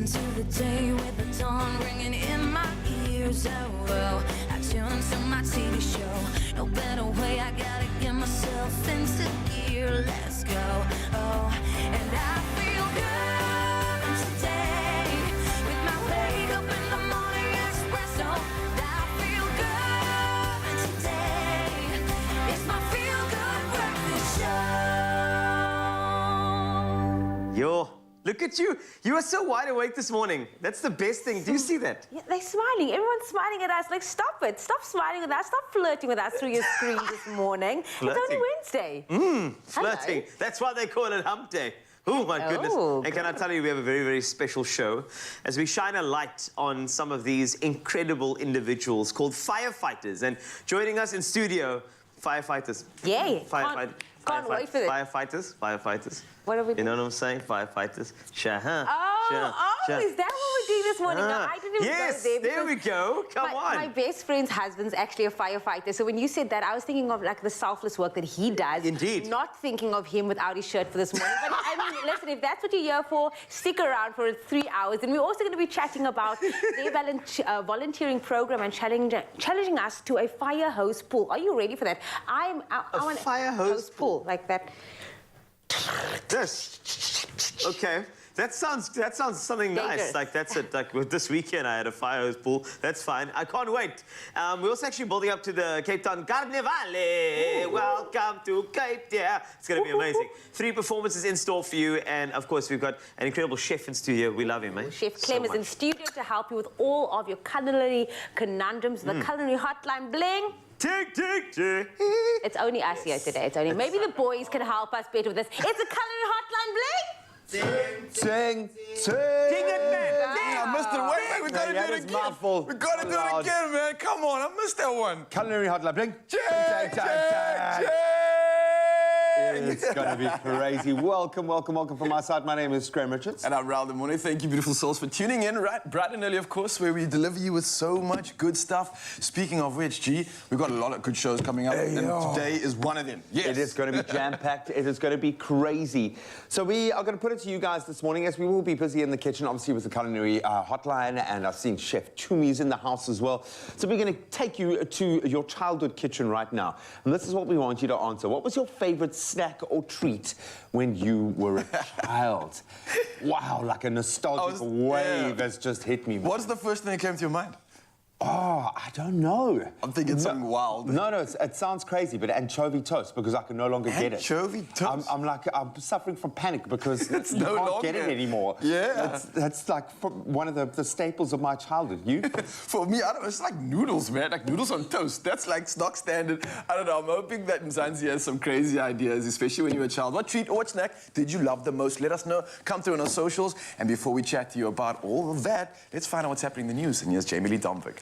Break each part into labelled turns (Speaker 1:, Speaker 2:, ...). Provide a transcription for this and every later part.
Speaker 1: into the day with the dawn ringing in my ears. Oh, I tune to my TV show. No better way, I gotta get myself into gear. Let's go. Oh, and I feel good today with my wake up in the morning espresso. I feel good today. It's my feel good breakfast show.
Speaker 2: Yo. Look at you. You are so wide awake this morning. That's the best thing. Do you see that?
Speaker 3: Yeah, they're smiling. Everyone's smiling at us. Like, stop it. Stop smiling at us. Stop flirting with us through your screen this morning.
Speaker 2: Flirting.
Speaker 3: It's only Wednesday.
Speaker 2: Flirting.
Speaker 3: Hello.
Speaker 2: That's why they call it hump day. Oh, my goodness. And can I tell you, we have a very, very special show as we shine a light on some of these incredible individuals called Firefighters. And joining us in studio, Firefighters.
Speaker 3: Yay.
Speaker 2: Can't
Speaker 3: wait for this.
Speaker 2: Firefighters.
Speaker 3: What are we doing?
Speaker 2: You know what I'm saying? Firefighters.
Speaker 3: Is that what we're doing this morning? No, I didn't even
Speaker 2: yes,
Speaker 3: go there.
Speaker 2: There we go. Come on.
Speaker 3: My best friend's husband's actually a firefighter. So when you said that, I was thinking of like the selfless work that he does.
Speaker 2: Indeed.
Speaker 3: Not thinking of him without his shirt for this morning. But I mean, listen, if that's what you're here for, stick around for 3 hours. And we're also going to be chatting about their volunteering program and challenging us to a fire hose pull. Are you ready for that? I want a
Speaker 2: fire hose
Speaker 3: pull like that.
Speaker 2: This. Okay. That sounds something nice. Like that's it. Like with this weekend, I had a fire hose pool. That's fine. I can't wait. We're also actually building up to the Cape Town Carnival. Welcome to Cape Town. It's going to be amazing. 3 performances in store for you, and of course we've got an incredible chef in studio. We love him, man.
Speaker 3: Chef Clem is in studio to help you with all of your culinary conundrums. The culinary hotline bling.
Speaker 2: Tick, tick, tick.
Speaker 3: It's only us here today. It's only maybe the boys can help us better with this. It's a culinary hotline bling.
Speaker 4: Sing, sing, sing.
Speaker 2: Ding it, man.
Speaker 4: I missed it. Wait, we gotta do it again. We gotta do it again, man. Come on, I missed that one.
Speaker 5: Culinary hotline bling.
Speaker 4: Check.
Speaker 5: It's going to be crazy. Welcome from my side. My name is Graham Richards.
Speaker 4: And I'm Raul Demone. Thank you, beautiful souls, for tuning in bright and early, of course, where we deliver you with so much good stuff. Speaking of which, G, we've got a lot of good shows coming up, and today is one of them. Yes.
Speaker 5: It is going to be jam-packed. It is going to be crazy. So we are going to put it to you guys this morning, as we will be busy in the kitchen, obviously, with the culinary hotline, and I've seen Chef Tumi's in the house as well. So we're going to take you to your childhood kitchen right now. And this is what we want you to answer. What was your favorite snack or treat when you were a child? Wow, like a nostalgic wave has just hit me.
Speaker 4: What's the first thing that came to your mind?
Speaker 5: Oh, I don't know.
Speaker 4: I'm thinking something wild.
Speaker 5: No, it sounds crazy, but anchovy toast, because I can no longer get it.
Speaker 4: Anchovy toast?
Speaker 5: I'm suffering from panic because
Speaker 4: it's
Speaker 5: you
Speaker 4: no
Speaker 5: can't
Speaker 4: longer
Speaker 5: get it anymore.
Speaker 4: Yeah.
Speaker 5: That's like one of the staples of my childhood. You?
Speaker 4: For me, I don't know, it's like noodles, man. Like noodles on toast. That's like stock standard. I don't know, I'm hoping that Nzansi has some crazy ideas, especially when you were a child. What treat or what snack did you love the most? Let us know. Come through on our socials. And before we chat to you about all of that, let's find out what's happening in the news. And here's Jamie Lee Domvik.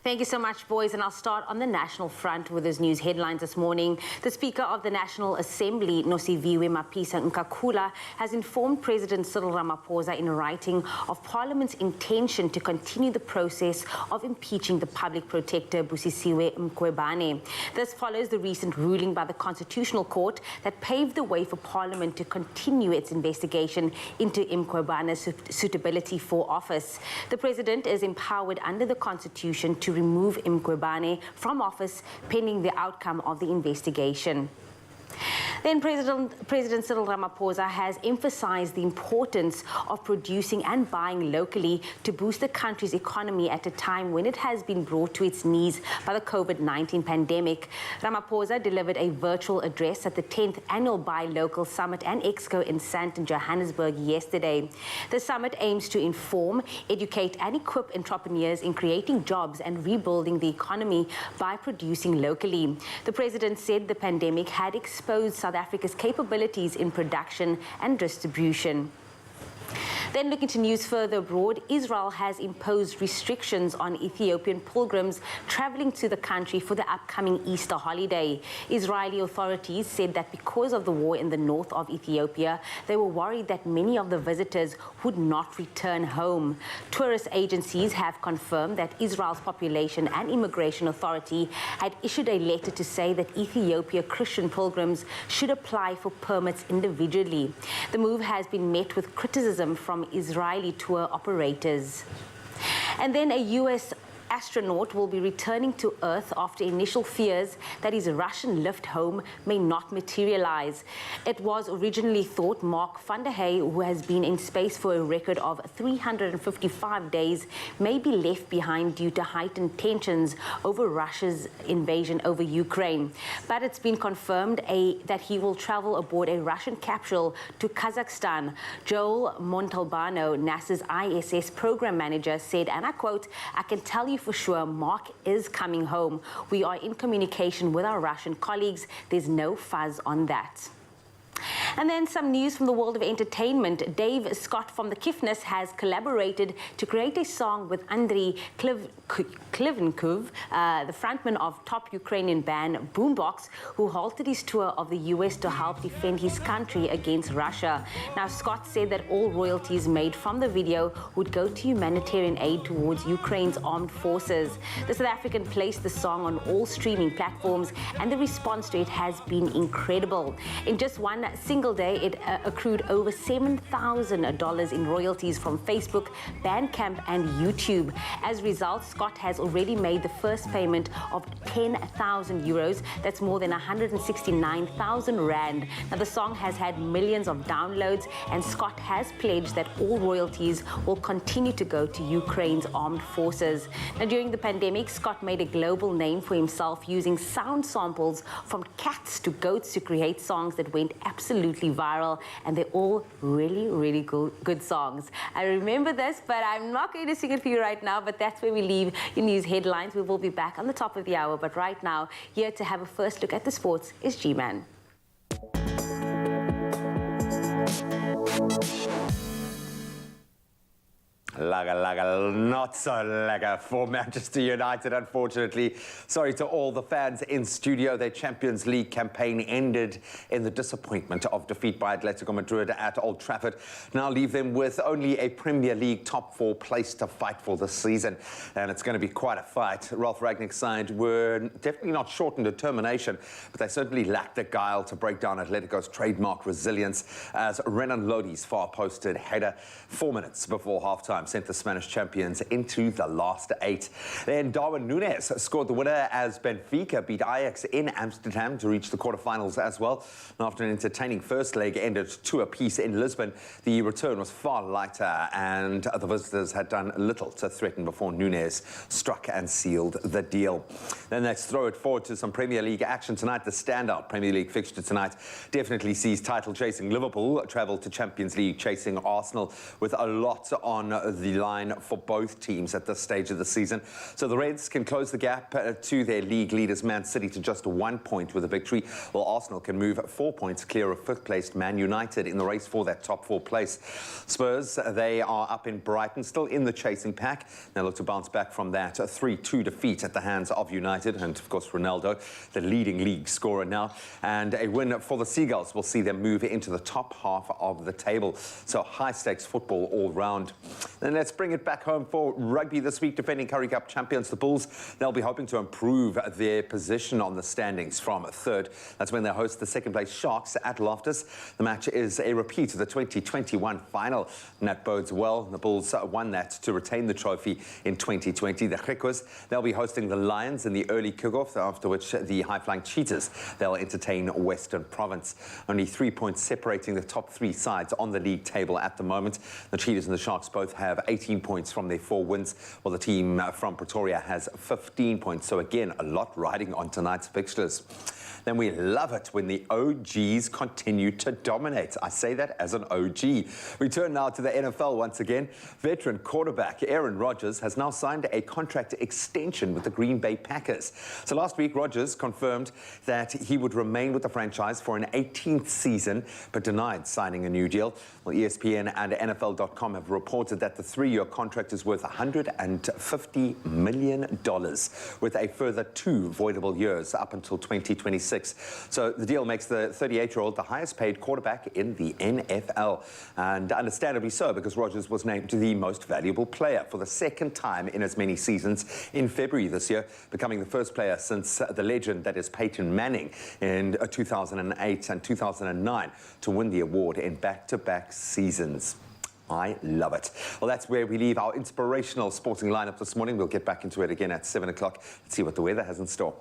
Speaker 3: Thank you so much, boys. And I'll start on the national front with his news headlines this morning. The Speaker of the National Assembly, Nosiviwe Mapisa Nkakula, has informed President Cyril Ramaphosa in writing of Parliament's intention to continue the process of impeaching the public protector, Busisiwe Mkhwebane. This follows the recent ruling by the Constitutional Court that paved the way for Parliament to continue its investigation into Mkhwebane's suitability for office. The President is empowered under the Constitution to remove Mkhwebane from office pending the outcome of the investigation. Then President Cyril Ramaphosa has emphasized the importance of producing and buying locally to boost the country's economy at a time when it has been brought to its knees by the COVID-19 pandemic. Ramaphosa delivered a virtual address at the 10th Annual Buy Local Summit and Exco in Sandton, Johannesburg yesterday. The summit aims to inform, educate and equip entrepreneurs in creating jobs and rebuilding the economy by producing locally. The president said the pandemic had exposed South Africa's capabilities in production and distribution. Then looking to news further abroad, Israel has imposed restrictions on Ethiopian pilgrims traveling to the country for the upcoming Easter holiday. Israeli authorities said that because of the war in the north of Ethiopia, they were worried that many of the visitors would not return home. Tourist agencies have confirmed that Israel's Population and Immigration Authority had issued a letter to say that Ethiopia Christian pilgrims should apply for permits individually. The move has been met with criticism from from Israeli tour operators. And then a U.S. astronaut will be returning to Earth after initial fears that his Russian lift home may not materialize. It was originally thought Mark van der Hey, who has been in space for a record of 355 days, may be left behind due to heightened tensions over Russia's invasion over Ukraine. But it's been confirmed that he will travel aboard a Russian capsule to Kazakhstan. Joel Montalbano, NASA's ISS program manager, said, and I quote, "I can tell you for sure Mark is coming home. We are in communication with our Russian colleagues. There's no fuzz on that." And then some news from the world of entertainment. Dave Scott from the Kifness has collaborated to create a song with Andriy Klivenkov, the frontman of top Ukrainian band Boombox, who halted his tour of the US to help defend his country against Russia. Now, Scott said that all royalties made from the video would go to humanitarian aid towards Ukraine's armed forces. The South African placed the song on all streaming platforms, and the response to it has been incredible. In just one single day, it accrued over $7,000 in royalties from Facebook, Bandcamp, and YouTube. As a result, Scott has already made the first payment of 10,000 euros. That's more than 169,000 rand. Now, the song has had millions of downloads, and Scott has pledged that all royalties will continue to go to Ukraine's armed forces. Now, during the pandemic, Scott made a global name for himself using sound samples from cats to goats to create songs that went absolutely viral, and they're all really good songs. I remember this, but I'm not going to sing it for you right now, but that's where we leave your news headlines. We will be back on the top of the hour, but right now, here to have a first look at the sports is G-Man.
Speaker 5: Not so laga for Manchester United, unfortunately. Sorry to all the fans in studio. Their Champions League campaign ended in the disappointment of defeat by Atletico Madrid at Old Trafford. Now leave them with only a Premier League top four place to fight for this season. And it's going to be quite a fight. Ralph Rangnick's side were definitely not short in determination, but they certainly lacked the guile to break down Atletico's trademark resilience as Renan Lodi's far-posted header 4 minutes before halftime sent the Spanish champions into the last 8. Then Darwin Núñez scored the winner as Benfica beat Ajax in Amsterdam to reach the quarterfinals as well. And after an entertaining first leg ended 2-apiece in Lisbon, the return was far lighter, and the visitors had done little to threaten before Núñez struck and sealed the deal. Then let's throw it forward to some Premier League action tonight. The standout Premier League fixture tonight definitely sees title-chasing Liverpool travel to Champions League chasing Arsenal, with a lot on the line for both teams at this stage of the season. So the Reds can close the gap to their league leaders Man City to just 1 point with a victory, while Arsenal can move 4 points clear of fifth-placed Man United in the race for that top 4 place. Spurs, they are up in Brighton, still in the chasing pack. They look to bounce back from that 3-2 defeat at the hands of United, and of course Ronaldo, the leading league scorer now. And a win for the Seagulls will see them move into the top half of the table. So high-stakes football all round. Then let's bring it back home for rugby this week. Defending Currie Cup champions, the Bulls, they'll be hoping to improve their position on the standings from 3rd. That's when they host the second-place Sharks at Loftus. The match is a repeat of the 2021 final, and that bodes well. The Bulls won that to retain the trophy in 2020. The Griquas, they'll be hosting the Lions in the early kickoff, after which the high-flying Cheetahs, they'll entertain Western Province. Only 3 points separating the top 3 sides on the league table at the moment. The Cheetahs and the Sharks both have 18 points from their 4 wins, while the team from Pretoria has 15 points. So again, a lot riding on tonight's fixtures. Then we love it when the OGs continue to dominate. I say that as an OG. We turn now to the NFL once again. Veteran quarterback Aaron Rodgers has now signed a contract extension with the Green Bay Packers. So last week, Rodgers confirmed that he would remain with the franchise for an 18th season, but denied signing a new deal. Well, ESPN and NFL.com have reported that the 3-year contract is worth $150 million, with a further 2 voidable years up until 2026. So the deal makes the 38-year-old the highest paid quarterback in the NFL. And understandably so, because Rodgers was named the most valuable player for the 2nd time in as many seasons in February this year, becoming the first player since the legend that is Peyton Manning in 2008 and 2009 to win the award in back-to-back seasons. I love it. Well, that's where we leave our inspirational sporting lineup this morning. We'll get back into it again at 7 o'clock. Let's see what the weather has in store.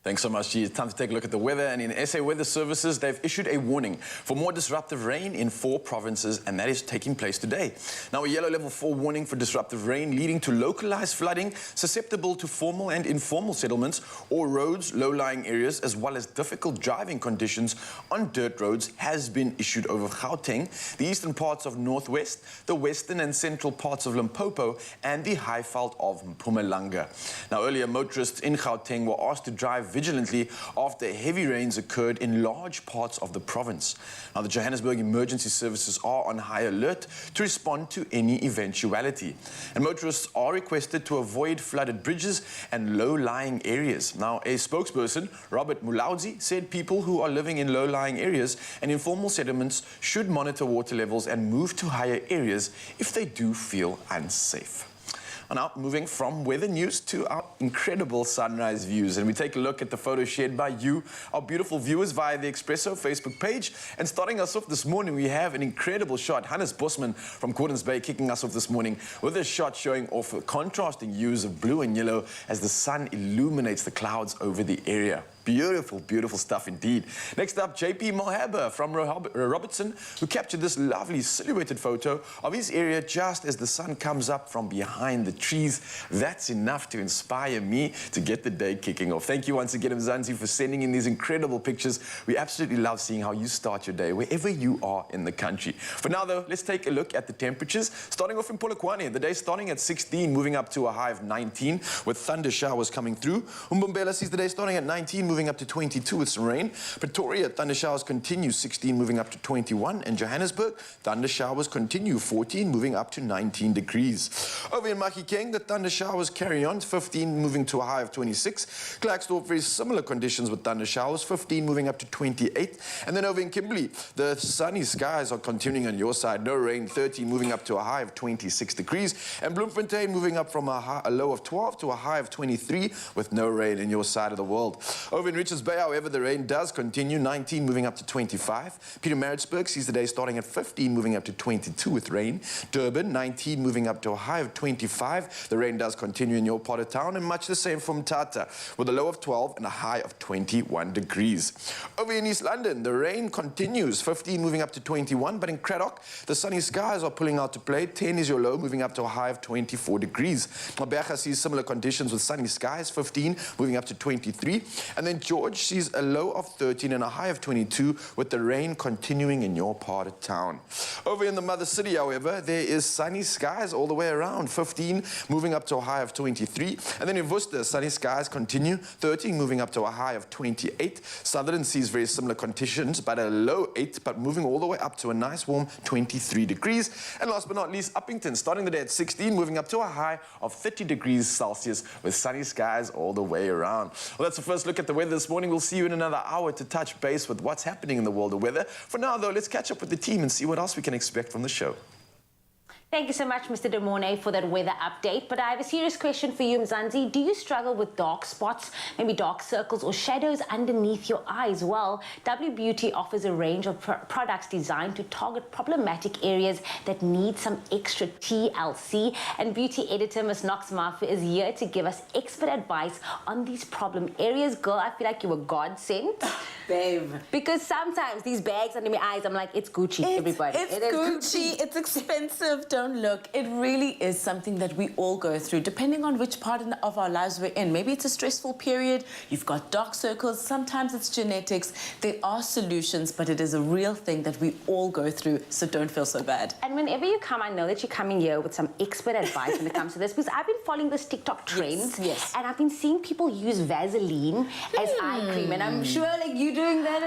Speaker 4: Thanks so much, G. It's time to take a look at the weather. And in SA Weather Services, they've issued a warning for more disruptive rain in 4 provinces, and that is taking place today. Now, a yellow level 4 warning for disruptive rain leading to localized flooding susceptible to formal and informal settlements or roads, low-lying areas, as well as difficult driving conditions on dirt roads has been issued over Gauteng, the eastern parts of Northwest, the western and central parts of Limpopo, and the Highveld of Mpumalanga. Now, earlier, motorists in Gauteng were asked to drive vigilantly after heavy rains occurred in large parts of the province. Now, the Johannesburg Emergency Services are on high alert to respond to any eventuality. And motorists are requested to avoid flooded bridges and low-lying areas. Now, a spokesperson, Robert Mulaudzi, said people who are living in low-lying areas and informal settlements should monitor water levels and move to higher areas if they do feel unsafe. And now, moving from weather news to our incredible sunrise views. And we take a look at the photos shared by you, our beautiful viewers, via the Expresso Facebook page. And starting us off this morning, we have an incredible shot. Hannes Bosman from Gordons Bay kicking us off this morning with a shot showing off contrasting hues of blue and yellow as the sun illuminates the clouds over the area. Beautiful, beautiful stuff indeed. Next up, JP Malhaba from Robertson, who captured this lovely silhouetted photo of his area just as the sun comes up from behind the trees. That's enough to inspire me to get the day kicking off. Thank you once again, Mzansi, for sending in these incredible pictures. We absolutely love seeing how you start your day, wherever you are in the country. For now, though, let's take a look at the temperatures. Starting off in Polokwane, the day starting at 16, moving up to a high of 19, with thunder showers coming through. Umbombela sees the day starting at 19, moving up to 22 with some rain. Pretoria, thunder showers continue, 16 moving up to 21. And Johannesburg, thunder showers continue, 14 moving up to 19 degrees. Over in Mahikeng, the thunder showers carry on, 15 moving to a high of 26. Klerksdorp, very similar conditions with thunder showers, 15 moving up to 28. And then over in Kimberley, the sunny skies are continuing on your side, no rain, 13 moving up to a high of 26 degrees. And Bloemfontein moving up from a low of 12 to a high of 23 with no rain in your side of the world. Over in Richards Bay, however, the rain does continue, 19 moving up to 25. Pietermaritzburg sees the day starting at 15, moving up to 22 with rain. Durban, 19 moving up to a high of 25. The rain does continue in your part of town, and much the same from Mthatha, with a low of 12 and a high of 21 degrees. Over in East London, the rain continues, 15 moving up to 21, but in Craddock, the sunny skies are pulling out to play. 10 is your low, moving up to a high of 24 degrees. Mabeja sees similar conditions with sunny skies, 15 moving up to 23. And then George sees a low of 13 and a high of 22, with the rain continuing in your part of town. Over in the mother city, however, there is sunny skies all the way around, 15 moving up to a high of 23. And then in Worcester, sunny skies continue, 13 moving up to a high of 28. Sutherland sees very similar conditions, but a low 8, but moving all the way up to a nice warm 23 degrees. And last but not least, Uppington, starting the day at 16, moving up to a high of 30 degrees Celsius, with sunny skies all the way around. Well, that's the first look at the weather this morning. We'll see you in another hour to touch base with what's happening in the world of weather. For now, though, let's catch up with the team and see what else we can expect from the show.
Speaker 3: Thank you so much, Mr. Demone, for that weather update. But I have a serious question for you, Mzansi. Do you struggle with dark spots, maybe dark circles or shadows underneath your eyes? Well, W Beauty offers a range of products designed to target problematic areas that need some extra TLC. And beauty editor Ms. Knox Mafu is here to give us expert advice on these problem areas. Girl, I feel like you were God sent.
Speaker 6: Babe.
Speaker 3: Because sometimes these bags under my eyes, I'm like, it's Gucci, everybody.
Speaker 6: It's Gucci. It's expensive. Don't look. It really is something that we all go through, depending on which part of our lives we're in. Maybe it's a stressful period. You've got dark circles. Sometimes it's genetics. There are solutions, but it is a real thing that we all go through, so don't feel so bad.
Speaker 3: And whenever you come, I know that you're coming here with some expert advice when it comes to this, because I've been following this TikTok trend.
Speaker 6: Yes.
Speaker 3: And I've been seeing people use Vaseline as eye cream, and I'm sure like you doing that.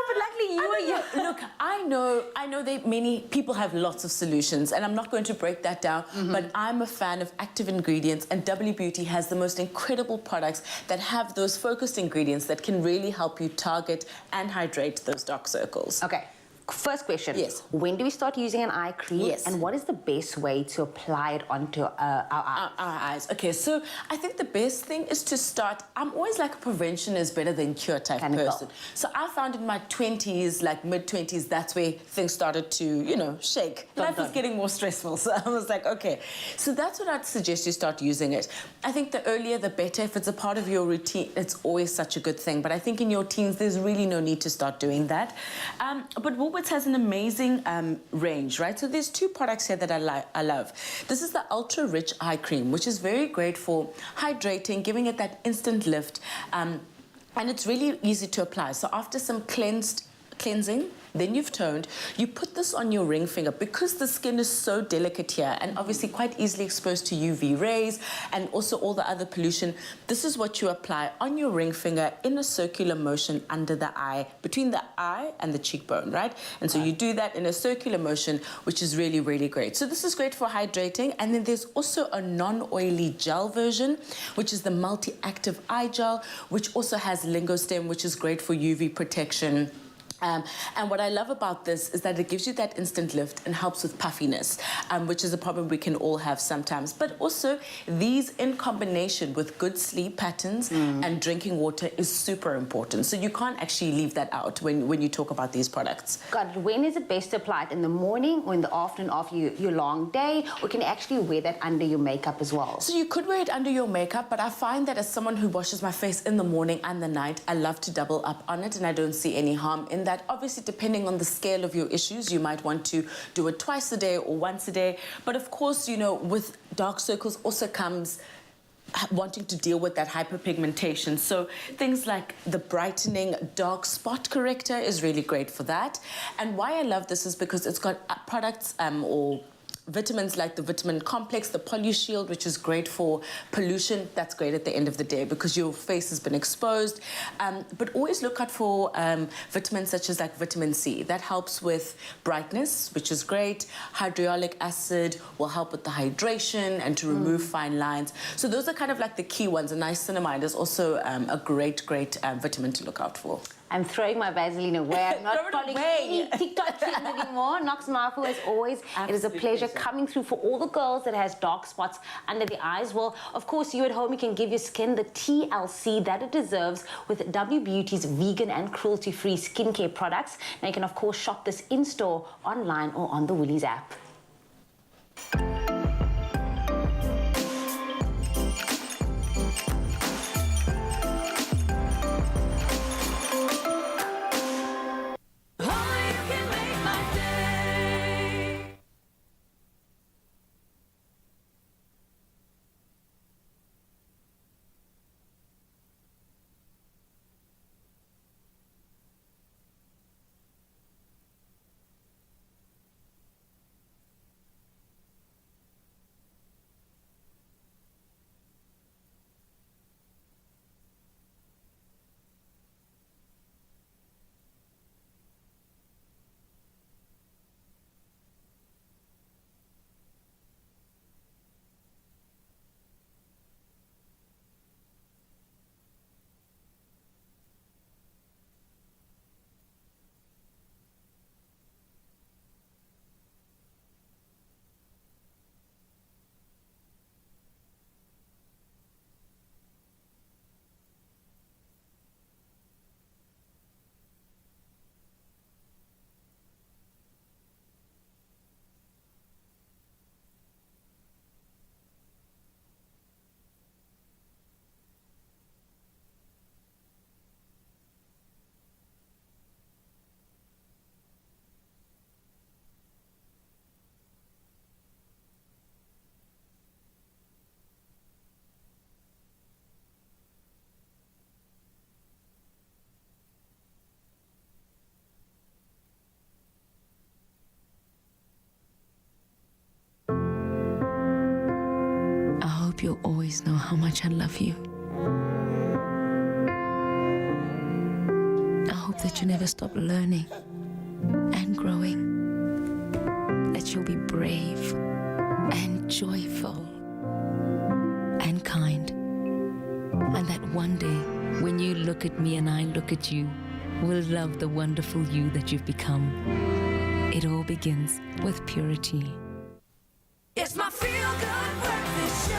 Speaker 6: But luckily you are here. Look, I know that many people have lots of solutions, and I'm not going to break that down, but I'm a fan of active ingredients, and W Beauty has the most incredible products that have those focused ingredients that can really help you target and hydrate those dark circles.
Speaker 3: Okay. First question.
Speaker 6: Yes.
Speaker 3: When do we start using an eye cream?
Speaker 6: Yes.
Speaker 3: And what is the best way to apply it onto our eyes?
Speaker 6: Our eyes. Okay, so I think the best thing is to start. I'm always like a prevention is better than cure type person. So I found in my 20s, like mid-20s, that's where things started to, you know, shake. Life was getting more stressful. So I was like, okay. So that's what I'd suggest you start using it. I think the earlier the better. If it's a part of your routine, it's always such a good thing. But I think in your teens, there's really no need to start doing that. But Woolworths has an amazing range, right? So there's two products here that I love. This is the Ultra Rich Eye Cream, which is very great for hydrating, giving it that instant lift. And it's really easy to apply. So after some cleansing, then you've toned, you put this on your ring finger because the skin is so delicate here and obviously quite easily exposed to UV rays and also all the other pollution. This is what you apply on your ring finger in a circular motion under the eye, between the eye and the cheekbone, right? And so you do that in a circular motion, which is really, really great. So this is great for hydrating. And then there's also a non-oily gel version, which is the multi-active eye gel, which also has lingostem, which is great for UV protection. And what I love about this is that it gives you that instant lift and helps with puffiness, which is a problem we can all have sometimes. But also, these in combination with good sleep patterns and drinking water is super important. So you can't actually leave that out when you talk about these products.
Speaker 3: God, when is it best to apply it? In the morning or in the afternoon after your long day? Or can you actually wear that under your makeup as well?
Speaker 6: So you could wear it under your makeup, but I find that as someone who washes my face in the morning and the night, I love to double up on it, and I don't see any harm in that. Obviously, depending on the scale of your issues, you might want to do it twice a day or once a day. But of course, you know, with dark circles also comes wanting to deal with that hyperpigmentation. So things like the brightening dark spot corrector is really great for that. And why I love this is because it's got products or vitamins like the vitamin complex, the polyshield, which is great for pollution. That's great at the end of the day because your face has been exposed. But always look out for vitamins such as like vitamin C. That helps with brightness, which is great. Hydrochloric acid will help with the hydration and to remove fine lines. So those are kind of like the key ones. And niacinamide is also a great vitamin to look out for.
Speaker 3: I'm throwing my Vaseline away. I'm not following any TikTok trends anymore. Nox Marfu, as always, it is a pleasure coming through for all the girls that has dark spots under the eyes. Well, of course, you at home, you can give your skin the TLC that it deserves with W Beauty's vegan and cruelty-free skincare products. Now, you can, of course, shop this in-store, online, or on the Woolies app.
Speaker 7: You'll always know how much I love you. I hope that you never stop learning and growing, that you'll be brave and joyful and kind, and that one day when you look at me and I look at you, will love the wonderful you that you've become. It all begins with purity.
Speaker 1: It's my feel-good breakfast show.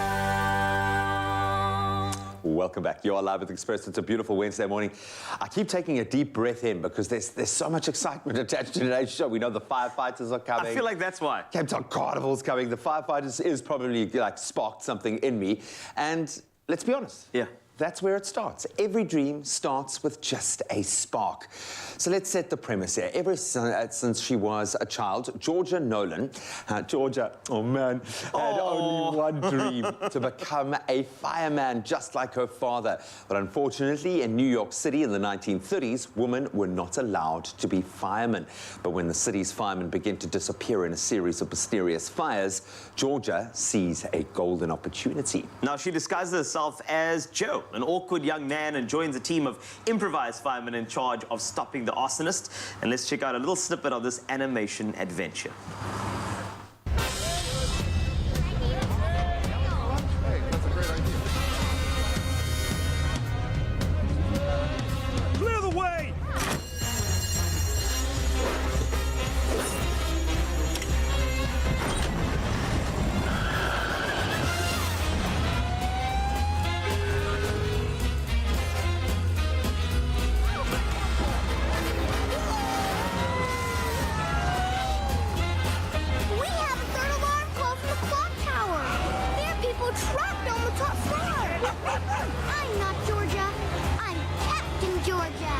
Speaker 5: Welcome back. You are live with Expresso. It's a beautiful Wednesday morning. I keep taking a deep breath in because there's so much excitement attached to today's show. We know the Firefighters are coming.
Speaker 2: I feel like that's why.
Speaker 5: Town Carnival's coming. The Firefighters is probably like sparked something in me. And let's be honest.
Speaker 2: Yeah.
Speaker 5: That's where it starts. Every dream starts with just a spark. So let's set the premise here. Ever since she was a child, Georgia Nolan, Georgia, oh man, had only one dream, to become a fireman just like her father. But unfortunately, in New York City in the 1930s, women were not allowed to be firemen. But when the city's firemen begin to disappear in a series of mysterious fires, Georgia sees a golden opportunity.
Speaker 2: Now, she disguises herself as Joe, an awkward young man, and joins a team of improvised firemen in charge of stopping the arsonist. And let's check out a little snippet of this animation adventure.
Speaker 8: Clear the way!
Speaker 9: Trapped on the top floor. I'm not Georgia. I'm Captain Georgia.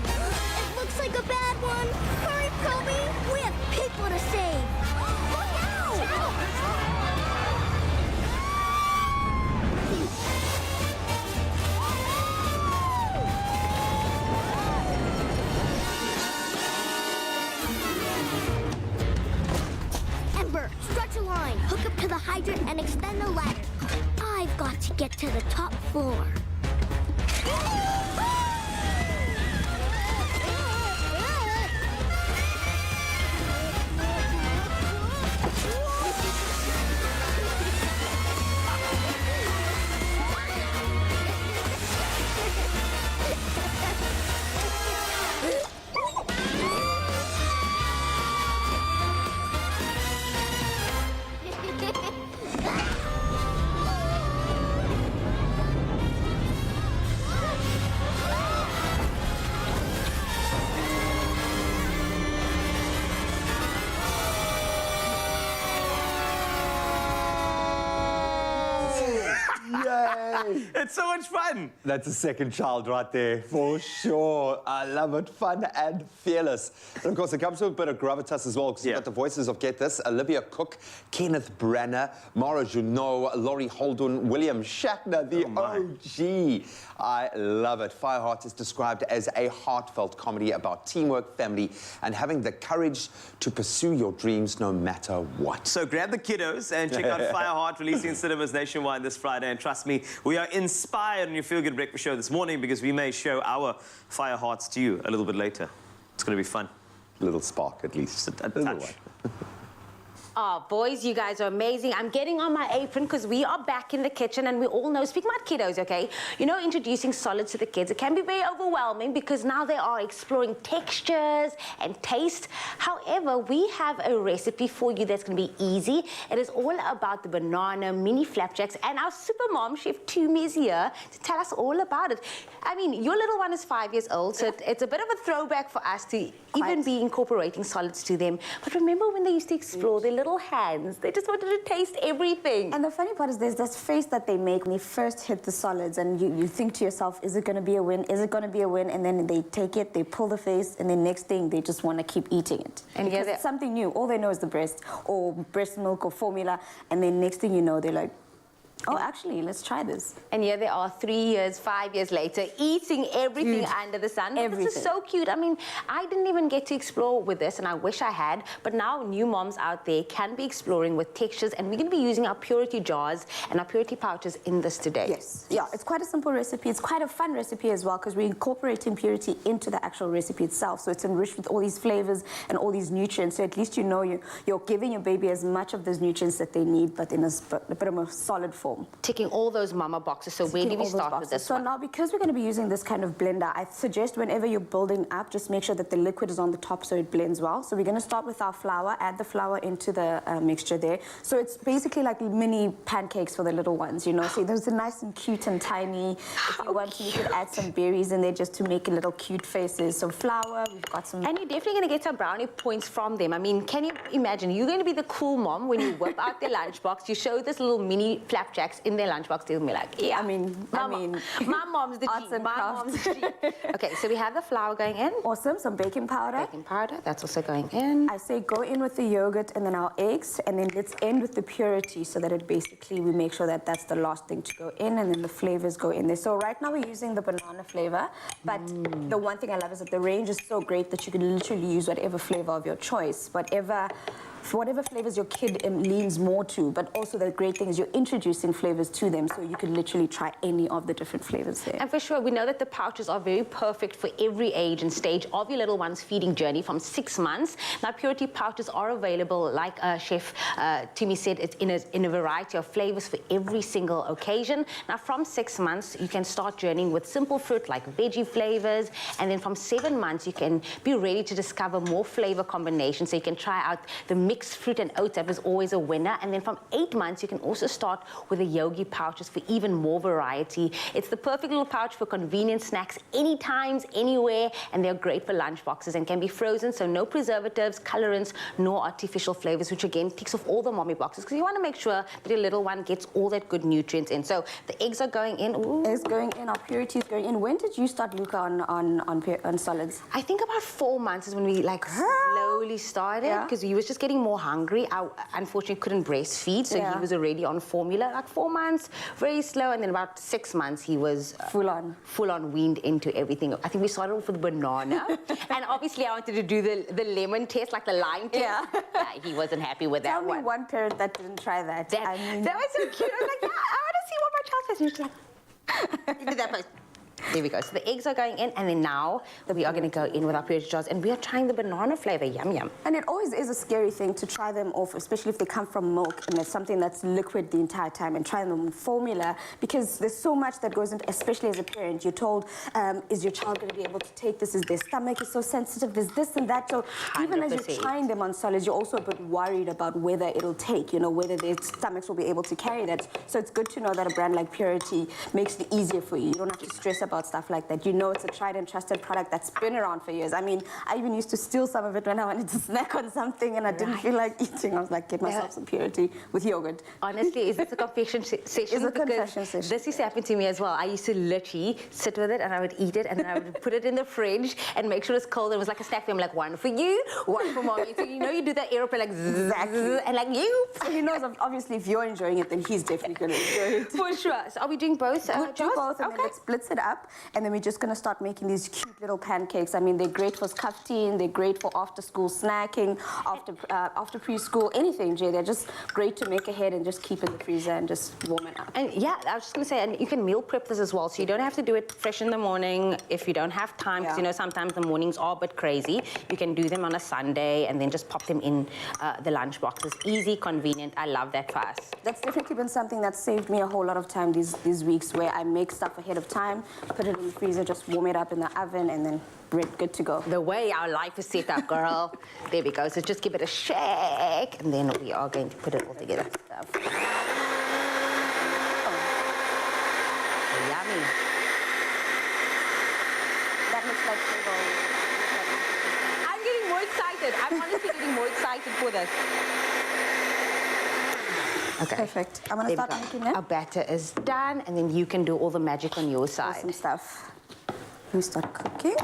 Speaker 9: It looks like a bad one. Hurry, Kobe. We have people to save. Look out! Ember, stretch a line, hook up to the hydrant, and extend the ladder. I've got to get to the top floor.
Speaker 2: It's so much fun.
Speaker 5: That's a second child right there, for sure. I love it. Fun and fearless. And of course, it comes with a bit of gravitas as well, because you've got the voices of, get this, Olivia Cook, Kenneth Branagh, Mara Junot, Laurie Holden, William Shatner, the OG. I love it. Fireheart is described as a heartfelt comedy about teamwork, family, and having the courage to pursue your dreams no matter what.
Speaker 2: So grab the kiddos and check out Fireheart, releasing in cinemas nationwide this Friday. And trust me, we are inspired on your Feel Good Breakfast show this morning, because we may show our Firehearts to you a little bit later. It's going to be fun.
Speaker 5: A little spark, at least.
Speaker 2: A touch.
Speaker 3: Oh, boys, you guys are amazing. I'm getting on my apron because we are back in the kitchen, and we all know, speaking about kiddos, okay, you know, introducing solids to the kids, it can be very overwhelming because now they are exploring textures and taste. However, we have a recipe for you that's going to be easy. It is all about the banana mini flapjacks, and our super mom, Chef Tumi, is here to tell us all about it. I mean, your little one is 5 years old, so it's a bit of a throwback for us to even be incorporating solids to them. But remember when they used to explore their little hands? They just wanted to taste everything.
Speaker 10: And the funny part is there's this face that they make when you first hit the solids, and you think to yourself, is it going to be a win? Is it going to be a win? And then they take it, they pull the face, and then next thing, they just want to keep eating it. And because it's something new. All they know is the breast, or breast milk, or formula, and then next thing you know, they're like, oh, actually, let's try this.
Speaker 3: And here they are 3 years, 5 years later, eating everything under the sun.
Speaker 10: Everything.
Speaker 3: This is so cute. I mean, I didn't even get to explore with this, and I wish I had. But now new moms out there can be exploring with textures, and we're going to be using our purity jars and our purity pouches in this today.
Speaker 10: Yes. Yeah, it's quite a simple recipe. It's quite a fun recipe as well, because we're incorporating purity into the actual recipe itself. So it's enriched with all these flavors and all these nutrients. So at least you know you're giving your baby as much of those nutrients that they need, but in a bit of a solid form. home.
Speaker 3: Ticking all those mama boxes. So where do we start with this
Speaker 10: So
Speaker 3: one?
Speaker 10: now, because we're going to be using this kind of blender, I suggest whenever you're building up, just make sure that the liquid is on the top so it blends well. So we're going to start with our flour, add the flour into the mixture there. So it's basically like mini pancakes for the little ones, you know. So those are nice and cute and tiny. If you want to, you could add some berries in there just to make little cute faces. So flour, we've got some...
Speaker 3: And you're definitely going to get some brownie points from them. I mean, can you imagine? You're going to be the cool mom when you whip out their lunchbox. You show this little mini flapjacks in their lunchbox. They'll be like, yeah.
Speaker 10: I mean,
Speaker 3: my mom's the
Speaker 10: arts
Speaker 3: G.
Speaker 10: and
Speaker 3: My
Speaker 10: crafts.
Speaker 3: mom's the G. Okay, so we have the flour going in.
Speaker 10: Awesome, some baking powder.
Speaker 3: Baking powder, that's also going in.
Speaker 10: I say go in with the yogurt and then our eggs, and then let's end with the purity so that it basically, we make sure that that's the last thing to go in, and then the flavors go in there. So right now we're using the banana flavor, but the one thing I love is that the range is so great that you can literally use whatever flavor of your choice, whatever flavors your kid leans more to. But also the great thing is you're introducing flavors to them, so you can literally try any of the different flavors there.
Speaker 3: And for sure, we know that the pouches are very perfect for every age and stage of your little one's feeding journey from 6 months. Now, purity pouches are available, like Chef Timmy said, it's in a variety of flavors for every single occasion. Now, from 6 months, you can start journeying with simple fruit like veggie flavors, and then from 7 months, you can be ready to discover more flavor combinations. So you can try out the mixed fruit and oats, that was always a winner. And then from 8 months, you can also start with the yogi pouches for even more variety. It's the perfect little pouch for convenient snacks any times, anywhere, and they're great for lunch boxes and can be frozen, so no preservatives, colorants, nor artificial flavors, which again ticks off all the mommy boxes because you want to make sure that your little one gets all that good nutrients in. So the eggs are going in. Ooh.
Speaker 10: Eggs going in, our purity is going in. When did you start, Luca, on solids?
Speaker 3: I think about 4 months is when we slowly started, because he was just getting more hungry. I unfortunately couldn't breastfeed, so he was already on formula. Like 4 months, very slow, and then about 6 months he was full on weaned into everything. I think we started off with banana, and obviously I wanted to do the lemon test, like the lime test. Yeah, he wasn't happy with that one.
Speaker 10: Tell me one parent that didn't try that.
Speaker 3: That was so cute. I was like, yeah, I want to see what my child says. And she's like, you did that first. There we go. So the eggs are going in, and then now we are going to go in with our purity jars, and we are trying the banana flavor. Yum, yum.
Speaker 10: And it always is a scary thing to try them off, especially if they come from milk and it's something that's liquid the entire time, and trying them in formula, because there's so much that goes into, especially as a parent. You're told, is your child going to be able to take this? Is their stomach is so sensitive? There's this and that. So even as you're trying them on solids, you're also a bit worried about whether it'll take, you know, whether their stomachs will be able to carry that. So it's good to know that a brand like Purity makes it easier for you. You don't have to stress about stuff like that. You know it's a tried and trusted product that's been around for years. I mean, I even used to steal some of it when I wanted to snack on something and I didn't feel like eating. I was like, get myself some Purity with yogurt.
Speaker 3: Honestly, is this a confession session?
Speaker 10: It's a confession session.
Speaker 3: This used to happen to me as well. I used to literally sit with it and I would eat it and then I would put it in the fridge and make sure it's cold. It was like a snack. I'm like, one for you, one for mommy. So you know you do that aeroplane like
Speaker 10: exactly.
Speaker 3: And like you.
Speaker 10: So he knows obviously if you're enjoying it, then he's definitely going to enjoy it.
Speaker 3: For sure. So are we doing both?
Speaker 10: We'll do both, and then let's split it up, and then we're just going to start making these cute little pancakes. I mean, they're great for kaftiin, they're great for after-school snacking, after preschool, anything, Jay. They're just great to make ahead and just keep in the freezer and just warm it up.
Speaker 3: And yeah, I was just going to say, and you can meal prep this as well, so you don't have to do it fresh in the morning if you don't have time, because you know sometimes the mornings are a bit crazy. You can do them on a Sunday and then just pop them in the lunch boxes. Easy, convenient. I love that for us.
Speaker 10: That's definitely been something that saved me a whole lot of time these weeks, where I make stuff ahead of time, put it in the freezer, just warm it up in the oven, and then good to go.
Speaker 3: The way our life is set up, girl. There we go. So just give it a shake, and then we are going to put it all together. Yummy.
Speaker 10: That looks like flavor.
Speaker 3: I'm getting more excited. I'm honestly getting more excited for this. Okay.
Speaker 10: Perfect. I'm going to start making them.
Speaker 3: Our batter is done, and then you can do all the magic on your side.
Speaker 10: Awesome stuff. Let me start cooking.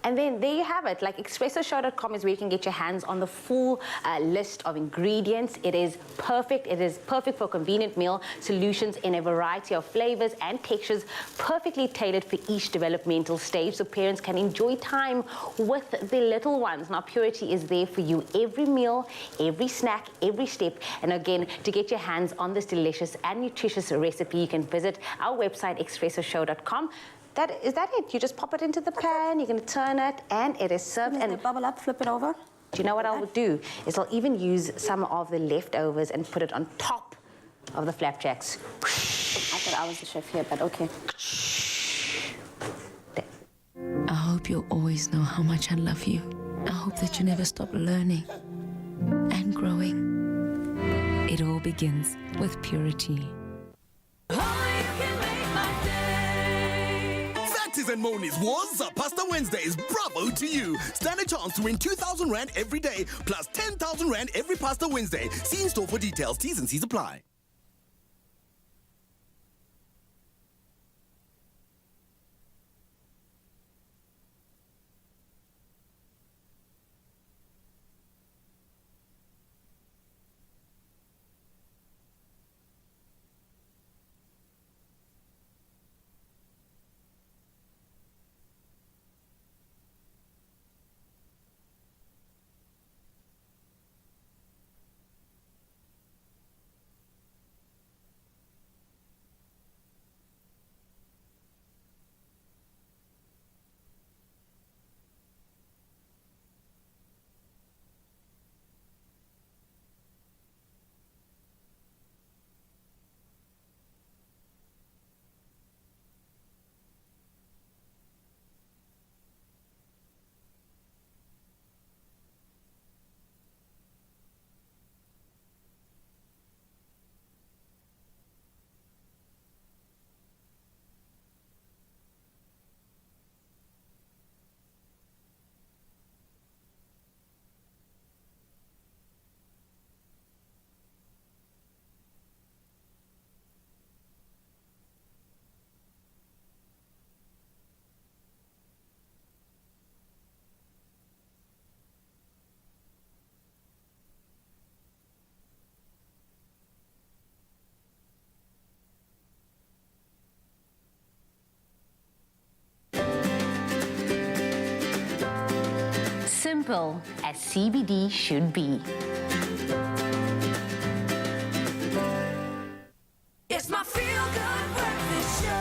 Speaker 3: And then there you have it. Like expressoshow.com is where you can get your hands on the full list of ingredients. It is perfect. It is perfect for convenient meal solutions in a variety of flavors and textures, perfectly tailored for each developmental stage, so parents can enjoy time with their little ones. Now, Purity is there for you every meal, every snack, every step. And again, to get your hands on this delicious and nutritious recipe, you can visit our website, expressoshow.com. Is that it? You just pop it into the pan, you're going to turn it, and it is served.
Speaker 10: And they bubble up, flip it over.
Speaker 3: Do you know what I will do? Is I'll even use some of the leftovers and put it on top of the flapjacks.
Speaker 10: I thought I was the chef here, but okay.
Speaker 7: I hope you'll always know how much I love you. I hope that you never stop learning and growing. It all begins with purity.
Speaker 8: Fatties and Monies was Pasta Wednesdays. Bravo to you. Stand a chance to win 2,000 Rand every day, plus 10,000 Rand every Pasta Wednesday. See in store for details. T's and C's apply.
Speaker 3: Simple as CBD should be.
Speaker 1: It's my feel-good breakfast show.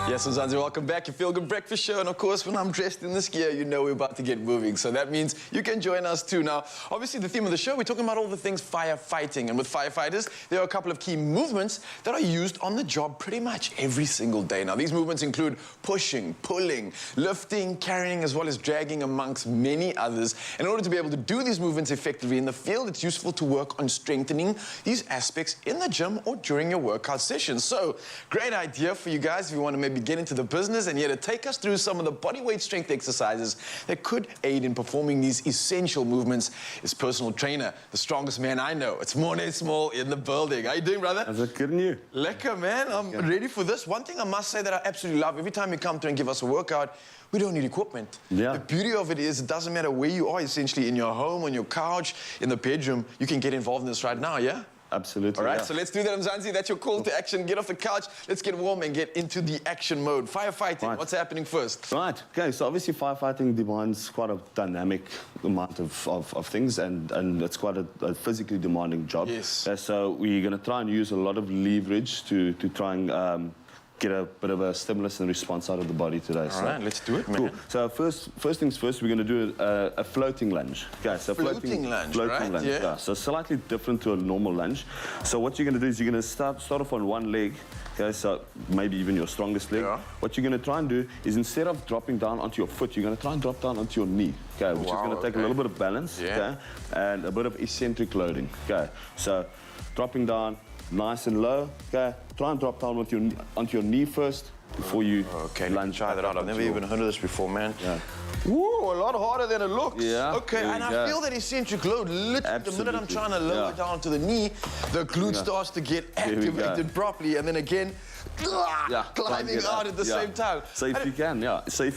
Speaker 4: Yes, Mzansi, welcome back. Your Feel Good Breakfast Show. And of course, when I'm dressed in this gear, you know we're about to get moving. So that means you can join us too. Now, obviously, the theme of the show, we're talking about all the things firefighting. And with firefighters, there are a couple of key movements that are used on the job pretty much every single day. Now, these movements include pushing, pulling, lifting, carrying, as well as dragging, amongst many others. In order to be able to do these movements effectively in the field, it's useful to work on strengthening these aspects in the gym or during your workout sessions. So, great idea for you guys if you want to maybe get into the business and here to take us through some of the bodyweight strength exercises that could aid in performing these essential movements is personal trainer, the strongest man I know. It's Morne Small in the building. How you doing, brother?
Speaker 11: How's it good in you?
Speaker 4: Lekker, man. I'm ready for this. One thing I must say that I absolutely love, every time you come through and give us a workout, we don't need equipment.
Speaker 11: Yeah.
Speaker 4: The beauty of it is it doesn't matter where you are, essentially in your home, on your couch, in the bedroom, you can get involved in this right now, yeah?
Speaker 11: Absolutely.
Speaker 4: All right,
Speaker 11: yeah.
Speaker 4: so let's do that, Mzansi. That's your call to action. Get off the couch. Let's get warm and get into the action mode. Firefighting,
Speaker 11: Right.
Speaker 4: What's happening first?
Speaker 11: Right, okay, so obviously firefighting demands quite a dynamic amount of things and it's quite a physically demanding job.
Speaker 4: Yes.
Speaker 11: So we're going to try and use a lot of leverage to try and get a bit of a stimulus and response out of the body today.
Speaker 4: All right, let's do it, man.
Speaker 11: Cool. So first things first, we're going to do a floating lunge. Okay, so
Speaker 4: Floating lunge, right?
Speaker 11: lunge,
Speaker 4: Yeah.
Speaker 11: So slightly different to a normal lunge. So what you're going to do is you're going to start off on one leg. Okay, so maybe even your strongest leg.
Speaker 4: Yeah.
Speaker 11: What you're going to try and do is instead of dropping down onto your foot, you're going to try and drop down onto your knee. Okay, which is going to take a little bit of balance.
Speaker 4: Yeah.
Speaker 11: Okay, and a bit of eccentric loading. Okay, so dropping down nice and low. Okay, try and drop down with onto your knee first before you lunge.
Speaker 4: Try that out. I've never even heard of this before, man.
Speaker 11: Yeah.
Speaker 4: Woo, a lot harder than it looks.
Speaker 11: Yeah,
Speaker 4: Okay,
Speaker 11: there
Speaker 4: and
Speaker 11: you
Speaker 4: I
Speaker 11: go.
Speaker 4: feel that eccentric load. Literally, the minute I'm trying to lower down to the knee, the glute starts to get
Speaker 11: we go.
Speaker 4: activated properly, and then again, climbing out at the same time.
Speaker 11: So if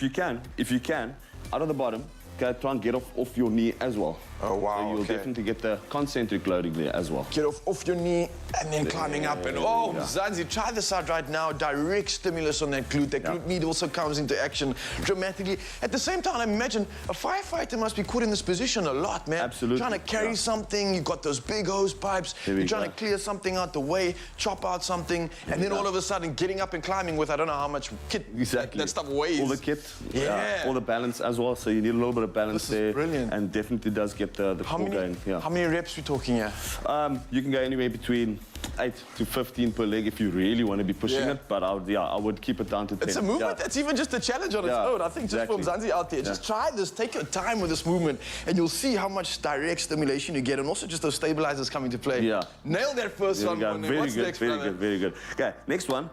Speaker 11: you can, if you can, out of the bottom, okay, try and get off your knee as well.
Speaker 4: Oh, wow,
Speaker 11: So you'll
Speaker 4: okay.
Speaker 11: definitely get the concentric loading there as well.
Speaker 4: Get off your knee and then climbing up. And oh, Zanzi, try this out right now. Direct stimulus on that glute. That glute med also comes into action dramatically. At the same time, I imagine a firefighter must be put in this position a lot, man.
Speaker 11: Absolutely.
Speaker 4: Trying to carry something. You've got those big hose pipes. You're trying to clear something out the way, chop out something, and then all of a sudden getting up and climbing with I don't know how much kit that stuff weighs.
Speaker 11: All the kit,
Speaker 4: Yeah.
Speaker 11: all the balance as well. So you need a little bit of balance
Speaker 4: This is
Speaker 11: there.
Speaker 4: brilliant.
Speaker 11: And definitely does get get the core going. Yeah.
Speaker 4: How many reps we talking here?
Speaker 11: You can go anywhere between 8 to 15 per leg if you really want to be pushing it, but I would keep it down to 10.
Speaker 4: It's a movement that's even just a challenge on its own. I think just for Mzansi out there, just try this, take your time with this movement, and you'll see how much direct stimulation you get, and also just those stabilizers come into play.
Speaker 11: Yeah.
Speaker 4: Nail that first one.
Speaker 11: Very good, very good. Okay, next one.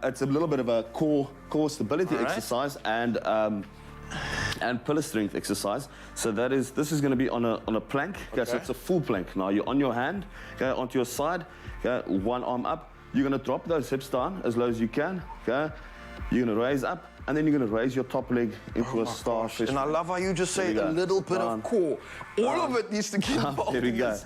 Speaker 11: It's a little bit of a core stability exercise and pillar strength exercise. So this is going to be on a plank. Okay, so it's a full plank. Now you're on your hand, okay, onto your side, okay, one arm up. You're going to drop those hips down as low as you can. Okay, you're going to raise up, and then you're going to raise your top leg into a starfish.
Speaker 4: And I love how you just say a little bit of core. All of it needs to get involved.
Speaker 11: There we go.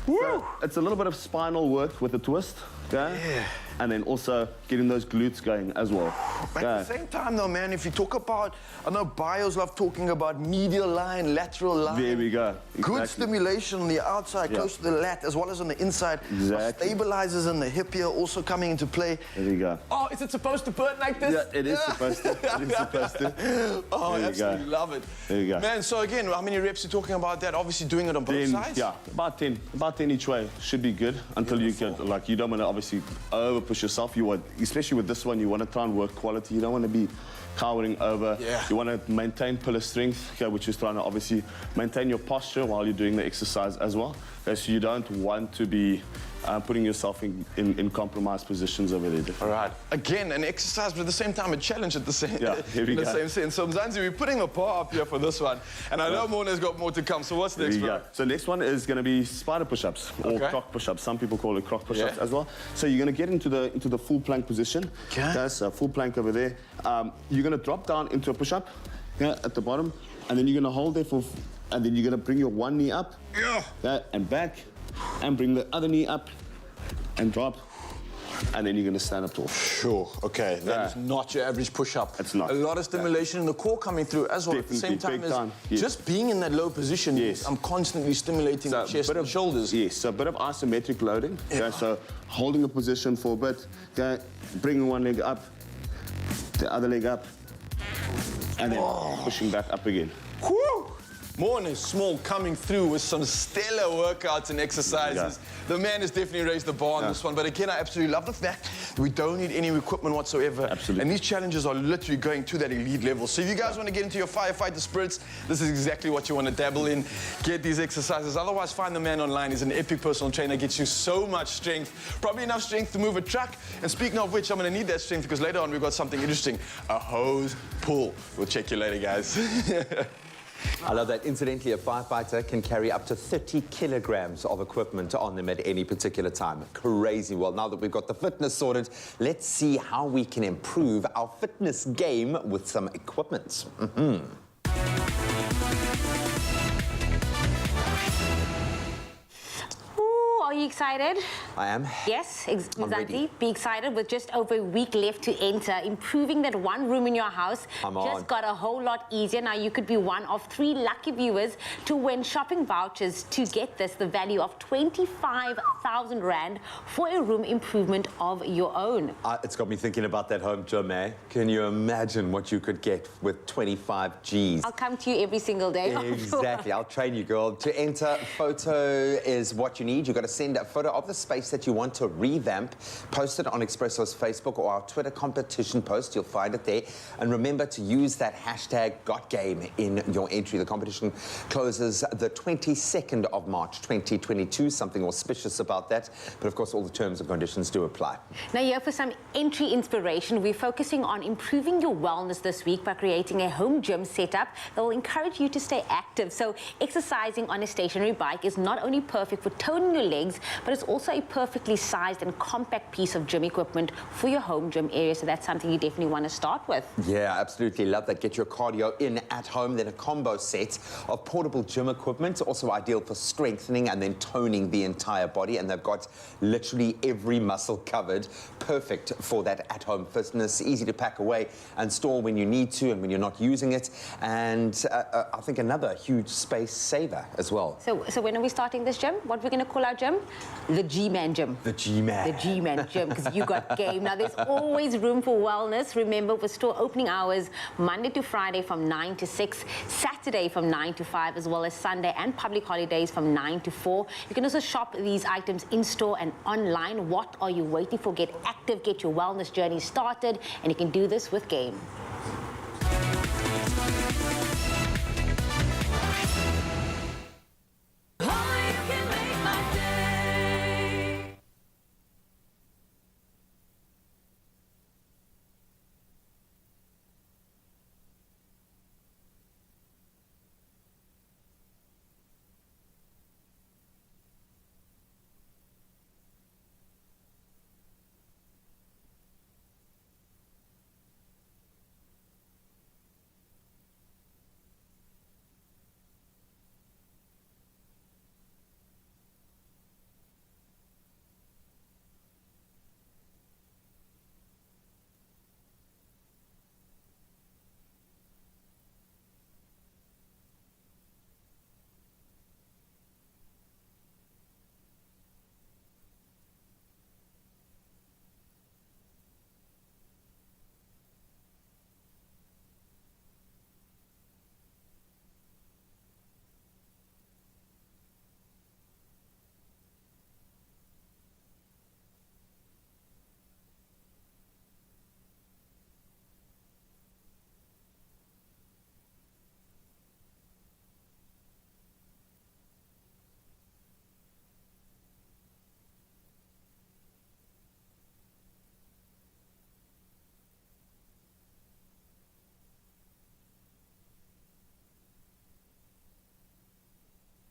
Speaker 11: So it's a little bit of spinal work with a twist. Okay?
Speaker 4: Yeah.
Speaker 11: And then also getting those glutes going as well.
Speaker 4: But at the same time though, man, if you talk about, I know bios love talking about medial line, lateral line.
Speaker 11: There we go.
Speaker 4: Good stimulation on the outside, close to the lat, as well as on the inside.
Speaker 11: Exactly.
Speaker 4: Stabilizers in the hip here also coming into play.
Speaker 11: There we go.
Speaker 4: Oh, is it supposed to burn like this?
Speaker 11: Yeah, it is supposed to. It is supposed to.
Speaker 4: Oh, I absolutely love it.
Speaker 11: There you go.
Speaker 4: Man, so again, how many reps are you talking about that? Obviously doing it on both sides?
Speaker 11: Yeah, about 10 each way should be good until you get, like, you don't want to obviously over push yourself. You want, especially with this one, you want to try and work quality. You don't want to be cowering over.
Speaker 4: Yeah.
Speaker 11: You want to maintain pillar strength, okay, which is trying to obviously maintain your posture while you're doing the exercise as well. Okay, so you don't want to be putting yourself in compromised positions over there.
Speaker 4: All right. Again, an exercise, but at the same time, a challenge at the same, in the same sense. So, Mzansi, we're putting a bar up here for this one. And I know Mona's got more to come. So what's next, bro?
Speaker 11: So next one is going to be spider push-ups or croc push-ups. Some people call it croc push-ups as well. So you're going to get into the full plank position. Okay. So full plank over there. You're going to drop down into a push-up at the bottom. And then you're going to hold there and then you're going to bring your one knee up and back. And bring the other knee up and drop, and then you're going to stand up tall.
Speaker 4: Sure, okay. That is not your average push-up.
Speaker 11: It's not.
Speaker 4: A lot of stimulation in the core coming through as well.
Speaker 11: Definitely,
Speaker 4: at the same time as just being in that low position, I'm constantly stimulating the chest and shoulders.
Speaker 11: Yes, so a bit of isometric loading. Okay, so holding a position for a bit, okay, bringing one leg up, the other leg up, and then pushing back up again.
Speaker 4: Woo! Morning Small coming through with some stellar workouts and exercises. The man has definitely raised the bar on this one. But again, I absolutely love the fact that we don't need any equipment whatsoever.
Speaker 11: Absolutely.
Speaker 4: And these challenges are literally going to that elite level. So if you guys want to get into your firefighter spirits, this is exactly what you want to dabble in. Get these exercises. Otherwise, find the man online. He's an epic personal trainer. Gets you so much strength. Probably enough strength to move a truck. And speaking of which, I'm going to need that strength because later on we've got something interesting. A hose pull. We'll check you later, guys.
Speaker 5: I love that. Incidentally, a firefighter can carry up to 30 kilograms of equipment on them at any particular time. Crazy. Well, now that we've got the fitness sorted, let's see how we can improve our fitness game with some equipment.
Speaker 3: Are you excited?
Speaker 5: I am.
Speaker 3: Yes, Mzansi, be excited. With just over a week left to enter, improving that one room in your house just got a whole lot easier. Now you could be one of 3 lucky viewers to win shopping vouchers to get this, the value of 25,000 Rand for a room improvement of your own.
Speaker 5: It's got me thinking about that home gym, eh? Can you imagine what you could get with 25 G's?
Speaker 3: I'll come to you every single day.
Speaker 5: Exactly. I'll train you, girl. To enter, photo is what you need. You've got to send a photo of the space that you want to revamp, post it on Expresso's Facebook or our Twitter competition post. You'll find it there. And remember to use that hashtag #GotGame in your entry. The competition closes the 22nd of March 2022. Something auspicious about that. But of course, all the terms and conditions do apply.
Speaker 3: Now, here for some entry inspiration, we're focusing on improving your wellness this week by creating a home gym setup that will encourage you to stay active. So exercising on a stationary bike is not only perfect for toning your legs, but it's also a perfectly sized and compact piece of gym equipment for your home gym area. So that's something you definitely want to start with.
Speaker 5: Yeah, absolutely. Love that. Get your cardio in at home. Then a combo set of portable gym equipment, also ideal for strengthening and then toning the entire body. And they've got literally every muscle covered. Perfect for that at-home fitness. Easy to pack away and store when you need to and when you're not using it. And I think another huge space saver as well.
Speaker 3: So when are we starting this gym? What we're going to call our gym? gym, the G-Man gym.
Speaker 5: The G-Man.
Speaker 3: The G-Man gym, because you got game. Now, there's always room for wellness. Remember, with store opening hours, Monday to Friday from 9 to 6, Saturday from 9 to 5, as well as Sunday and public holidays from 9 to 4. You can also shop these items in-store and online. What are you waiting for? Get active, get your wellness journey started, and you can do this with game.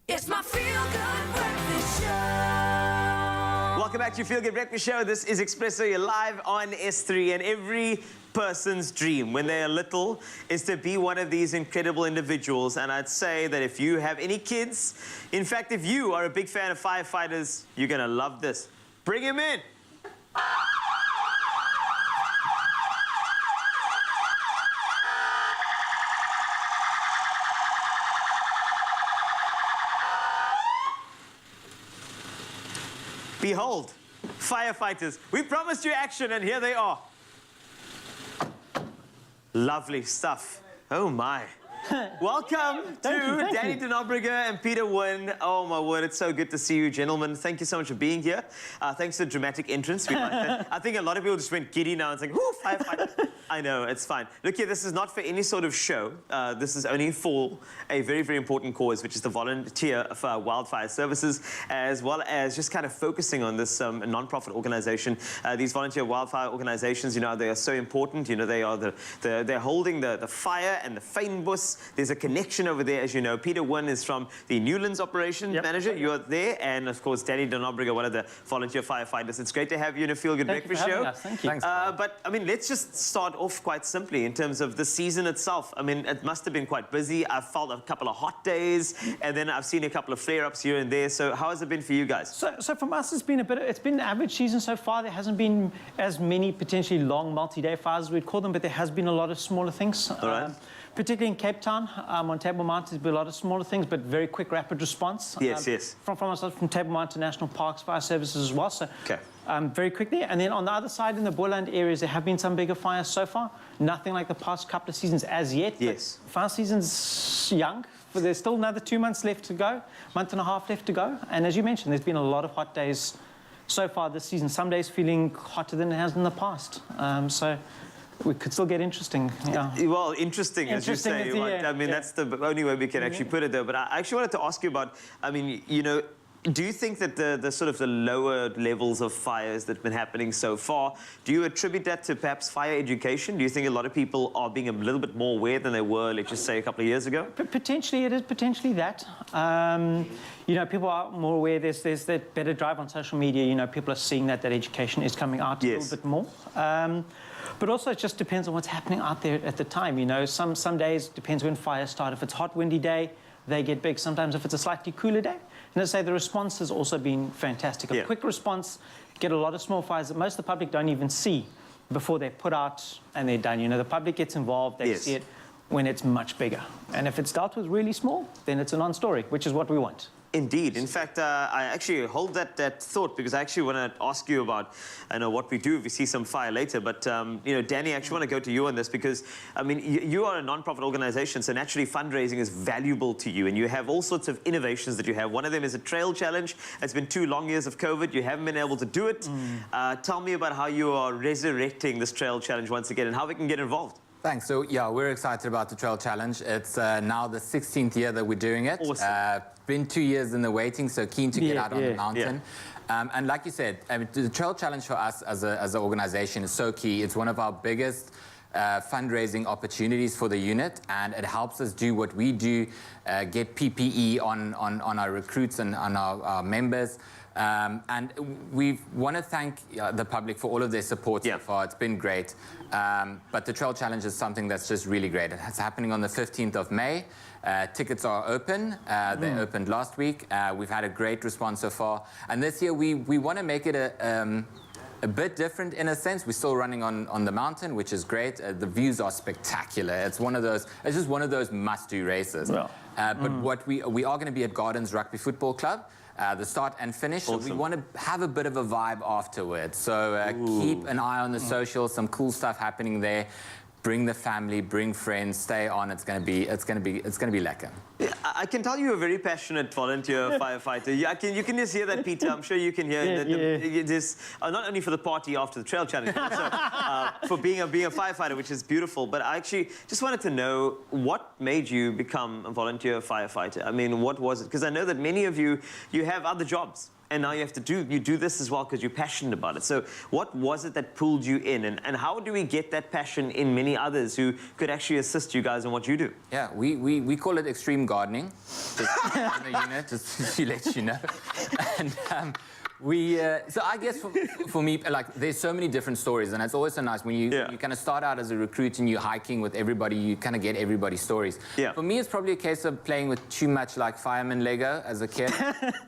Speaker 1: It's my feel-good breakfast show.
Speaker 2: Welcome back to your Feel Good Breakfast Show. This is Expresso. You're live on S3, and every person's dream when they are little is to be one of these incredible individuals. And I'd say that if you have any kids, in fact, if you are a big fan of Firefighters, you're going to love this. Bring him in. Behold, Firefighters. We promised you action, and here they are. Lovely stuff. Oh, my. Welcome to Danny Denobberger and Peter Wynn. Oh, my word, it's so good to see you, gentlemen. Thank you so much for being here. Thanks for the dramatic entrance. We like that. I think a lot of people just went giddy now and saying, "Whoo, Firefighter." I know, it's fine. Look here, this is not for any sort of show. This is only for a very, very important cause, which is the volunteer for wildfire services, as well as just kind of focusing on this non-profit organization. These volunteer wildfire organizations, you know, they are so important. You know, they are they're holding the fire and the fynbos. There's a connection over there, as you know. Peter Wynn is from the Newlands Operation Manager. You're there. And, of course, Danny Denobberger, one of the volunteer firefighters. It's great to have you in a Feel Good Breakfast Show.
Speaker 12: Thank you. Thanks,
Speaker 2: but, I mean, let's just start off quite simply in terms of the season itself. I mean, it must have been quite busy. I've felt a couple of hot days, and then I've seen a couple of flare-ups here and there. So how has it been for you guys?
Speaker 12: So from us, it's been an average season so far. There hasn't been as many potentially long multi-day fires as we'd call them, but there has been a lot of smaller things.
Speaker 2: All right.
Speaker 12: Particularly in Cape Town, on Table Mountain, there's been a lot of smaller things, but very quick, rapid response.
Speaker 2: Yes, yes.
Speaker 12: From ourselves, from Table Mountain National Parks Fire Services as well. So, very quickly. And then on the other side, in the Boland areas, there have been some bigger fires so far. Nothing like the past couple of seasons as yet.
Speaker 2: Yes.
Speaker 12: Fire season's young. But there's still another 2 months left to go, month and a half left to go. And as you mentioned, there's been a lot of hot days so far this season. Some days feeling hotter than it has in the past. So we could still get interesting. Yeah.
Speaker 2: Well, interesting, as you say. I mean, that's the only way we can actually put it, though. But I actually wanted to ask you about, I mean, you know, do you think that the sort of the lower levels of fires that have been happening so far, do you attribute that to perhaps fire education? Do you think a lot of people are being a little bit more aware than they were, let's just say, a couple of years ago?
Speaker 12: Potentially, it is potentially that. You know, people are more aware. There's that better drive on social media. You know, people are seeing that education is coming out a little bit more. But also, it just depends on what's happening out there at the time. You know, some days, depends when fires start. If it's a hot, windy day, they get big. Sometimes if it's a slightly cooler day. And as I say, the response has also been fantastic. A quick response, get a lot of small fires that most of the public don't even see before they're put out and they're done. You know, the public gets involved, they see it when it's much bigger. And if it's dealt with really small, then it's a non-story, which is what we want.
Speaker 2: Indeed. In fact, I actually hold that thought because I actually want to ask you about, what we do if we see some fire later. But, Danny, I actually want to go to you on this because, I mean, you are a non-profit organization, so naturally fundraising is valuable to you, and you have all sorts of innovations that you have. One of them is a trail challenge. It's been 2 long years of COVID. You haven't been able to do it. Tell me about how you are resurrecting this trail challenge once again and how we can get involved.
Speaker 13: Thanks. So, yeah, we're excited about the Trail Challenge. It's now the 16th year that we're doing it.
Speaker 2: Awesome.
Speaker 13: Been 2 years in the waiting, so keen to get out on the mountain. And like you said, the Trail Challenge for us as an organization is so key. It's one of our biggest fundraising opportunities for the unit, and it helps us do what we do, get PPE on our recruits and on our members. And we want to thank the public for all of their support so far. It's been great. But the Trail Challenge is something that's just really great. It's happening on the 15th of May. Tickets are open. They opened last week. We've had a great response so far. And this year we want to make it a bit different in a sense. We're still running on the mountain, which is great. The views are spectacular. It's just one of those must-do races. But what we are going to be at Gardens Rugby Football Club. The start and finish. Awesome. So we want to have a bit of a vibe afterwards. So keep an eye on the socials. Some cool stuff happening there. Bring the family, bring friends, stay on. It's gonna be lekker.
Speaker 2: Yeah, I can tell you're a very passionate volunteer firefighter. You can just hear that, Peter. I'm sure you can hear this. Not only for the party after the Trail Challenge, but also for being a firefighter, which is beautiful. But I actually just wanted to know what made you become a volunteer firefighter. I mean, what was it? Because I know that many of you have other jobs. And now you do this as well because you're passionate about it. So what was it that pulled you in? And how do we get that passion in many others who could actually assist you guys in what you do?
Speaker 13: Yeah, we call it extreme gardening. Just in the unit, just to let you know. And so I guess for me, like, there's so many different stories, and it's always so nice when you kind of start out as a recruit and you're hiking with everybody, you kind of get everybody's stories. For me, it's probably a case of playing with too much like fireman Lego as a kid.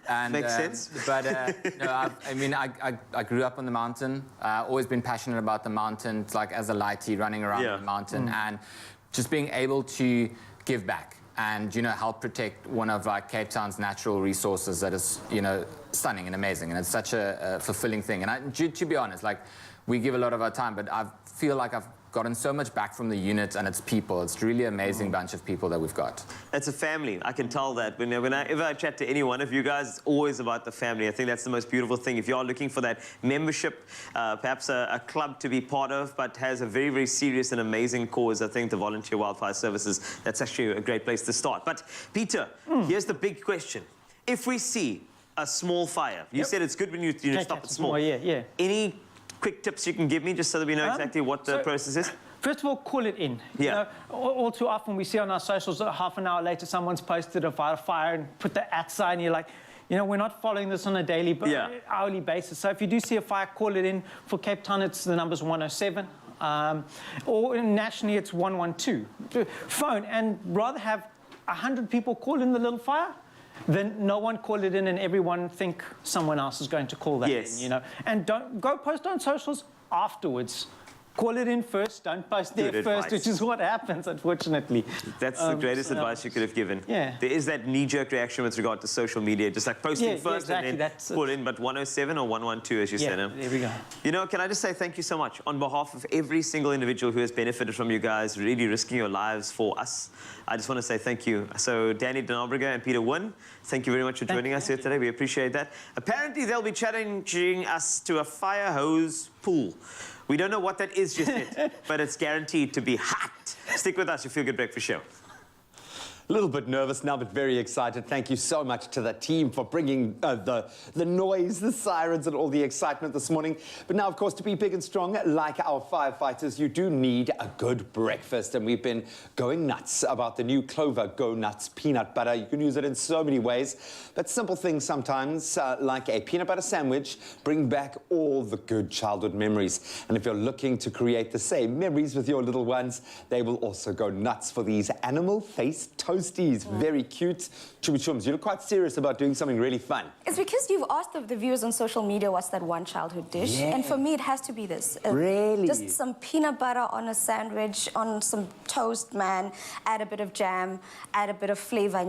Speaker 13: And,
Speaker 2: makes sense.
Speaker 13: But I grew up on the mountain. Always been passionate about the mountain. It's like as a lightie running around the mountain and just being able to give back. And, help protect one of Cape Town's natural resources that is, stunning and amazing. And it's such a fulfilling thing. And to be honest, like, we give a lot of our time, but I feel like I've gotten so much back from the unit and its people. It's really an amazing bunch of people that we've got. It's
Speaker 2: a family. I can tell that. Whenever I chat to any one of you guys, it's always about the family. I think that's the most beautiful thing. If you are looking for that membership, perhaps a club to be part of, but has a very, very serious and amazing cause, I think the Volunteer Wildfire Services, that's actually a great place to start. But Peter, here's the big question. If we see a small fire, you said it's good when you stop it small. Any quick tips you can give me just so that we know exactly what the process is?
Speaker 12: First of all, call it in. All too often we see on our socials that half an hour later someone's posted about a fire and put the @ sign. You're like, we're not following this on a daily, hourly basis. So if you do see a fire, call it in. For Cape Town, it's the number's 107. Or nationally, it's 112. Phone, and rather have 100 people call in the little fire then no one call it in and everyone think someone else is going to call that in, And don't go post on socials afterwards. Call it in first, don't post there first, which is what happens, unfortunately.
Speaker 2: That's the greatest advice you could have given. There is that knee-jerk reaction with regard to social media, just like posting first and then call in, but 107 or 112, as you said.
Speaker 12: There we go.
Speaker 2: Can I just say thank you so much on behalf of every single individual who has benefited from you guys, really risking your lives for us. I just want to say thank you. So, Danny Denalberger and Peter Wynn, thank you very much for joining us here today. We appreciate that. Apparently, they'll be challenging us to a fire hose pool. We don't know what that is just yet, but it's guaranteed to be hot. Stick with us, your Feel Good Breakfast Show.
Speaker 5: A little bit nervous now, but very excited. Thank you so much to the team for bringing the noise, the sirens, and all the excitement this morning. But now, of course, to be big and strong, like our firefighters, you do need a good breakfast. And we've been going nuts about the new Clover Go Nuts peanut butter. You can use it in so many ways. But simple things sometimes, like a peanut butter sandwich, bring back all the good childhood memories. And if you're looking to create the same memories with your little ones, they will also go nuts for these animal-faced toast toasties. Very cute. Chums, you look quite serious about doing something really fun.
Speaker 10: It's because you've asked the viewers on social media what's that one childhood dish.
Speaker 5: Yeah.
Speaker 10: And for me, it has to be this.
Speaker 5: Really?
Speaker 10: Just some peanut butter on a sandwich, on some toast, man. Add a bit of jam, add a bit of flavor.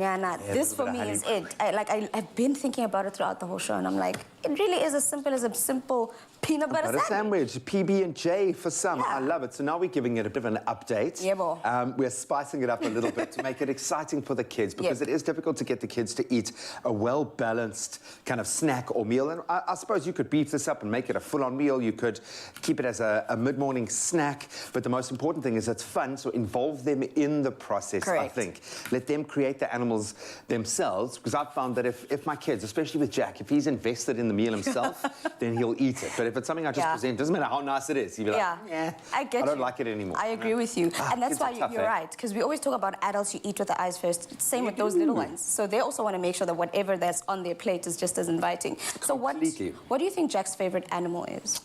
Speaker 10: This for me is it. I've been thinking about it throughout the whole show, and I'm like, it really is as simple as a simple peanut butter
Speaker 5: sandwich. PB&J for some. Yeah. I love it. So now we're giving it a bit of an update.
Speaker 10: Yeah, boy.
Speaker 5: We're spicing it up a little bit to make it exciting for the kids, because it is difficult to get the kids to eat a well-balanced kind of snack or meal. And I suppose you could beef this up and make it a full-on meal. You could keep it as a mid-morning snack. But the most important thing is it's fun, so involve them in the process, I think. Let them create the animals themselves, because I've found that if my kids, especially with Jack, if he's invested in the meal himself, then he'll eat it. But if it's something I just present, doesn't matter how nice it is. You'll be like,
Speaker 10: I
Speaker 5: don't like it anymore.
Speaker 10: I agree with you. And that's why you're right, because we always talk about adults, you eat with the eyes first. Same with those little ones. So they also want to make sure that whatever that's on their plate is just as inviting. So what do you think Jack's favorite animal is?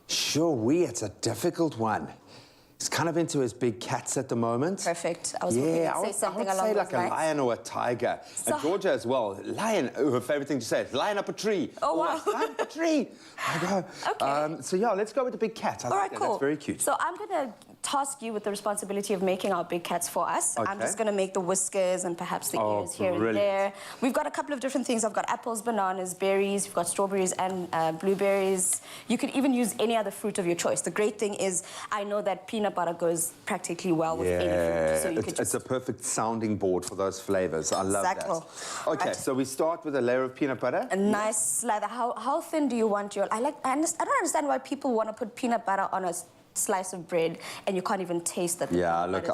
Speaker 5: Sure, it's a difficult one. He's kind of into his big cats at the moment.
Speaker 10: Perfect. I was hoping you'd say something along those lines.
Speaker 5: I would say like a lion or a tiger. So, and Georgia as well. Lion, her favorite thing to say is lion up a tree.
Speaker 10: Oh, wow.
Speaker 5: Lion up a tree. I go.
Speaker 10: Okay.
Speaker 5: So yeah, let's go with the big cat. I like that. That's very cute.
Speaker 10: So I'm going to task you with the responsibility of making our big cats for us. I'm just going to make the whiskers and perhaps the ears here and there. We've got a couple of different things. I've got apples, bananas, berries. We've got strawberries and blueberries. You could even use any other fruit of your choice. The great thing is I know that peanut butter goes practically well with any fruit. So you could
Speaker 5: it's a perfect sounding board for those flavors. I love that. Okay, so we start with a layer of peanut butter.
Speaker 10: A nice slather. How thin do you want your... I don't understand why people want to put peanut butter on a slice of bread and you can't even taste that.
Speaker 5: Yeah, look,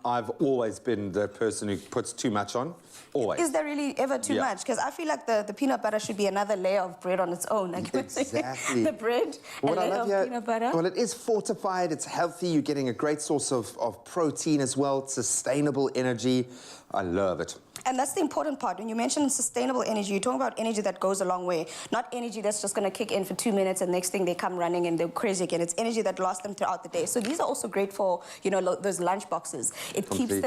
Speaker 5: I've always been the person who puts too much on. Always.
Speaker 10: Is there really ever too much? Because I feel like the peanut butter should be another layer of bread on its own. Like
Speaker 5: exactly.
Speaker 10: The bread, a layer of peanut butter.
Speaker 5: Well, it is fortified, it's healthy, you're getting a great source of protein as well, sustainable energy. I love it.
Speaker 10: And that's the important part. When you mention sustainable energy, you're talking about energy that goes a long way. Not energy that's just going to kick in for 2 minutes and next thing they come running and they're crazy again. It's energy that lasts them throughout the day. So these are also great for, you know, those lunch boxes. It keeps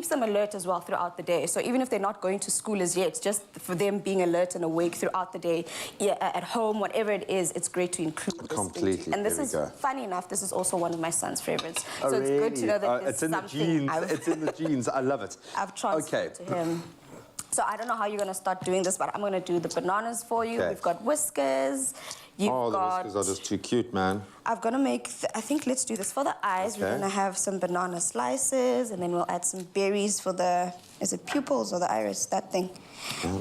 Speaker 10: them alert as well throughout the day. So even if they're not going to school as yet, just for them being alert and awake throughout the day, at home, whatever it is, it's great to include this.
Speaker 5: Completely.
Speaker 10: And this is, funny enough, this is also one of my son's favorites. So it's
Speaker 5: really?
Speaker 10: good to know that
Speaker 5: it's in the genes. It's in the genes. I love it.
Speaker 10: I've transferred to him. So I don't know how you're going to start doing this, but I'm going to do the bananas for you. We've got whiskers.
Speaker 5: The whiskers are just too cute, man.
Speaker 10: I'm going to make, I think let's do this for the eyes. We're going to have some banana slices, and then we'll add some berries for the, is it pupils or the iris, that thing.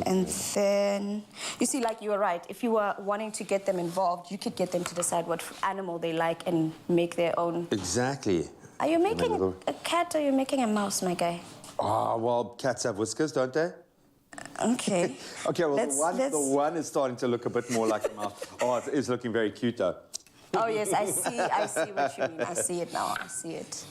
Speaker 10: And then, you see, like you were right. If you were wanting to get them involved, you could get them to decide what animal they like and make their own.
Speaker 5: Exactly.
Speaker 10: Are you making a cat or are you making a mouse, my guy?
Speaker 5: Oh, well, cats have whiskers, don't they?
Speaker 10: Okay.
Speaker 5: Okay, well, the one is starting to look a bit more like a mouse. Oh, it is looking very cute, though.
Speaker 10: Oh, yes, I see what you mean. I see it now. I see it.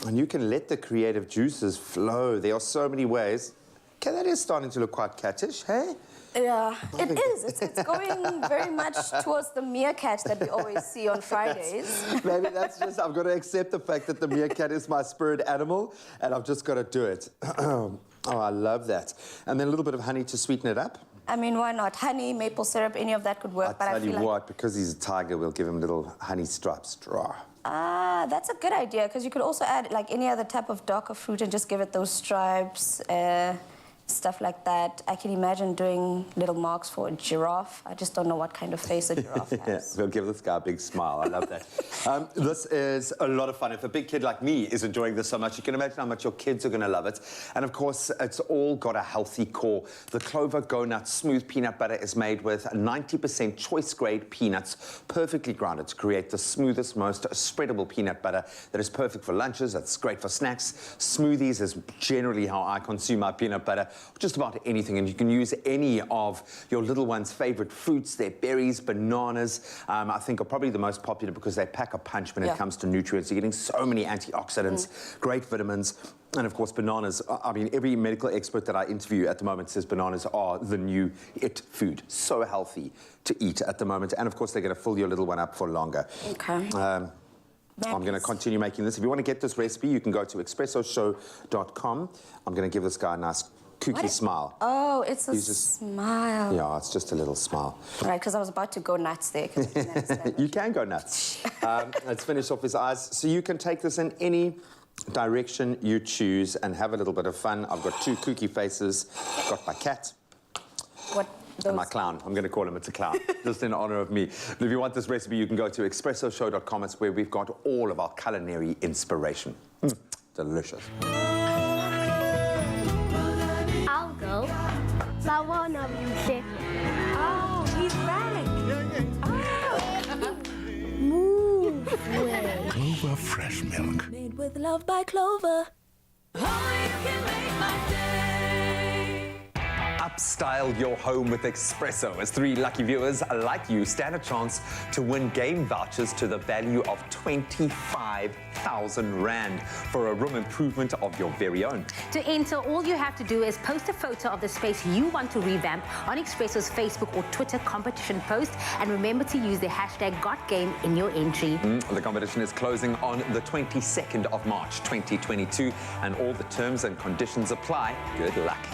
Speaker 5: And you can let the creative juices flow. There are so many ways. Okay, that is starting to look quite cattish, hey?
Speaker 10: Yeah, it is. It's going very much towards the meerkat that we always see on Fridays.
Speaker 5: Maybe that's just, I've got to accept the fact that the meerkat is my spirit animal, and I've just got to do it. Oh, I love that. And then a little bit of honey to sweeten it up.
Speaker 10: I mean, why not? Honey, maple syrup, any of that could work.
Speaker 5: I'll tell you what, because he's a tiger, we'll give him a little honey striped straw.
Speaker 10: Ah, that's a good idea, because you could also add, like, any other type of darker fruit and just give it those stripes. Stuff like that. I can imagine doing little marks for a giraffe. I just don't know what kind of face a giraffe has.
Speaker 5: Yeah, we'll give this guy a big smile. I love that. This is a lot of fun. If a big kid like me is enjoying this so much, you can imagine how much your kids are going to love it. And of course, it's all got a healthy core. The Clover Go Nuts Smooth Peanut Butter is made with 90% choice grade peanuts, perfectly grounded to create the smoothest, most spreadable peanut butter that is perfect for lunches. That's great for snacks. Smoothies is generally how I consume my peanut butter. Just about anything, and you can use any of your little one's favorite fruits. Their berries, bananas, I think are probably the most popular because they pack a punch when it comes to nutrients. You're getting so many antioxidants, great vitamins, and of course bananas. I mean, every medical expert that I interview at the moment says bananas are the new it food. So healthy to eat at the moment, and of course they're going to fill your little one up for longer.
Speaker 10: Okay.
Speaker 5: I'm going to continue making this. If you want to get this recipe, you can go to expressoshow.com. I'm going to give this guy a nice kooky smile.
Speaker 10: Oh, it's a smile.
Speaker 5: Yeah, it's just a little smile.
Speaker 10: Right, because I was about to go nuts there.
Speaker 5: You can go nuts. Let's finish off his eyes. So you can take this in any direction you choose and have a little bit of fun. I've got two kooky faces. I've got my cat.
Speaker 10: What?
Speaker 5: And my clown. I'm going to call him. It's a clown, just in honor of me. And if you want this recipe, you can go to expressoshow.com. It's where we've got all of our culinary inspiration. Delicious.
Speaker 9: I'll go. But one of you say, oh, he's back. Oh. Move way.
Speaker 8: Clover fresh milk.
Speaker 9: Made with love by Clover.
Speaker 5: Upstyle your home with Expresso. As 3 lucky viewers like you stand a chance to win game vouchers to the value of 25,000 Rand for a room improvement of your very own.
Speaker 3: To enter, all you have to do is post a photo of the space you want to revamp on Expresso's Facebook or Twitter competition post, and remember to use the hashtag #GotGame in your entry.
Speaker 5: The competition is closing on the 22nd of March 2022, and all the terms and conditions apply. Good luck.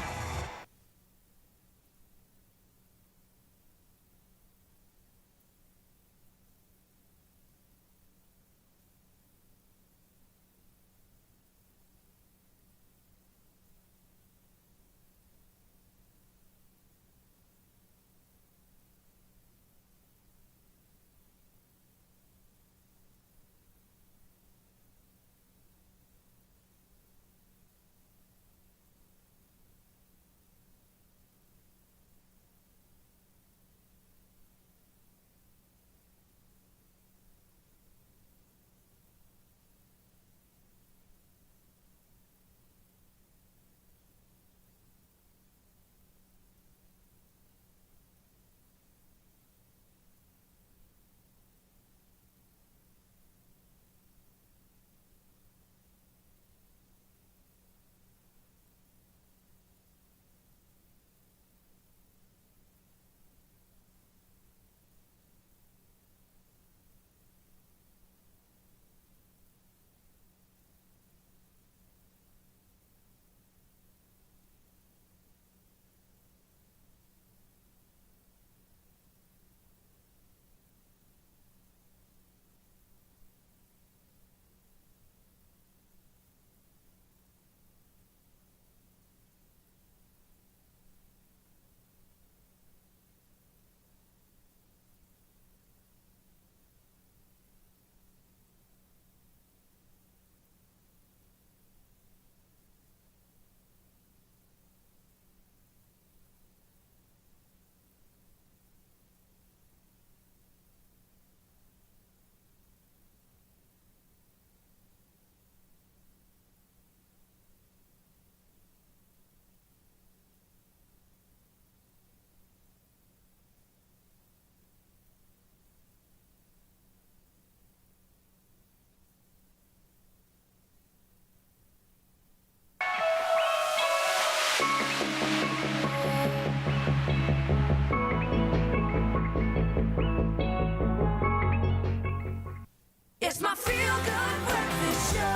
Speaker 1: It's my feel-good breakfast show.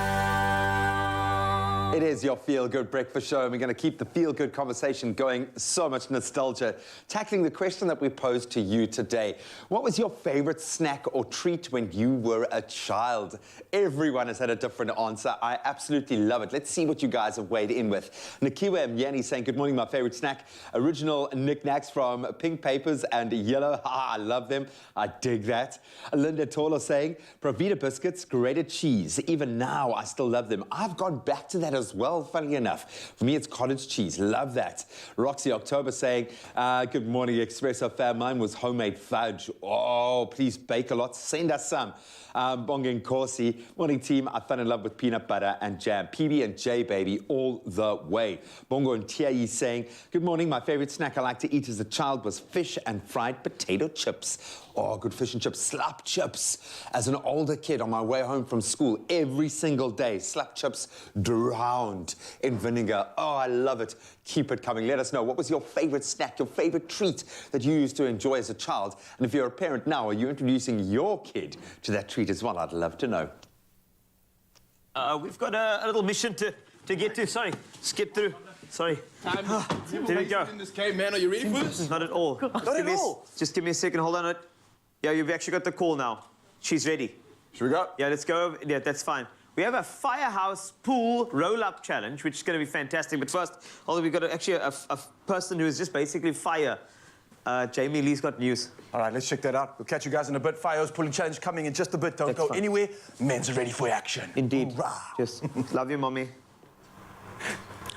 Speaker 5: It is your feel-good breakfast show, and we're going to keep the feel-good conversation going. So much nostalgia. Tackling the question that we posed to you today. What was your favorite snack or treat when you were a child? Everyone has had a different answer. I absolutely love it. Let's see what you guys have weighed in with. Nikiwa Mjani saying, good morning, my favorite snack. Original knickknacks from Pink Papers and Yellow. I love them. I dig that. Linda Tolo saying, Provita biscuits, grated cheese. Even now, I still love them. I've gone back to that as well, funnily enough. For me, it's cottage cheese. Love that. Roxy October saying, good morning, Expresso fam. Mine was homemade fudge. Oh, please bake a lot. Send us some. Bonga Nkosi, morning team. I fell in love with peanut butter and jam. PB and J, baby, all the way. Bongo and Tiayi saying, good morning. My favorite snack I like to eat as a child was fish and fried potato chips. Oh, good fish and chips. Slap chips. As an older kid on my way home from school, every single day, slap chips drowned in vinegar. Oh, I love it. Keep it coming. Let us know, what was your favorite snack, your favorite treat that you used to enjoy as a child? And if you're a parent now, are you introducing your kid to that treat as well? I'd love to know.
Speaker 2: We've got a little mission to get to. Sorry, skip through. Sorry. There we go.
Speaker 4: In this game, man. Are you ready for this?
Speaker 2: Not at all. Just give me a second. Hold on. Yeah, you've actually got the call now. She's ready.
Speaker 4: Should we go?
Speaker 2: Yeah, let's go. Yeah, that's fine. We have a firehouse pool roll-up challenge, which is going to be fantastic. But first, although we've got actually a person who is just basically fire. Jamie Lee's got news.
Speaker 4: All right, let's check that out. We'll catch you guys in a bit. Firehouse pulling challenge coming in just a bit. Don't go anywhere. Men's are ready for action.
Speaker 2: Indeed.
Speaker 4: Hoorah.
Speaker 2: Just love you, mommy.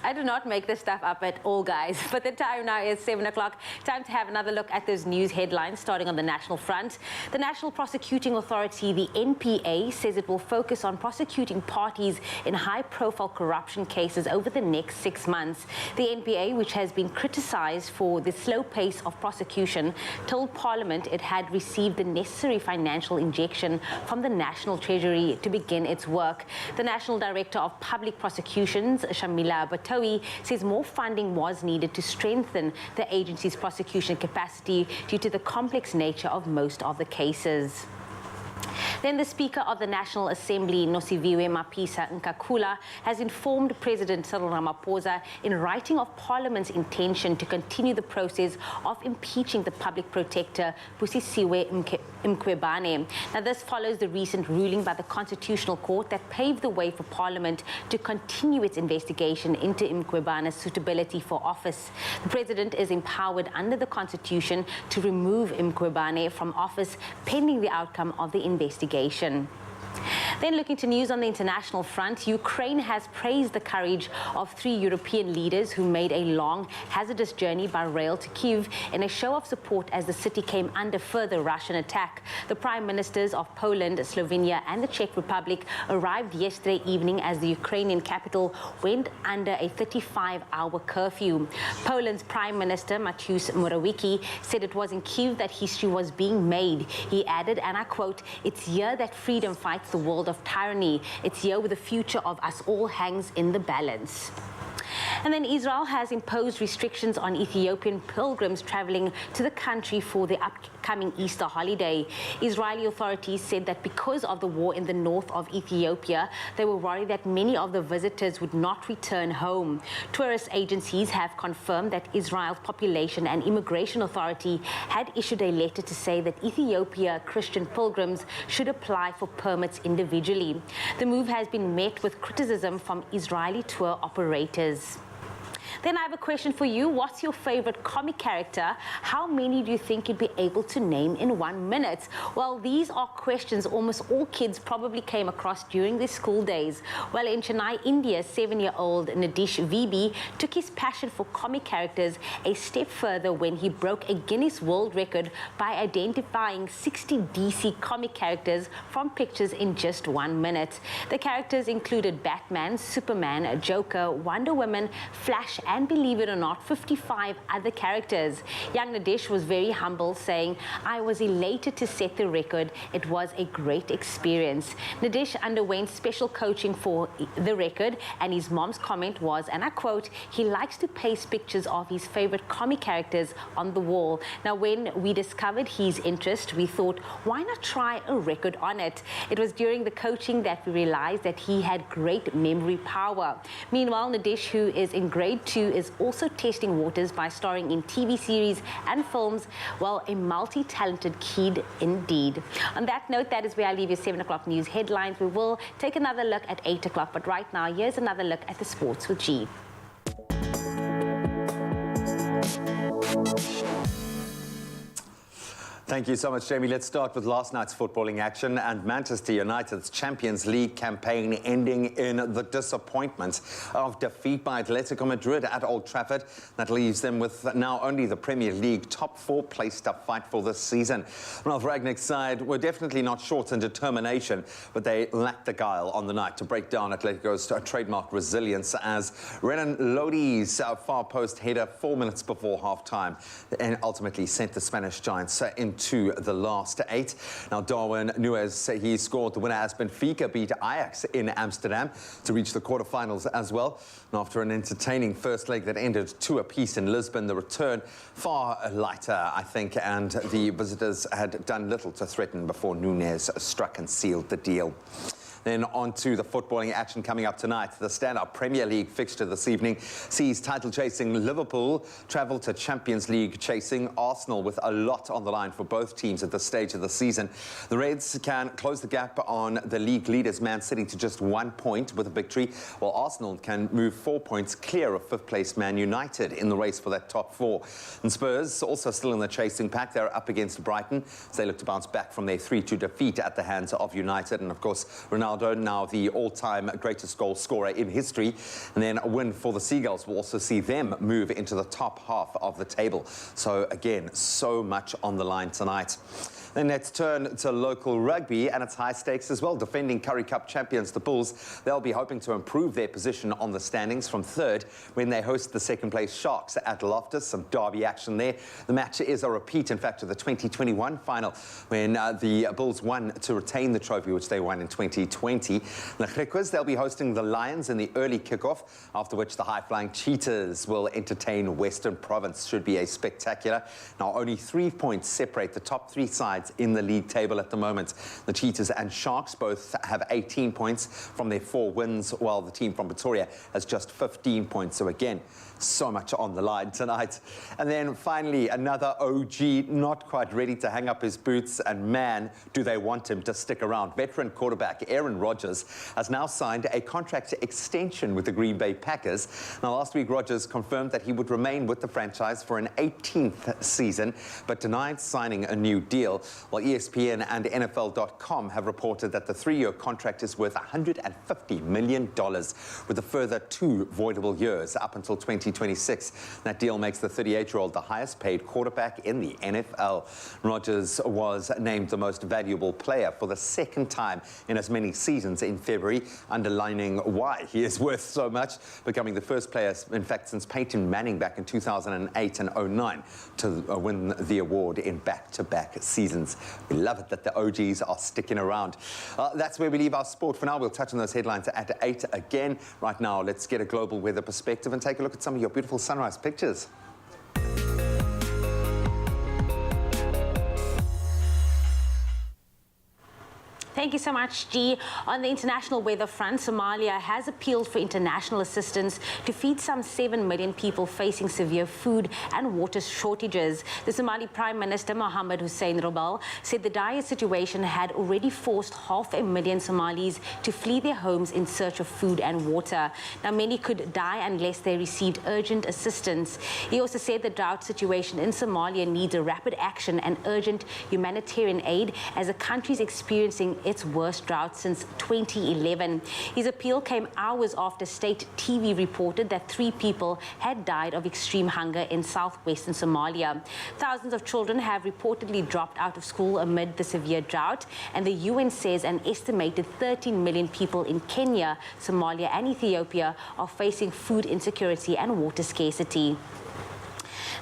Speaker 3: I do not make this stuff up at all, guys. But the time now is 7 o'clock. Time to have another look at those news headlines, starting on the national front. The National Prosecuting Authority, the NPA, says it will focus on prosecuting parties in high-profile corruption cases over the next 6 months. The NPA, which has been criticized for the slow pace of prosecution, told Parliament it had received the necessary financial injection from the National Treasury to begin its work. The National Director of Public Prosecutions, Shamila Batowi, says more funding was needed to strengthen the agency's prosecution capacity due to the complex nature of most of the cases. Then the Speaker of the National Assembly, Nosiviwe Mapisa Nkakula, has informed President Cyril Ramaphosa in writing of Parliament's intention to continue the process of impeaching the public protector, Busisiwe Mkhwebane. Now, this follows the recent ruling by the Constitutional Court that paved the way for Parliament to continue its investigation into Mkhwebane's suitability for office. The President is empowered under the Constitution to remove Mkhwebane from office pending the outcome of the investigation. Then looking to news on the international front, Ukraine has praised the courage of 3 European leaders who made a long, hazardous journey by rail to Kyiv in a show of support as the city came under further Russian attack. The prime ministers of Poland, Slovenia and the Czech Republic arrived yesterday evening as the Ukrainian capital went under a 35-hour curfew. Poland's Prime Minister, Mateusz Morawiecki, said it was in Kyiv that history was being made. He added, and I quote, "It's here that freedom fights the world of tyranny. It's here where the future of us all hangs in the balance." And then Israel has imposed restrictions on Ethiopian pilgrims traveling to the country for the upcoming Easter holiday. Israeli authorities said that because of the war in the north of Ethiopia, they were worried that many of the visitors would not return home. Tourist agencies have confirmed that Israel's Population and Immigration Authority had issued a letter to say that Ethiopia Christian pilgrims should apply for permits individually. The move has been met with criticism from Israeli tour operators. Then I have a question for you. What's your favorite comic character? How many do you think you'd be able to name in 1 minute? Well, these are questions almost all kids probably came across during their school days. Well, in Chennai, India, 7-year-old Nadish VB took his passion for comic characters a step further when he broke a Guinness World Record by identifying 60 DC comic characters from pictures in just 1 minute. The characters included Batman, Superman, Joker, Wonder Woman, Flash, and believe it or not, 55 other characters. Young Nadish was very humble, saying, "I was elated to set the record. It was a great experience." Nadish underwent special coaching for the record, and his mom's comment was, and I quote, "He likes to paste pictures of his favorite comic characters on the wall." Now, when we discovered his interest, we thought, why not try a record on it? It was during the coaching that we realized that he had great memory power. Meanwhile, Nadish, who is in grade 2, is also testing waters by starring in TV series and films. Well, a multi-talented kid indeed. On that note, that is where I leave your 7 o'clock news headlines. We will take another look at 8 o'clock, but right now, here's another look at the sports with G.
Speaker 5: Thank you so much, Jamie. Let's start with last night's footballing action and Manchester United's Champions League campaign ending in the disappointment of defeat by Atletico Madrid at Old Trafford. That leaves them with now only the Premier League top 4 place to fight for this season. Ralph Rangnick's side were definitely not short in determination, but they lacked the guile on the night to break down Atletico's trademark resilience as Renan Lodi's far post header 4 minutes before half-time and ultimately sent the Spanish Giants into the last 8. Now, Darwin Nunes, he scored the winner as Benfica beat Ajax in Amsterdam to reach the quarterfinals as well. And after an entertaining first leg that ended 2 apiece in Lisbon, the return far lighter, I think, and the visitors had done little to threaten before Nunes struck and sealed the deal. Then on to the footballing action coming up tonight. The standout Premier League fixture this evening sees title-chasing Liverpool travel to Champions League chasing Arsenal, with a lot on the line for both teams at this stage of the season. The Reds can close the gap on the league leaders Man City to just 1 point with a victory, while Arsenal can move 4 points clear of fifth-place Man United in the race for that top four. And Spurs also still in the chasing pack. They're up against Brighton as they look to bounce back from their 3-2 defeat at the hands of United. And of course, Ronaldo, now the all-time greatest goal scorer in history. And then a win for the Seagulls will also see them move into the top half of the table. So again, so much on the line tonight. Then let's turn to local rugby, and it's high stakes as well. Defending Currie Cup champions, the Bulls, they'll be hoping to improve their position on the standings from third when they host the second-place Sharks at Loftus. Some derby action there. The match is a repeat, in fact, of the 2021 final when the Bulls won to retain the trophy, which they won in 2020. The Griquas, they'll be hosting the Lions in the early kickoff, after which the high-flying Cheetahs will entertain Western Province. Should be a spectacular. Now, only 3 points separate the top three sides in the league table at the moment. The Cheetahs and Sharks both have 18 points from their 4 wins, while the team from Pretoria has just 15 points. So again, so much on the line tonight. And then finally, another OG not quite ready to hang up his boots, and man, do they want him to stick around. Veteran quarterback Aaron Rodgers has now signed a contract extension with the Green Bay Packers. Now, last week, Rodgers confirmed that he would remain with the franchise for an 18th season, but denied signing a new deal. While ESPN and NFL.com have reported that the 3-year contract is worth $150 million, with a further 2 voidable years up until 2026. That deal makes the 38-year-old the highest-paid quarterback in the NFL. Rodgers was named the most valuable player for the second time in as many seasons in February, underlining why he is worth so much, becoming the first player, in fact, since Peyton Manning back in 2008 and 09 to win the award in back-to-back seasons. We love it that the OGs are sticking around. That's where we leave our sport for now. We'll touch on those headlines at 8 again. Right now, let's get a global weather perspective and take a look at some of your beautiful sunrise pictures.
Speaker 3: Thank you so much, G. On the international weather front, Somalia has appealed for international assistance to feed some 7 million people facing severe food and water shortages. The Somali Prime Minister, Mohammed Hussein Roble, said the dire situation had already forced 500,000 Somalis to flee their homes in search of food and water. Now, many could die unless they received urgent assistance. He also said the drought situation in Somalia needs a rapid action and urgent humanitarian aid, as the country is experiencing its worst drought since 2011. His appeal came hours after state TV reported that 3 people had died of extreme hunger in southwestern Somalia. Thousands of children have reportedly dropped out of school amid the severe drought, and the UN says an estimated 13 million people in Kenya, Somalia, and Ethiopia are facing food insecurity and water scarcity.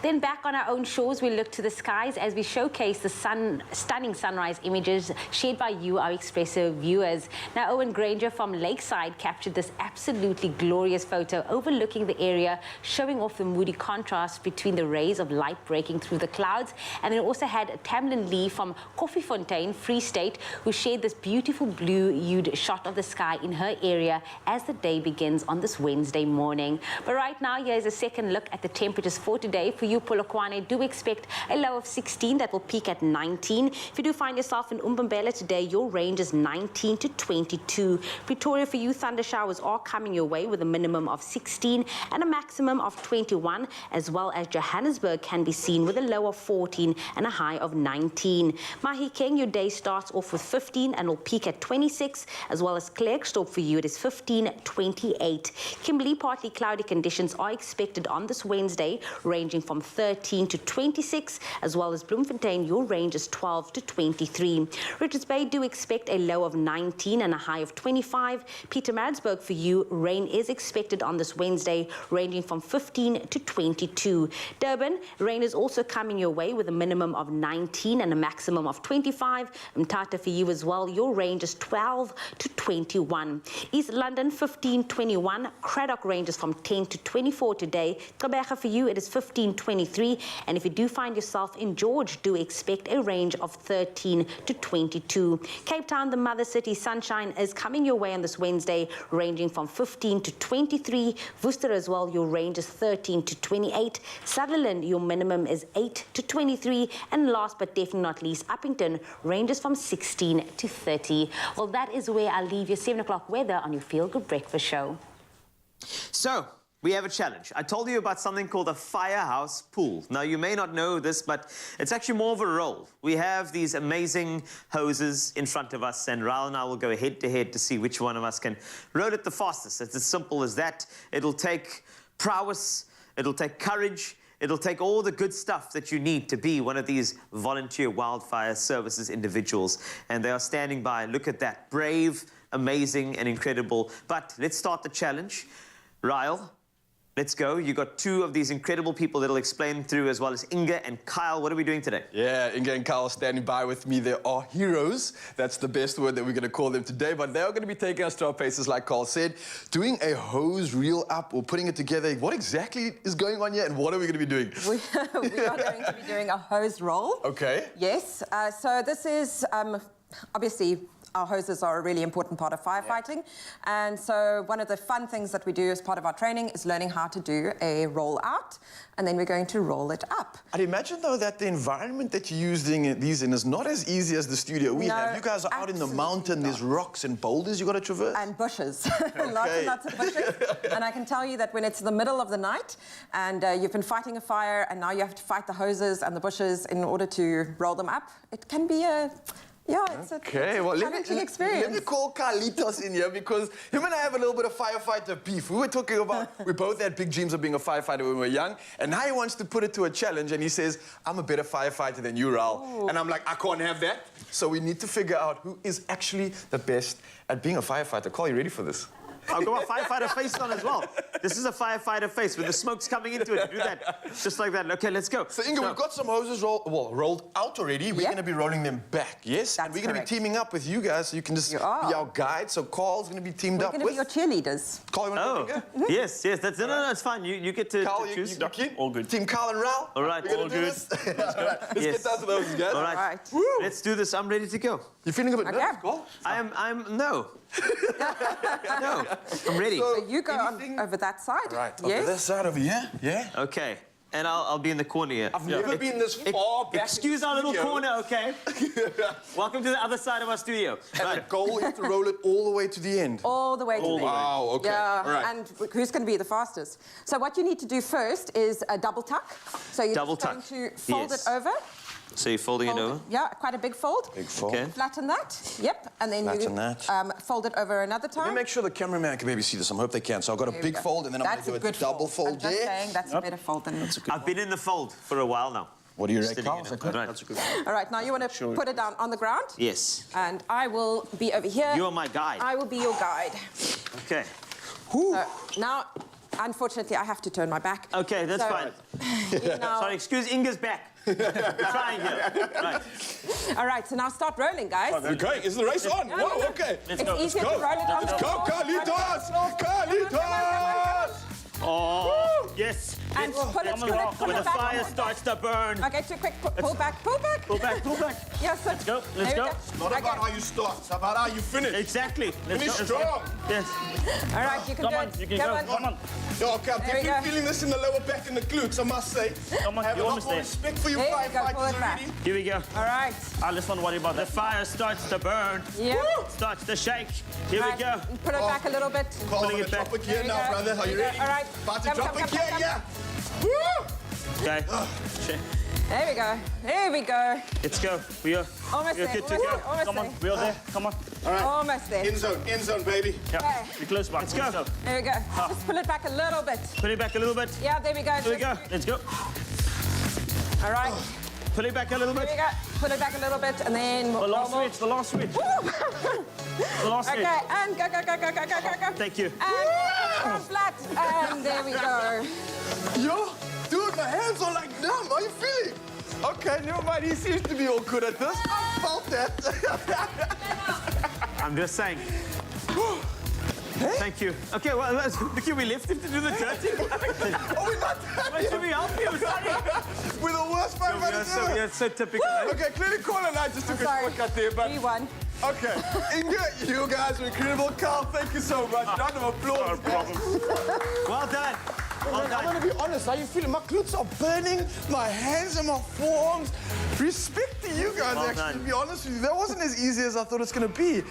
Speaker 3: Then back on our own shores, we look to the skies as we showcase the stunning sunrise images shared by you, our Expresso viewers. Now, Owen Granger from Lakeside captured this absolutely glorious photo overlooking the area, showing off the moody contrast between the rays of light breaking through the clouds. And then also had Tamlin Lee from Koffiefontein, Free State, who shared this beautiful blue-hued shot of the sky in her area as the day begins on this Wednesday morning. But right now, here's a second look at the temperatures for today. For you, Polokwane, do expect a low of 16 that will peak at 19. If you do find yourself in Umbumbela today, your range is 19 to 22. Pretoria, for you, thunder showers are coming your way with a minimum of 16 and a maximum of 21, as well as Johannesburg can be seen with a low of 14 and a high of 19. Mahikeng, your day starts off with 15 and will peak at 26, as well as Klerksdorp for you, it is 15, 28. Kimberley, partly cloudy conditions are expected on this Wednesday, ranging from 13 to 26, as well as Bloemfontein, your range is 12 to 23. Richards Bay, do expect a low of 19 and a high of 25. Pietermaritzburg, for you, rain is expected on this Wednesday, ranging from 15 to 22. Durban, rain is also coming your way with a minimum of 19 and a maximum of 25. Mthatha, for you as well, your range is 12 to 21. East London, 15, 21. Craddock ranges from 10 to 24 today. Gqeberha, for you, it is 15, 20. 23. And if you do find yourself in George, do expect a range of 13 to 22. Cape Town, the mother city, sunshine is coming your way on this Wednesday, ranging from 15 to 23. Worcester as well, your range is 13 to 28. Sutherland, your minimum is 8 to 23. And last but definitely not least, Uppington ranges from 16 to 30. Well, that is where I'll leave your 7 o'clock weather on your Feel Good Breakfast show.
Speaker 2: So, we have a challenge. I told you about something called a firehouse pool. Now, you may not know this, but it's actually more of a roll. We have these amazing hoses in front of us, and Raul and I will go head-to-head to see which one of us can roll it the fastest. It's as simple as that. It'll take prowess, it'll take courage, it'll take all the good stuff that you need to be one of these volunteer wildfire services individuals. And they are standing by. Look at that. Brave, amazing, and incredible. But let's start the challenge. Ryle, let's go. You got two of these incredible people that'll explain through, as well as Inga and Kyle. What are we doing today?
Speaker 4: Yeah, Inga and Kyle standing by with me. They are heroes. That's the best word that we're going to call them today. But they are going to be taking us to our paces, like Carl said, doing a hose reel up or putting it together. What exactly is going on here, and what are we going to be doing?
Speaker 14: We are going to be doing a hose roll.
Speaker 4: Okay.
Speaker 14: Yes. So this is obviously. Our hoses are a really important part of firefighting. Yeah. And so one of the fun things that we do as part of our training is learning how to do a roll out, and then we're going to roll it up.
Speaker 4: I'd imagine, though, that the environment that you're using these in is not as easy as the studio we have. You guys are out in the mountain, there's rocks and boulders you got to traverse.
Speaker 14: And bushes. Lots and lots of bushes. And I can tell you that when it's the middle of the night and you've been fighting a fire and now you have to fight the hoses and the bushes in order to roll them up, it can be a... Yeah, it's a challenging experience.
Speaker 4: Let me call Carlitos in here, because him and I have a little bit of firefighter beef. We were talking about, we both had big dreams of being a firefighter when we were young, and now he wants to put it to a challenge, and he says, I'm a better firefighter than you, Raul. And I'm like, I can't have that. So we need to figure out who is actually the best at being a firefighter. Carl, you ready for this?
Speaker 2: I've got my firefighter face on as well. This is a firefighter face with the smoke's coming into it. Do that. Just like that. Okay, let's go.
Speaker 4: So, Inga, we've got some hoses rolled out already. We're going to be rolling them back, yes?
Speaker 14: That's
Speaker 4: and we're going to be teaming up with you guys, so you can just be our guide. So Carl's going to be teamed up with...
Speaker 14: We're going to be your cheerleaders.
Speaker 4: Carl, you want to go?
Speaker 2: Yes. That's... No, it's fine. You get to
Speaker 4: Carl,
Speaker 2: choose.
Speaker 4: You keen?
Speaker 11: All good.
Speaker 4: Team Carl and Raul?
Speaker 2: All right.
Speaker 4: All good. Let's get down to those, guys.
Speaker 2: All right. Let's do this. I'm ready to go.
Speaker 4: You feeling a bit nervous, Carl?
Speaker 2: No. No. I'm ready.
Speaker 14: So you go on over that side.
Speaker 4: Right.
Speaker 14: Yes.
Speaker 4: Over this side over here. Yeah.
Speaker 2: Okay. And I'll be in the corner here.
Speaker 4: I've never been this far back.
Speaker 2: Excuse our little corner, okay? Welcome to the other side of our studio.
Speaker 4: And the goal is to roll it all the way to the end.
Speaker 14: All the way to the end.
Speaker 4: Wow, okay.
Speaker 14: Yeah,
Speaker 4: all right.
Speaker 14: And who's going to be the fastest? So what you need to do first is a double tuck. So you're
Speaker 2: double
Speaker 14: just
Speaker 2: tuck.
Speaker 14: going to fold it over.
Speaker 2: So you're folding it over?
Speaker 14: Yeah, quite a big fold.
Speaker 4: Big fold.
Speaker 2: Okay.
Speaker 14: Flatten that. Yep. And then
Speaker 4: Flatten
Speaker 14: you
Speaker 4: that.
Speaker 14: Fold it over another time.
Speaker 4: Let me make sure the cameraman can maybe see this. I hope they can. So I've got a big fold, and then I'm going to do a double fold
Speaker 14: I'm just saying that's a better fold than... That's a
Speaker 2: good I've been in the fold for a while now.
Speaker 4: What do you reckon, Carl?
Speaker 2: Right.
Speaker 14: All right, now you want to put it down on the ground?
Speaker 2: Yes.
Speaker 14: And I will be over here.
Speaker 2: You're my guide.
Speaker 14: I will be your guide.
Speaker 2: Okay.
Speaker 14: Now, unfortunately, I have to turn my back.
Speaker 2: Okay, that's fine. Sorry, excuse Inga's back. We're trying here. Right.
Speaker 14: All right, so now start rolling, guys.
Speaker 4: Okay, is the race on?
Speaker 14: No,
Speaker 4: Whoa, okay.
Speaker 14: It's easier to roll it on the floor.
Speaker 4: Carlitos! Carlitos!
Speaker 2: Oh, yes.
Speaker 14: And pull it
Speaker 2: when the
Speaker 14: back.
Speaker 2: fire starts to burn.
Speaker 14: Okay, too quick. Pull back, pull back.
Speaker 2: Pull back, pull back.
Speaker 14: Yes,
Speaker 2: let's go, let's go.
Speaker 4: It's not about how you start, it's about how you finish.
Speaker 2: Exactly.
Speaker 4: Finish strong.
Speaker 2: Yes.
Speaker 14: All right, you can do it.
Speaker 11: You can go. Come on.
Speaker 4: Yo, okay, I'm definitely feeling this in the lower back and the glutes, I must say.
Speaker 11: Come on,
Speaker 4: I have a lot more respect for you firefighters already.
Speaker 2: Here we go.
Speaker 14: All right.
Speaker 11: Let's not worry about
Speaker 2: that. The fire starts to burn.
Speaker 14: Yeah.
Speaker 2: Starts to shake. Here we go.
Speaker 14: Put it back a little bit.
Speaker 4: Pulling it back. Drop a gear now, brother. Are you ready?
Speaker 14: All right.
Speaker 4: About to drop a gear, yeah.
Speaker 2: Okay.
Speaker 14: There we go. There we go.
Speaker 2: Let's go. We are
Speaker 14: almost there.
Speaker 2: Good to go.
Speaker 11: Come on, we're there. Come on.
Speaker 4: All right.
Speaker 14: Almost there.
Speaker 4: In zone, baby.
Speaker 11: Yeah.
Speaker 14: Okay.
Speaker 11: We're close back.
Speaker 2: Let's go.
Speaker 14: There we go. Just pull it back a little bit.
Speaker 2: Put it back a little bit.
Speaker 14: Yeah, there we go.
Speaker 2: There we go. Let's go.
Speaker 14: All right.
Speaker 2: Pull it back a little bit.
Speaker 14: There we go. Pull it back a little bit, and then
Speaker 11: the last switch. The last switch. The last switch.
Speaker 14: Okay, and go.
Speaker 2: Thank you.
Speaker 14: And flat, and there we go.
Speaker 4: Yo, dude, my hands are like numb. How are you feeling? Okay, never mind. He seems to be all good at this. I felt that.
Speaker 2: I'm just saying. Thank you. Okay, well, look, we left him to do the dirty work.
Speaker 4: Oh, we're not
Speaker 2: Wait, should we help you? Sorry.
Speaker 4: We're the worst firefighters ever.
Speaker 2: Yeah, it's so typical.
Speaker 4: Okay, clearly Colin and I just took a shortcut there, but...
Speaker 14: 3-1.
Speaker 4: Okay, Inga, you guys were incredible. Carl, thank you so much. Round of applause.
Speaker 2: Well done. Well done.
Speaker 4: I'm going to be honest, how you feeling? My glutes are burning, my hands and my forearms. Respect to you guys,
Speaker 2: Well
Speaker 4: actually,
Speaker 2: done.
Speaker 4: to be honest with you. That wasn't as easy as I thought it's going to be.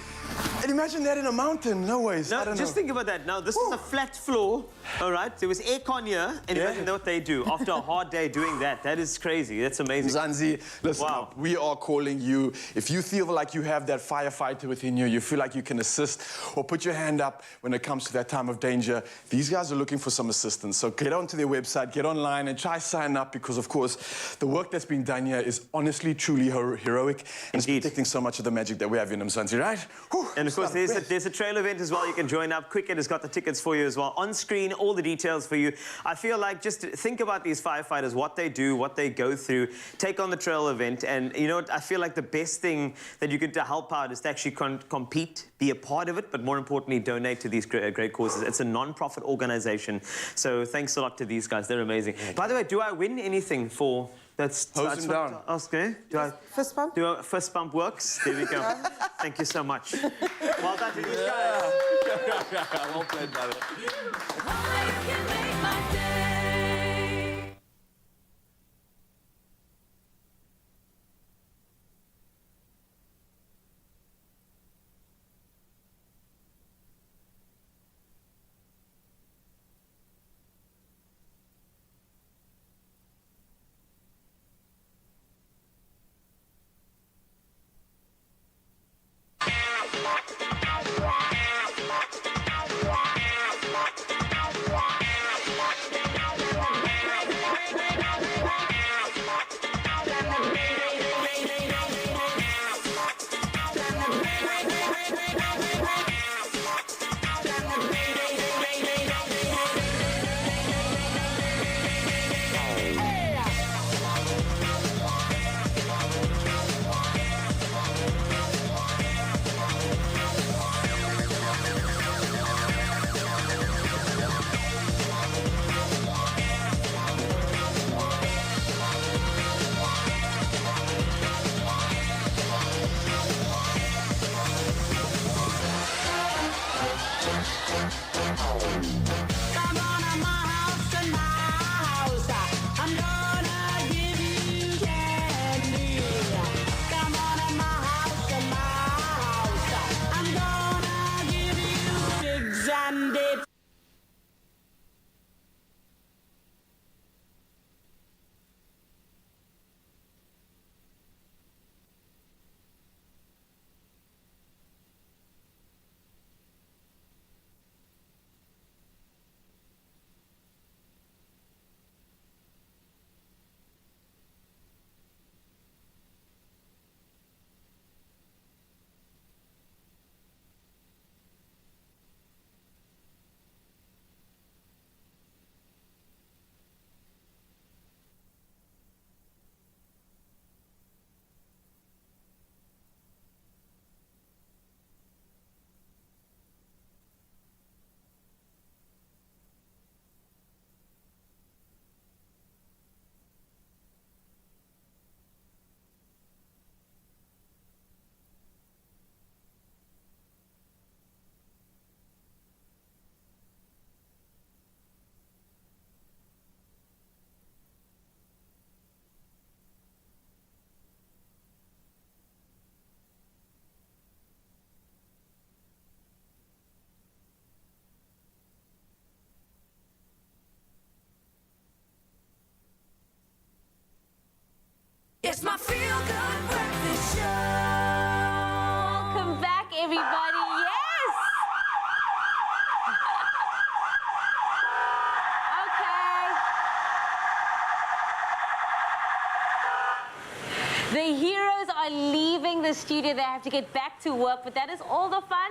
Speaker 4: And imagine that in a mountain, no ways.
Speaker 2: No,
Speaker 4: I don't
Speaker 2: just
Speaker 4: know.
Speaker 2: think about that. Now, this is a flat floor, all right? There was aircon here, and imagine what they do after a hard day doing that. That is crazy. That's amazing.
Speaker 4: Zanzi, listen
Speaker 2: Wow.
Speaker 4: up. We are calling you. If you feel like you have that firefighter within you, you feel like you can assist, or put your hand up when it comes to that time of danger, these guys are looking for some assistance. So get onto their website, get online, and try sign up, because, of course, the work that's been done here is honestly, truly heroic, and it's protecting so much of the magic that we have in them, Zanzi, right? Whew,
Speaker 2: And of course, there's a trail event as well. You can join up. Cricket has got the tickets for you as well. On screen, all the details for you. I feel like just think about these firefighters, what they do, what they go through. Take on the trail event. And you know what? I feel like the best thing that you can do to help out is to actually compete, be a part of it, but more importantly, donate to these great causes. It's a non-profit organization. So thanks a lot to these guys. They're amazing. By the way, do I win anything for... That's
Speaker 4: hosing down.
Speaker 2: Okay.
Speaker 14: Fist bump?
Speaker 2: Fist bump works? There we go. Thank you so much. Well done to these guys.
Speaker 4: Well played, brother.
Speaker 1: It's my feel-good breakfast show.
Speaker 3: Welcome back, everybody. Yes! Okay. The heroes are leaving the studio. They have to get back to work, but that is all the fun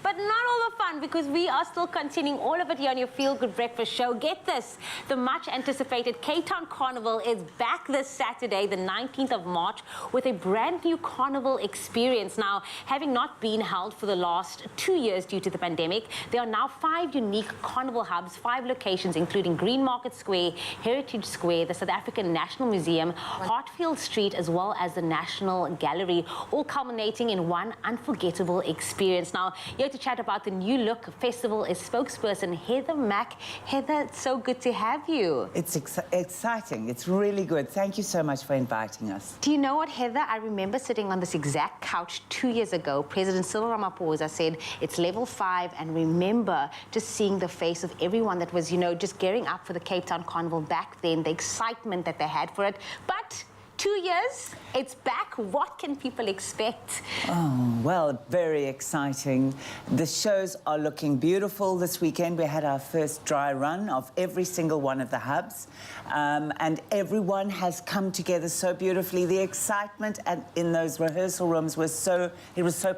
Speaker 3: But not all the fun, because we are still continuing all of it here on your Feel Good Breakfast show. Get this, the much anticipated Town Carnival is back this Saturday, the 19th of March, with a brand new carnival experience. Now, having not been held for the last 2 years due to the pandemic, there are now 5 unique carnival hubs, 5 locations, including Green Market Square, Heritage Square, the South African National Museum, Hartfield Street, as well as the National Gallery, all culminating in one unforgettable experience. Now, here to chat about the new look festival is spokesperson Heather Mack. Heather, it's so good to have you.
Speaker 15: It's exciting. It's really good. Thank you so much for inviting us.
Speaker 3: Do you know what, Heather? I remember sitting on this exact couch 2 years ago. President Cyril Ramaphosa said it's level 5, and remember just seeing the face of everyone that was, you know, just gearing up for the Cape Town Carnival back then, the excitement that they had for it. But 2 years, it's back. What can people expect?
Speaker 15: Oh, well, very exciting. The shows are looking beautiful. This weekend we had our first dry run of every single one of the hubs, and everyone has come together so beautifully. The excitement in those rehearsal rooms was so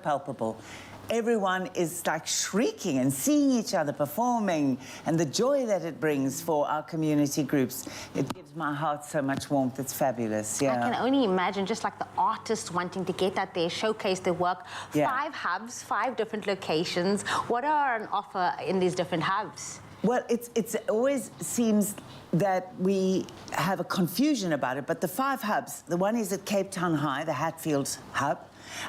Speaker 15: palpable. Everyone is like shrieking and seeing each other performing, and the joy that it brings for our community groups. It gives my heart so much warmth. It's fabulous, yeah.
Speaker 3: I can only imagine just like the artists wanting to get out there, showcase their work.
Speaker 15: Yeah.
Speaker 3: 5 hubs, 5 different locations. What are on offer in these different hubs?
Speaker 15: Well, it always seems that we have a confusion about it, but the 5 hubs, the one is at Cape Town High, the Hatfield hub,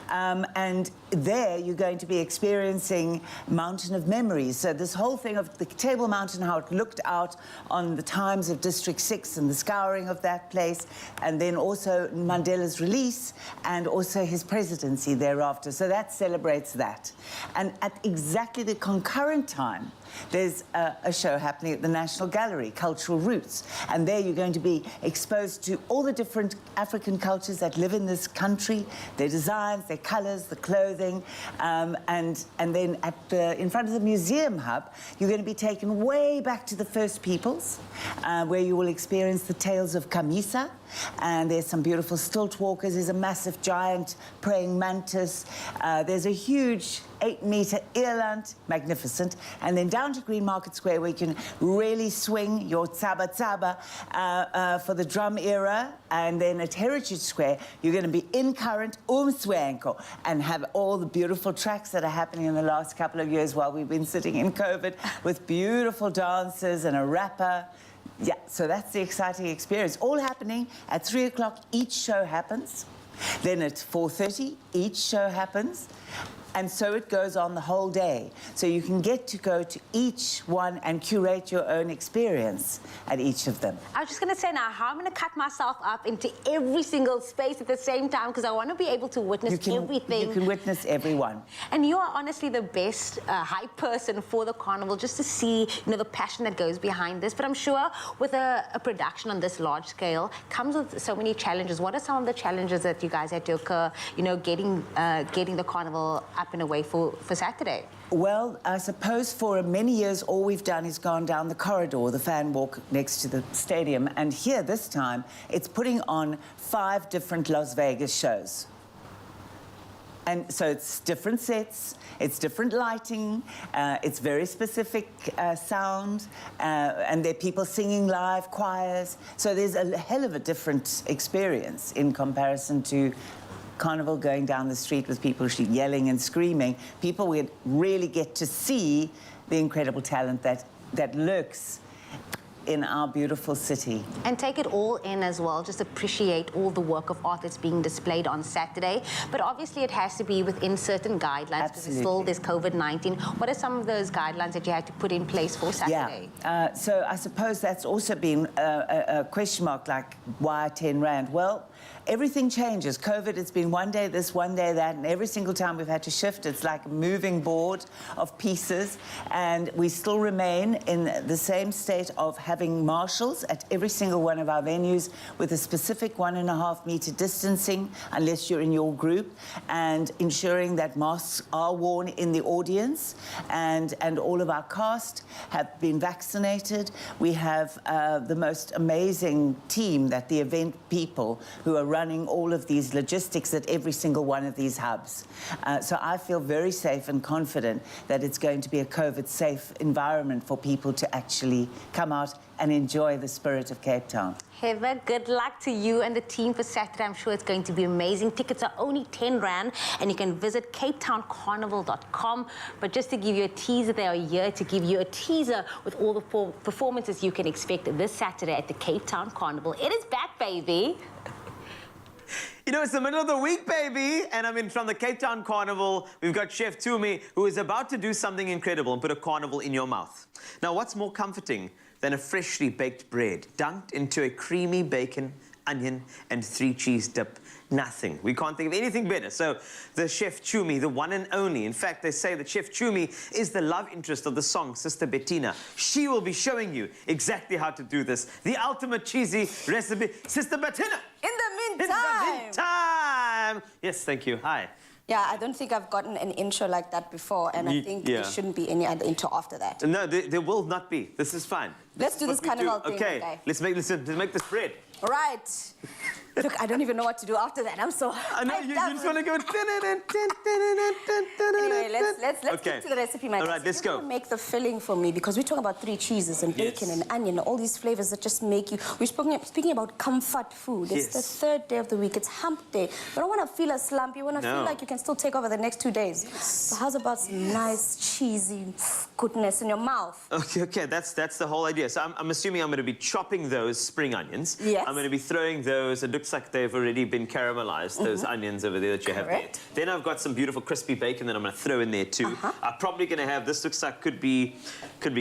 Speaker 15: and there you're going to be experiencing Mountain of Memories. So this whole thing of the Table Mountain, how it looked out on the times of District 6 and the scouring of that place, and then also Mandela's release and also his presidency thereafter. So that celebrates that. And at exactly the concurrent time, there's a show happening at the National Gallery, Cultural Roots, and there you're going to be exposed to all the different African cultures that live in this country, their designs, their colours, the clothing, and then in front of the museum hub, you're going to be taken way back to the First Peoples, where you will experience the tales of Kamisa, and there's some beautiful stilt walkers. There's a massive giant praying mantis. There's a huge 8-meter eland, magnificent, and then down to Green Market Square where you can really swing your tsaba tsaba for the drum era, and then at Heritage Square you're going to be in current umswenko and have all the beautiful tracks that are happening in the last couple of years while we've been sitting in COVID with beautiful dancers and a rapper. Yeah, so that's the exciting experience. All happening at 3 o'clock, each show happens. Then at 4:30, each show happens. And so it goes on the whole day. So you can get to go to each one and curate your own experience at each of them.
Speaker 3: I was just going to say now, how I'm going to cut myself up into every single space at the same time, because I want to be able to witness everything.
Speaker 15: You can witness everyone.
Speaker 3: And you are honestly the best hype person for the carnival, just to see, you know, the passion that goes behind this. But I'm sure with a production on this large scale comes with so many challenges. What are some of the challenges that you guys had to occur, you know, getting the carnival up and away for Saturday?
Speaker 15: Well, I suppose for many years all we've done is gone down the corridor, the fan walk next to the stadium, and here this time it's putting on 5 different Las Vegas shows. And so it's different sets, it's different lighting, it's very specific sound, and there are people singing live, choirs. So there's a hell of a different experience in comparison to Carnival going down the street with people yelling and screaming. People would really get to see the incredible talent that lurks in our beautiful city.
Speaker 3: And take it all in as well, just appreciate all the work of art that's being displayed on Saturday. But obviously it has to be within certain guidelines, because still there's COVID-19. What are some of those guidelines that you had to put in place for Saturday?
Speaker 15: Yeah, so I suppose that's also been a question mark, like why 10 Rand? Well, everything changes. COVID, it's been one day this, one day that, and every single time we've had to shift. It's like a moving board of pieces, and we still remain in the same state of having having marshals at every single one of our venues with a specific 1.5 meter distancing, unless you're in your group, and ensuring that masks are worn in the audience, and all of our cast have been vaccinated. We have the most amazing team, that the event people who are running all of these logistics at every single one of these hubs. So I feel very safe and confident that it's going to be a COVID-safe environment for people to actually come out and enjoy the spirit of Cape Town.
Speaker 3: Heather, good luck to you and the team for Saturday. I'm sure it's going to be amazing. Tickets are only 10 Rand, and you can visit CapeTownCarnival.com. But just to give you a teaser, they are here to give you a teaser with all the performances you can expect this Saturday at the Cape Town Carnival. It is back, baby.
Speaker 2: You know, it's the middle of the week, baby. And I mean, from the Cape Town Carnival, we've got Chef Tumi, who is about to do something incredible and put a carnival in your mouth. Now, what's more comforting than a freshly baked bread dunked into a creamy bacon, onion, and 3-cheese dip? Nothing. We can't think of anything better. So the Chef Tumi, the one and only. In fact, they say that Chef Tumi is the love interest of the song Sister Bettina. She will be showing you exactly how to do this. The ultimate cheesy recipe, Sister Bettina.
Speaker 10: In the
Speaker 2: meantime. Yes, thank you. Hi.
Speaker 10: Yeah, I don't think I've gotten an intro like that before, and I think there shouldn't be any other intro after that.
Speaker 2: No, there will not be. This is fine.
Speaker 10: Let's do this carnival thing.
Speaker 2: Okay, let's make this bread.
Speaker 10: Right. Look, I don't even know what to do after that. I'm so
Speaker 2: I know, you just want to go...
Speaker 10: Anyway, let's get to the recipe, my guys.
Speaker 2: All right, let's go.
Speaker 10: Make the filling for me, because we're talking about 3 cheeses and bacon and onion, all these flavors that just make you... We're speaking about comfort food. It's the 3rd day of the week. It's hump day. You don't want to feel a slump. You want to feel like you can still take over the next 2 days. So how's about some nice, cheesy goodness in your mouth?
Speaker 2: Okay, that's the whole idea. So I'm assuming I'm going to be chopping those spring onions.
Speaker 10: Yes.
Speaker 2: I'm going to be throwing those. It looks like they've already been caramelized, those onions over there that you have there. Then I've got some beautiful crispy bacon that I'm going to throw in there too. I'm probably going to have, this looks like could be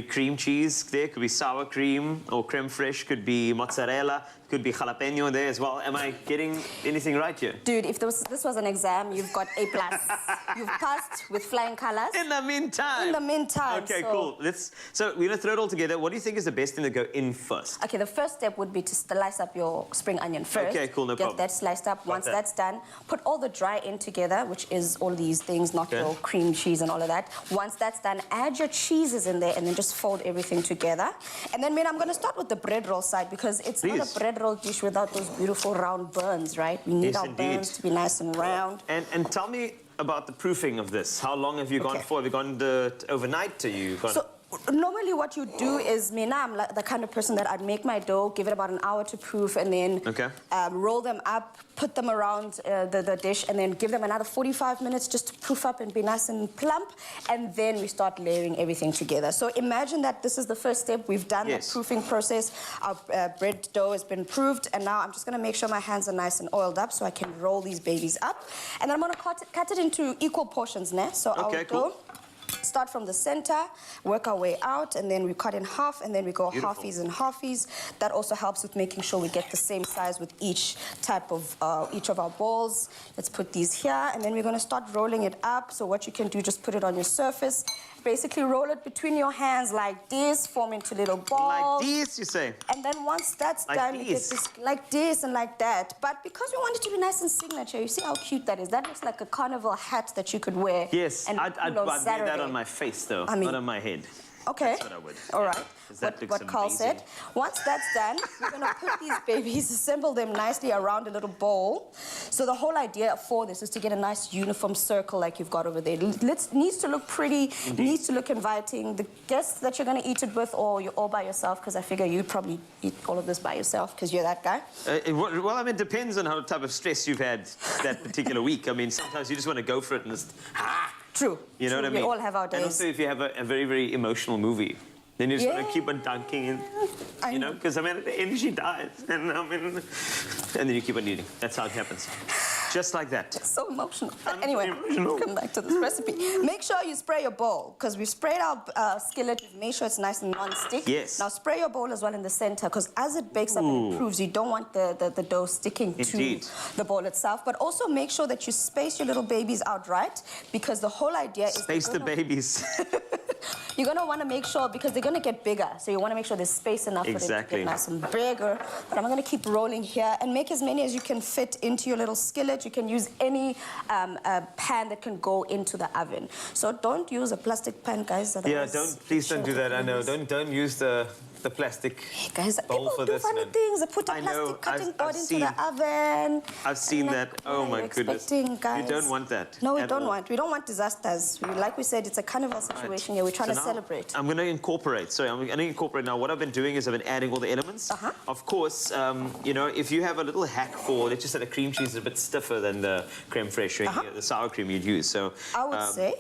Speaker 2: cream cheese there, could be sour cream or creme fraiche, could be mozzarella, could be jalapeno there as well. Am I getting anything right here?
Speaker 10: Dude, if this was an exam, you've got A+. You've passed with flying colors.
Speaker 2: In the meantime.
Speaker 10: In the meantime.
Speaker 2: Okay, cool. So we're going to throw it all together. What do you think is the best thing to go in first?
Speaker 10: Okay, the first step would be to slice up your spring onion first.
Speaker 2: Okay, cool, no problem.
Speaker 10: Get that sliced up. Once that's done, put all the dry in together, which is all these things, not your cream cheese and all of that. Once that's done, add your cheeses in there and then just fold everything together. And then, I'm going to start with the bread roll side, because it's not a bread roll dish without those beautiful round burns, right? We need our burns to be nice and round.
Speaker 2: And tell me about the proofing of this. How long have you gone for? Have you gone overnight?
Speaker 10: Normally what you do is, I'm like the kind of person that I'd make my dough, give it about an hour to proof, and then roll them up, put them around the dish, and then give them another 45 minutes just to proof up and be nice and plump, and then we start layering everything together. So imagine that this is the first step. We've done the proofing process. Our bread dough has been proofed, and now I'm just going to make sure my hands are nice and oiled up so I can roll these babies up. And then I'm going to cut it into equal portions, So our dough... Start from the center, work our way out, and then we cut in half, and then we go halfies and halfies. That also helps with making sure we get the same size with each of our balls. Let's put these here, and then we're going to start rolling it up. So what you can do, just put it on your surface. Basically roll it between your hands like this, form into little balls.
Speaker 2: Like this, you say?
Speaker 10: And then once that's done, you get this like this and like that. But because we want it to be nice and signature, you see how cute that is? That looks like a carnival hat that you could wear.
Speaker 2: Yes,
Speaker 10: and
Speaker 2: I'd wear that on my face, though, not on my head.
Speaker 10: Okay.
Speaker 2: That's what I would.
Speaker 10: All right. What Carl said. Once that's done, we're going to put these babies, assemble them nicely around a little bowl. So the whole idea for this is to get a nice uniform circle like you've got over there. It needs to look pretty, needs to look inviting. The guests that you're going to eat it with, or you're all by yourself, because I figure you'd probably eat all of this by yourself because you're that guy.
Speaker 2: Well, I mean, it depends on how type of stress you've had that particular week. I mean, sometimes you just want to go for it and just...
Speaker 10: True.
Speaker 2: You know what I mean?
Speaker 10: We all have our days.
Speaker 2: And also, if you have a very, very emotional movie, then you just want to keep on dunking, you know, because I mean, the energy dies, and then you keep on eating. That's how it happens. Just like that.
Speaker 10: It's so emotional. But anyway, come back to this recipe. Make sure you spray your bowl, because we've sprayed our skillet. We've made sure it's nice and non-stick.
Speaker 2: Yes.
Speaker 10: Now spray your bowl as well in the center, because as it bakes up and improves, you don't want the dough sticking to the bowl itself. But also make sure that you space your little babies out right, because the whole idea is...
Speaker 2: Space the babies.
Speaker 10: You're going to want to make sure, because they're going to get bigger, so you want to make sure there's space enough for them to get nice and bigger. But I'm going to keep rolling here and make as many as you can fit into your little skillet. You can use any pan that can go into the oven. So don't use a plastic pan, guys.
Speaker 2: Yeah, please don't do that. I know. Don't use the plastic bowl for this.
Speaker 10: Funny things. They put a plastic cutting board into the oven.
Speaker 2: I've seen that. Oh my goodness.
Speaker 10: Guys?
Speaker 2: You don't want that.
Speaker 10: No, we don't want. We don't want disasters. Like we said, it's a carnival situation here. We're trying to celebrate.
Speaker 2: I'm going to incorporate. Sorry, I'm going to incorporate now. What I've been doing is I've been adding all the elements. Of course, you know, if you have a little hack for, let's just say the cream cheese is a bit stiffer than the creme fraiche, the sour cream you'd use. So
Speaker 10: I would say.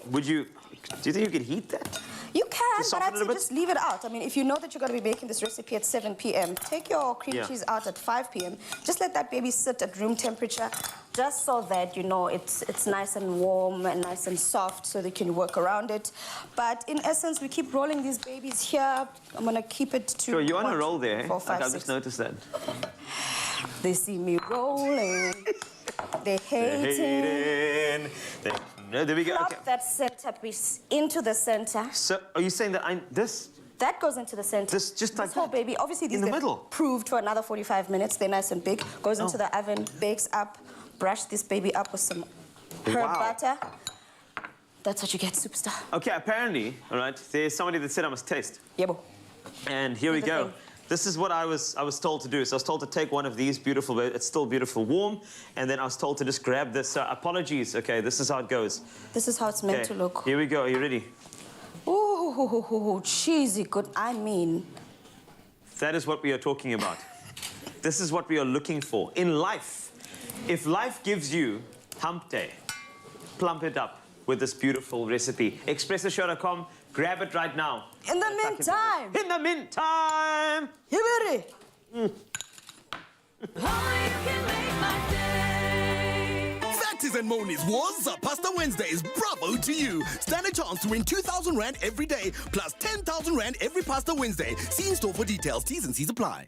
Speaker 2: Do you think you could heat that?
Speaker 10: You can, but I'd say just leave it out. I mean, if you know that you're going to be making this recipe at 7 p.m., take your cream cheese out at 5 p.m. Just let that baby sit at room temperature, just so that, you know, it's nice and warm and nice and soft, so they can work around it. But in essence, we keep rolling these babies here. I'm going to keep it to...
Speaker 2: Sure, you're on a roll there.
Speaker 10: 4, 5,
Speaker 2: I've just noticed that.
Speaker 10: They see me rolling. They're hating.
Speaker 2: No, there we go.
Speaker 10: Plop that centerpiece into the center.
Speaker 2: So, are you saying that this?
Speaker 10: That goes into the center.
Speaker 2: Just like
Speaker 10: this whole baby. Obviously, these
Speaker 2: in the
Speaker 10: get
Speaker 2: middle.
Speaker 10: Proved for another 45 minutes. They're nice and big. Goes into the oven, bakes up. Brush this baby up with some herb butter. That's what you get, superstar.
Speaker 2: Okay, apparently, all right, there's somebody that said I must taste.
Speaker 10: Yeah, bo.
Speaker 2: And here we go. This is what I was told to do. So I was told to take one of these beautiful, it's still beautiful, warm, and then I was told to just grab this. So apologies, okay, this is how it goes.
Speaker 10: This is how it's meant to look.
Speaker 2: Here we go, are you ready?
Speaker 10: Ooh, cheesy good, I mean.
Speaker 2: That is what we are talking about. This is what we are looking for. In life, if life gives you hump day, plump it up with this beautiful recipe. Expressoshow.com. Grab it right now.
Speaker 10: In the meantime.
Speaker 2: In the meantime.
Speaker 10: You ready?
Speaker 8: That is and Moni's was Pasta Wednesdays. Bravo to you. Stand a chance to win 2,000 Rand every day, plus 10,000 Rand every Pasta Wednesday. See in store for details. T's and C's apply.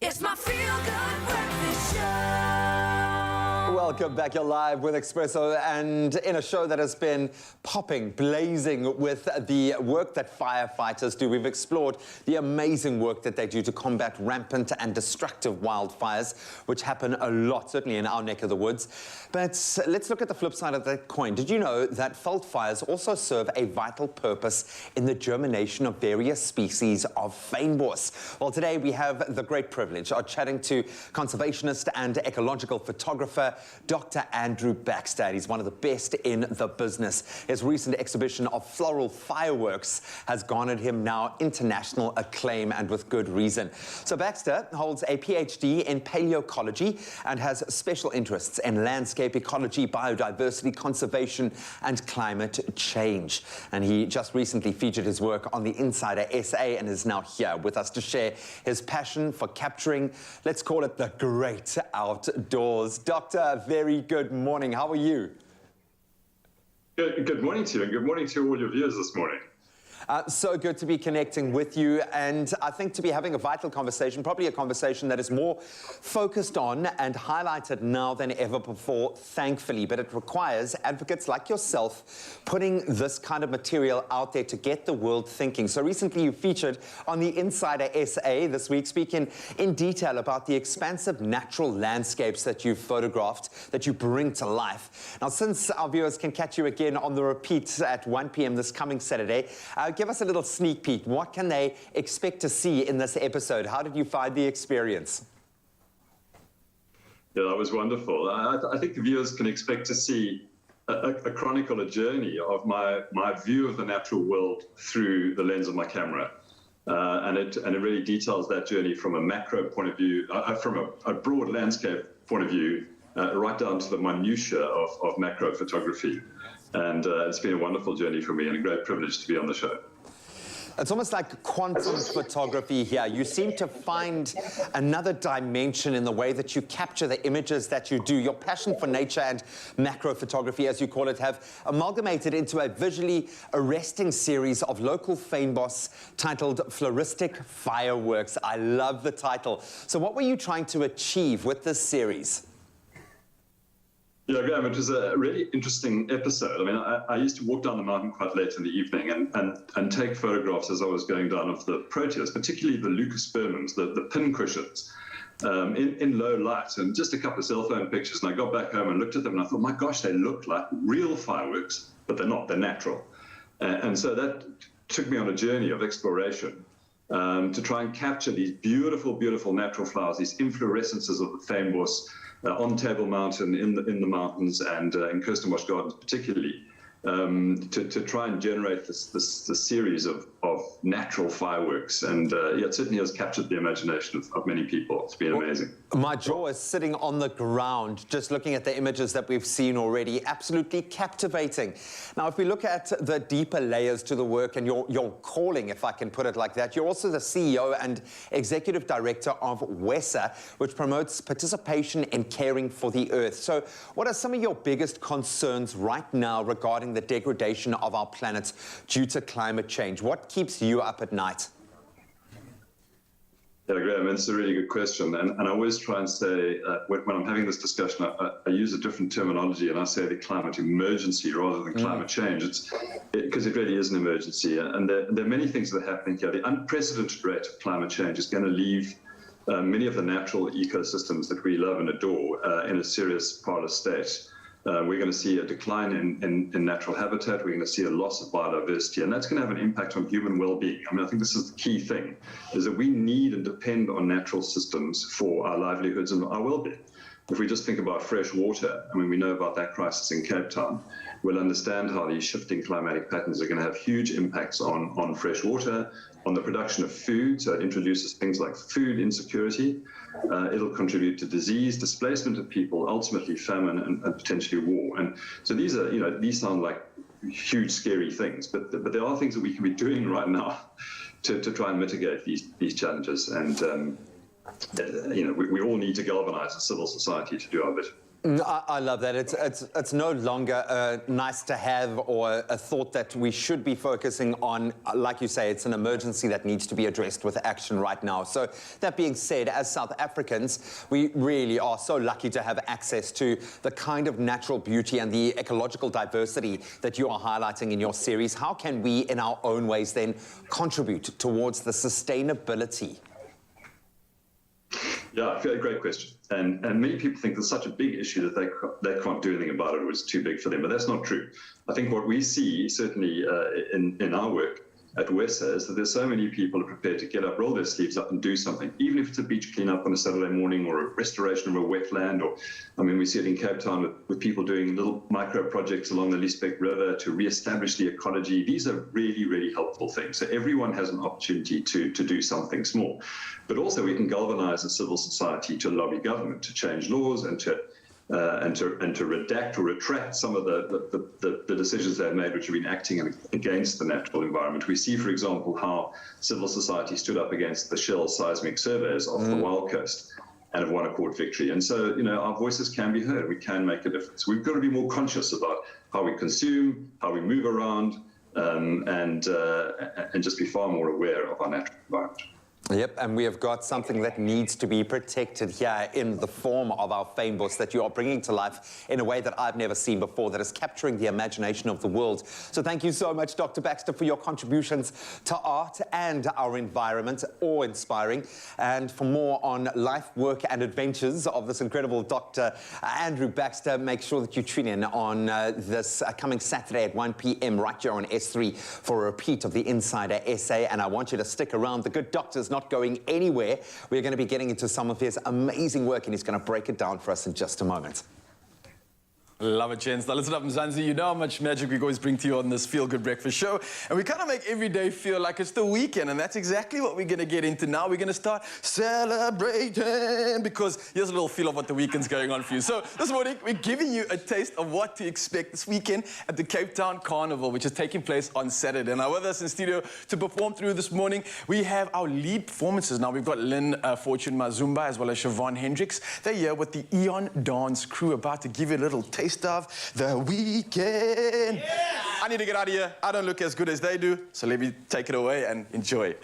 Speaker 1: It's my feel-good breakfast show.
Speaker 5: Welcome back. You're live with Expresso, and in a show that has been popping, blazing with the work that firefighters do. We've explored the amazing work that they do to combat rampant and destructive wildfires, which happen a lot, certainly in our neck of the woods. But let's look at the flip side of that coin. Did you know that fault fires also serve a vital purpose in the germination of various species of fynbos? Well, today we have the great privilege of chatting to conservationist and ecological photographer Dr. Andrew Baxter. He's one of the best in the business. His recent exhibition of floral fireworks has garnered him now international acclaim, and with good reason. So Baxter holds a PhD in paleoecology and has special interests in landscape ecology, biodiversity conservation, and climate change. And he just recently featured his work on the Insider SA and is now here with us to share his passion for capturing, let's call it, the great outdoors. Doctor, very good morning. How are you?
Speaker 16: Good morning to you, and good morning to all your viewers this morning.
Speaker 5: So good to be connecting with you, and I think to be having a vital conversation, probably a conversation that is more focused on and highlighted now than ever before, thankfully, but it requires advocates like yourself putting this kind of material out there to get the world thinking. So recently you featured on the Insider SA this week, speaking in detail about the expansive natural landscapes that you've photographed, that you bring to life. Now, since our viewers can catch you again on the repeat at 1 p.m. this coming Saturday, give us a little sneak peek. What can they expect to see in this episode? How did you find the experience?
Speaker 16: Yeah, that was wonderful. I think the viewers can expect to see a chronicle, a journey of my view of the natural world through the lens of my camera. And it really details that journey from a macro point of view, from a broad landscape point of view, right down to the minutiae of macro photography. And it's been a wonderful journey for me and a great privilege to be on the show.
Speaker 5: It's almost like quantum photography here. You seem to find another dimension in the way that you capture the images that you do. Your passion for nature and macro photography, as you call it, have amalgamated into a visually arresting series of local fame-boss titled Floristic Fireworks. I love the title. So what were you trying to achieve with this series?
Speaker 16: Yeah, Graham, it was a really interesting episode. I mean, I used to walk down the mountain quite late in the evening and take photographs as I was going down of the proteus, particularly the leucospermums, the pincushions, in low light, and just a couple of cell phone pictures. And I got back home and looked at them and I thought, my gosh, they look like real fireworks, but they're not, they're natural. And so that took me on a journey of exploration to try and capture these beautiful, beautiful natural flowers, these inflorescences of the fynbos, on Table Mountain, in the mountains, and in Kirstenbosch Gardens particularly, to try and generate this series of natural fireworks. And yeah, it certainly has captured the imagination of many people. It's been amazing.
Speaker 5: My jaw is sitting on the ground just looking at the images that we've seen already. Absolutely captivating. Now, if we look at the deeper layers to the work and your calling, if I can put it like that, you're also the CEO and Executive Director of WESA, which promotes participation in caring for the earth. So what are some of your biggest concerns right now regarding the degradation of our planet due to climate change? What keeps you up at night?
Speaker 16: Yeah, Graham, it's a really good question. And I always try and say, when I'm having this discussion, I use a different terminology, and I say the climate emergency rather than climate change. Because it really is an emergency. And there are many things that are happening here. The unprecedented rate of climate change is going to leave many of the natural ecosystems that we love and adore in a serious parlous state. We're going to see a decline in natural habitat. We're going to see a loss of biodiversity, and that's going to have an impact on human well-being. I mean, I think this is the key thing, is that we need and depend on natural systems for our livelihoods and our well-being. If we just think about fresh water, I mean, we know about that crisis in Cape Town. We'll understand how these shifting climatic patterns are going to have huge impacts on fresh water, on the production of food. So it introduces things like food insecurity. It'll contribute to disease, displacement of people, ultimately famine and potentially war. And so these are, these sound like huge, scary things, but there are things that we can be doing right now to try and mitigate these challenges. And we all need to galvanize a civil society to do our bit.
Speaker 5: I love that. It's no longer a nice to have or a thought that we should be focusing on. Like you say, it's an emergency that needs to be addressed with action right now. So that being said, as South Africans, we really are so lucky to have access to the kind of natural beauty and the ecological diversity that you are highlighting in your series. How can we, in our own ways, then contribute towards the sustainability?
Speaker 16: Yeah, great question. And many people think there's such a big issue that they can't do anything about it, or it's too big for them. But that's not true. I think what we see, certainly in our work, at Wessa is that there's so many people who are prepared to get up, roll their sleeves up and do something, even if it's a beach cleanup on a Saturday morning or a restoration of a wetland, or, I mean, we see it in Cape Town with people doing little micro projects along the Liesbeek River to reestablish the ecology. These are really, really helpful things. So everyone has an opportunity to do something small. But also we can galvanize a civil society to lobby government to change laws and to redact or retract some of the decisions they've made, which have been acting against the natural environment. We see, for example, how civil society stood up against the Shell seismic surveys off the Wild Coast and have won a court victory. And so, you know, our voices can be heard. We can make a difference. We've got to be more conscious about how we consume, how we move around, and just be far more aware of our natural environment.
Speaker 5: Yep, and we have got something that needs to be protected here in the form of our fynbos that you are bringing to life in a way that I've never seen before, that is capturing the imagination of the world. So thank you so much, Dr. Baxter, for your contributions to art and our environment, awe-inspiring. And for more on life, work and adventures of this incredible Dr. Andrew Baxter, make sure that you tune in on this coming Saturday at 1 p.m. right here on S3 for a repeat of the Insider Essay. And I want you to stick around. The good doctor's not going anywhere. We're going to be getting into some of his amazing work, and he's going to break it down for us in just a moment.
Speaker 4: Love it, gents. Now listen up, Mzansi. You know how much magic we always bring to you on this Feel Good Breakfast show. And we kind of make every day feel like it's the weekend. And that's exactly what we're going to get into now. We're going to start celebrating, because here's a little feel of what the weekend's going on for you. So this morning, we're giving you a taste of what to expect this weekend at the Cape Town Carnival, which is taking place on Saturday. Now with us in studio to perform through this morning, we have our lead performances. Now we've got Lynn Fortune Mazumba as well as Siobhan Hendricks. They're here with the Eon Dance crew, about to give you a little taste of the weekend. Yeah. I need to get out of here. I don't look as good as they do, so let me take it away and enjoy.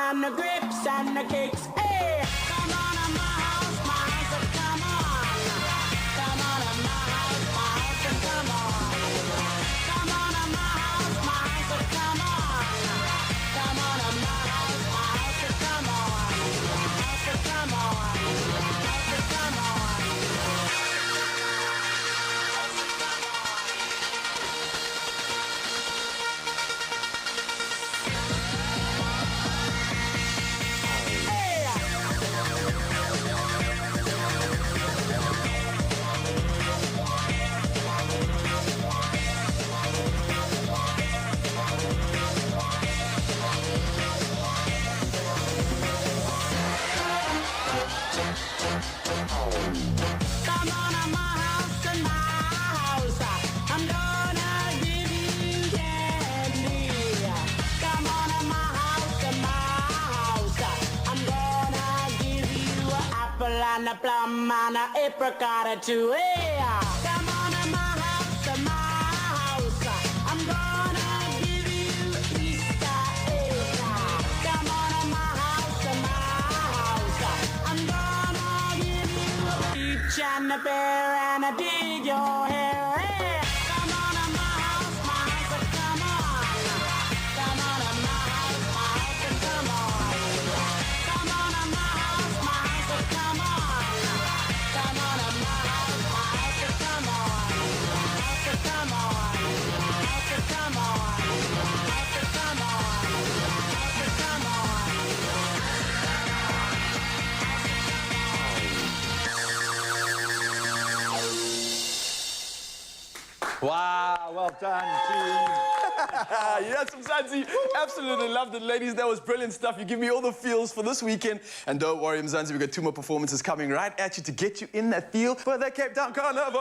Speaker 17: And the grapes and the cakes. Hey, come on to my house, come on. Come on to my house, come on. Come on to my house, come on. Come on to my house, come on. Come on. Come on. And a plum and a apricot or two. Hey, come on to my house, I'm gonna give you Easter egg. Come on to my house, I'm gonna give you a peach and a pear and a dig your hair. Hey, come on to my house, come on. Come on to my house, come on. Come on to my house, come on. Come on to my house, come on. Come
Speaker 5: Wow, well done, team.
Speaker 4: Yes, Mzansi, absolutely loved it. Ladies, that was brilliant stuff. You give me all the feels for this weekend. And don't worry, Mzansi, we've got 2 more performances coming right at you to get you in that feel for the Cape Town Carnival.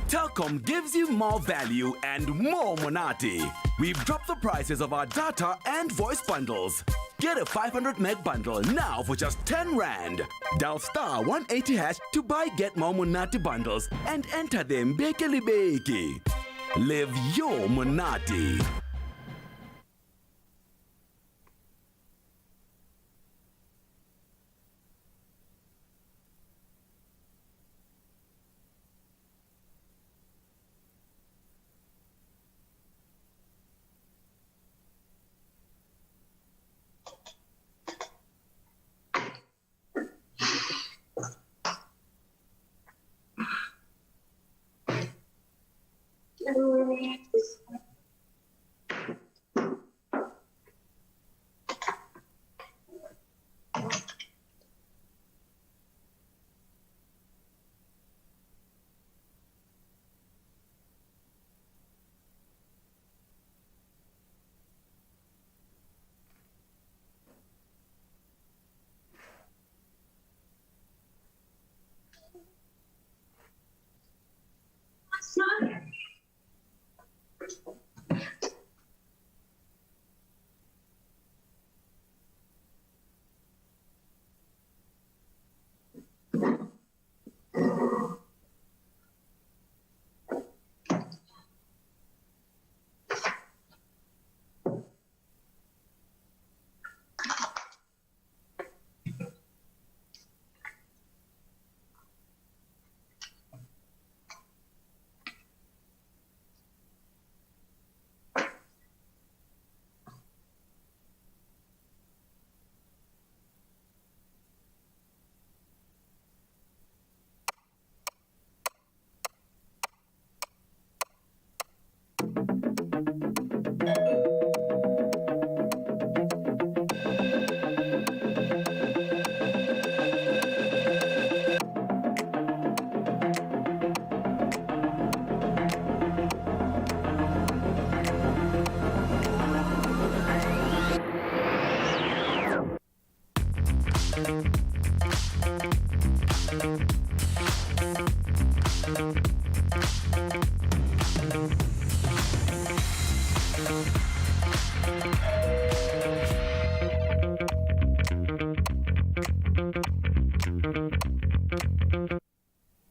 Speaker 8: Telkom gives you more value and more monati. We've dropped the prices of our data and voice bundles. Get a 500 meg bundle now for just 10 Rand. Dial star 180 hash to buy Get More Monati bundles and enter them Bekeli Beki. Live your monati.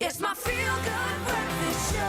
Speaker 1: It's my feel-good breakfast show.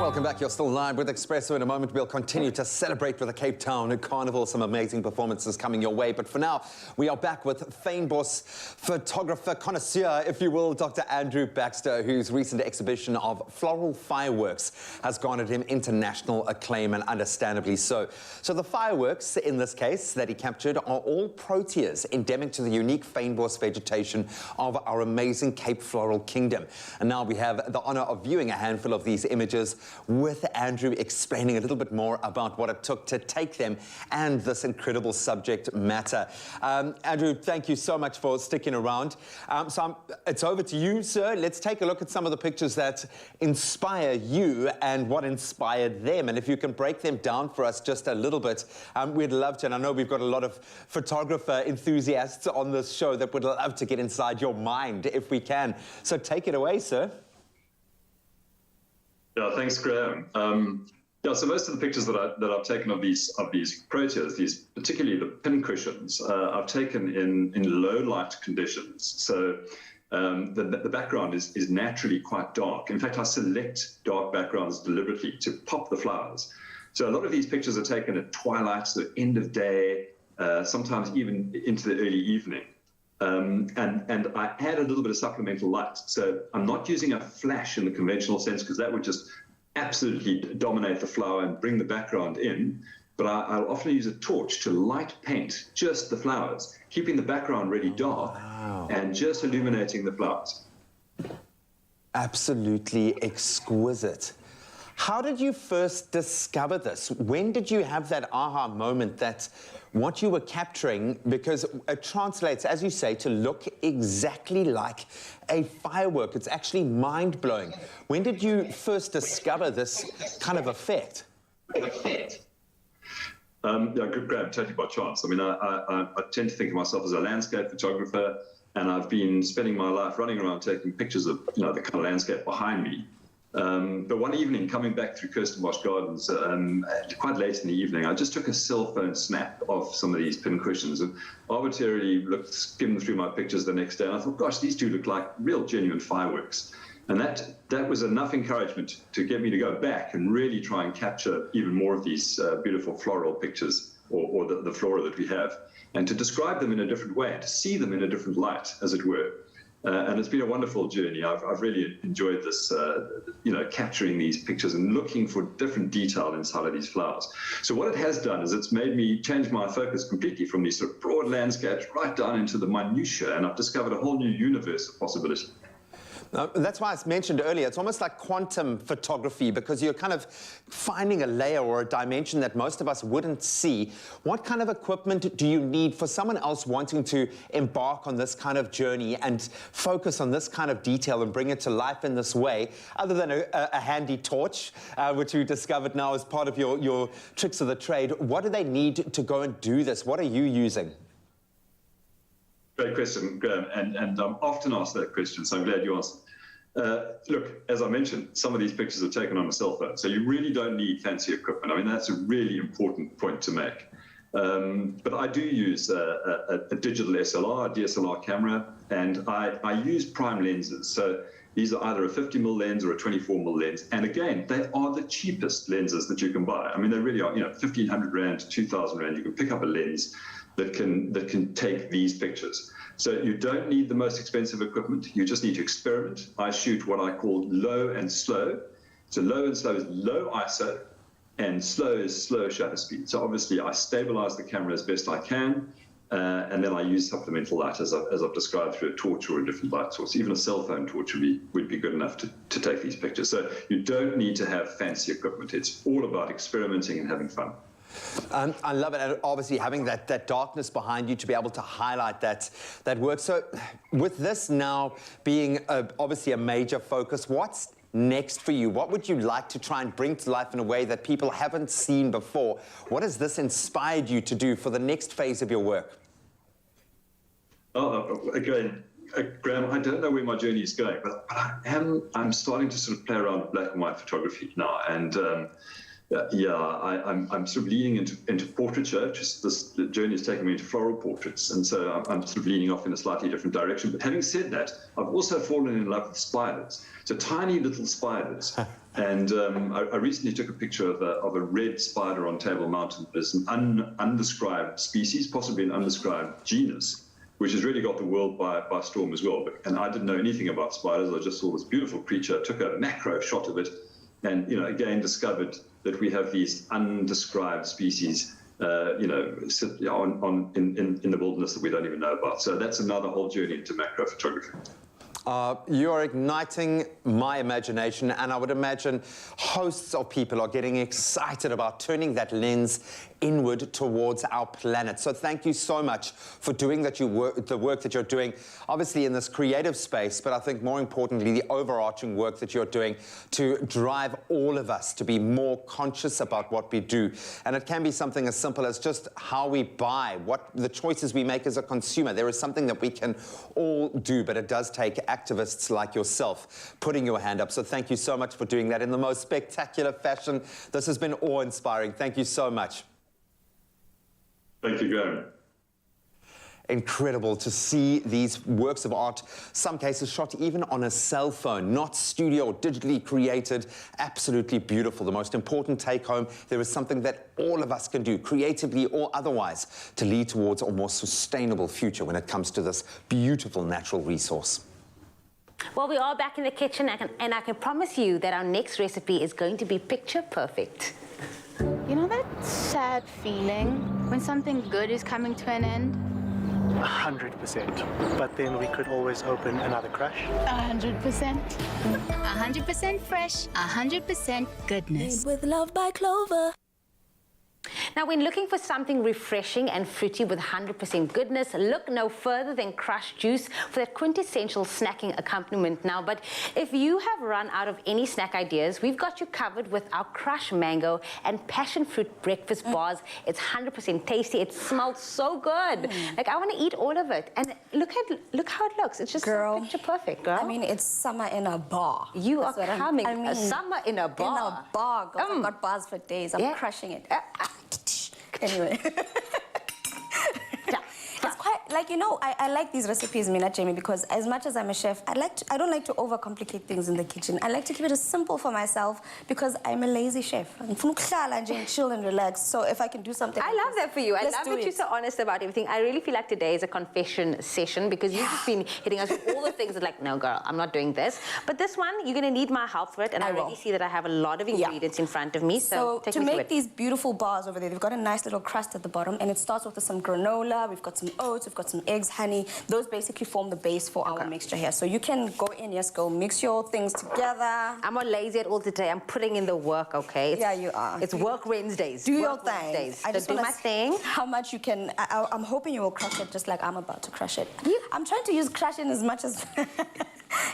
Speaker 5: Welcome back. You're still live with Expresso. In a moment, we'll continue to celebrate with the Cape Town Carnival. Some amazing performances coming your way. But for now, we are back with Fynbos photographer connoisseur, if you will, Dr. Andrew Baxter, whose recent exhibition of floral fireworks has garnered him international acclaim, and understandably so. So the fireworks, in this case, that he captured are all proteas endemic to the unique Fynbos vegetation of our amazing Cape Floral Kingdom. And now we have the honor of viewing a handful of these images with Andrew explaining a little bit more about what it took to take them and this incredible subject matter. Andrew, thank you so much for sticking around. It's over to you, sir. Let's take a look at some of the pictures that inspire you and what inspired them. And if you can break them down for us just a little bit, we'd love to. And I know we've got a lot of photographer enthusiasts on this show that would love to get inside your mind if we can. So take it away, sir.
Speaker 16: Yeah, thanks, Graham. Yeah, so most of the pictures that I've taken of these proteas, particularly the pin cushions, I've taken in low light conditions. So the background is naturally quite dark. In fact, I select dark backgrounds deliberately to pop the flowers. So a lot of these pictures are taken at twilight, so end of day, sometimes even into the early evening. And I add a little bit of supplemental light. So I'm not using a flash in the conventional sense, because that would just absolutely dominate the flower and bring the background in. But I'll often use a torch to light paint just the flowers, keeping the background really dark and just illuminating the flowers.
Speaker 5: Absolutely exquisite. How did you first discover this? When did you have that aha moment that what you were capturing, because it translates, as you say, to look exactly like a firework. It's actually mind-blowing. When did you first discover this kind of effect?
Speaker 16: Yeah, good, Graham, totally by chance. I mean, I tend to think of myself as a landscape photographer, and I've been spending my life running around taking pictures of, the kind of landscape behind me. But one evening, coming back through Kirstenbosch Gardens, quite late in the evening, I just took a cell phone snap of some of these pincushions and arbitrarily skimmed through my pictures the next day. And I thought, gosh, these two look like real, genuine fireworks. And that was enough encouragement to get me to go back and really try and capture even more of these beautiful floral pictures, or the flora that we have, and to describe them in a different way, to see them in a different light, as it were. And it's been a wonderful journey. I've really enjoyed this, capturing these pictures and looking for different detail inside of these flowers. So what it has done is it's made me change my focus completely from these sort of broad landscapes right down into the minutiae, and I've discovered a whole new universe of possibility.
Speaker 5: That's why I mentioned earlier, it's almost like quantum photography, because you're kind of finding a layer or a dimension that most of us wouldn't see. What kind of equipment do you need for someone else wanting to embark on this kind of journey and focus on this kind of detail and bring it to life in this way, other than a handy torch, which you discovered now as part of your tricks of the trade? What do they need to go and do this? What are you using?
Speaker 16: Great question, Graham, and I'm often asked that question, so I'm glad you asked. Look, as I mentioned, some of these pictures are taken on a cell phone, so you really don't need fancy equipment. I mean, that's a really important point to make. But I do use a digital SLR, a DSLR camera, and I use prime lenses. So these are either a 50mm lens or a 24mm lens. And again, they are the cheapest lenses that you can buy. I mean, they really are, 1,500 Rand to 2,000 Rand. You can pick up a lens that can take these pictures. So you don't need the most expensive equipment. You just need to experiment. I shoot what I call low and slow. So low and slow is low ISO, and slow is slow shutter speed. So obviously I stabilize the camera as best I can, and then I use supplemental light as I've described through a torch or a different light source. Even a cell phone torch would be good enough to take these pictures. So you don't need to have fancy equipment. It's all about experimenting and having fun.
Speaker 5: I love it, and obviously having that darkness behind you to be able to highlight that work. So with this now being obviously a major focus, what's next for you? What would you like to try and bring to life in a way that people haven't seen before? What has this inspired you to do for the next phase of your work?
Speaker 16: Again, Graham, I don't know where my journey is going, but I'm starting to sort of play around with black and white photography now, and I'm sort of leaning into portraiture. Just this journey is taking me into floral portraits, and so I'm sort of leaning off in a slightly different direction. But having said that, I've also fallen in love with spiders. So tiny little spiders. And I recently took a picture of a red spider on Table Mountain. There's an undescribed species, possibly an undescribed genus, which has really got the world by storm as well. And I didn't know anything about spiders. I just saw this beautiful creature, took a macro shot of it, and again discovered that we have these undescribed species, in the wilderness that we don't even know about. So that's another whole journey into macro photography.
Speaker 5: You are igniting my imagination, and I would imagine hosts of people are getting excited about turning that lens inward towards our planet. So thank you so much for doing the work that you're doing, obviously in this creative space, but I think more importantly, the overarching work that you're doing to drive all of us to be more conscious about what we do. And it can be something as simple as just how we buy, what the choices we make as a consumer. There is something that we can all do, but it does take activists like yourself putting your hand up. So thank you so much for doing that in the most spectacular fashion. This has been awe-inspiring. Thank you so much.
Speaker 16: Thank you, Graham.
Speaker 5: Incredible to see these works of art, some cases shot even on a cell phone, not studio or digitally created, absolutely beautiful. The most important take home, there is something that all of us can do, creatively or otherwise, to lead towards a more sustainable future when it comes to this beautiful natural resource.
Speaker 3: Well, we are back in the kitchen, and I can promise you that our next recipe is going to be picture perfect.
Speaker 18: You know that sad feeling when something good is coming to an end? 100%. But then we could always open another crush.
Speaker 19: 100%. 100% fresh, 100% goodness.
Speaker 1: Made with love by Clover.
Speaker 3: Now, when looking for something refreshing and fruity with 100% goodness, look no further than Crush Juice for that quintessential snacking accompaniment now. But if you have run out of any snack ideas, we've got you covered with our Crush Mango and Passion Fruit breakfast bars. It's 100% tasty. It smells so good. Like, I want to eat all of it. And look how it looks. It's just so picture perfect, girl.
Speaker 10: I mean, it's summer in a bar.
Speaker 3: You are coming. A summer in a bar.
Speaker 10: In a bar. Girl. I've got bars for days. I'm crushing it. Anyway. It's quite, like, you know, I like these recipes, Mina, Jamie, because as much as I'm a chef, I don't like to overcomplicate things in the kitchen. I like to keep it as simple for myself because I'm a lazy chef. I'm chill and relax. So if I can do something
Speaker 3: I love that for you. I love that you're so honest about everything. I really feel like today is a confession session because you've just been hitting us with all the things that, like, no, girl, I'm not doing this. But this one, you're going to need my help for it. And I already see that I have a lot of ingredients in front of me. So take
Speaker 10: to
Speaker 3: me through
Speaker 10: make
Speaker 3: it.
Speaker 10: these beautiful bars over there, they've got a nice little crust at the bottom, and it starts off with some granola. We've got some oats. We've got some eggs, honey. Those basically form the base for our mixture here. So you can go in, go mix your things together.
Speaker 3: I'm not lazy at all today. I'm putting in the work, okay?
Speaker 10: Yeah, you are.
Speaker 3: It's work Wednesdays.
Speaker 10: Do your thing.
Speaker 3: I just do my thing.
Speaker 10: How much you can. I'm hoping you will crush it just like I'm about to crush it. I'm trying to use crush in as much as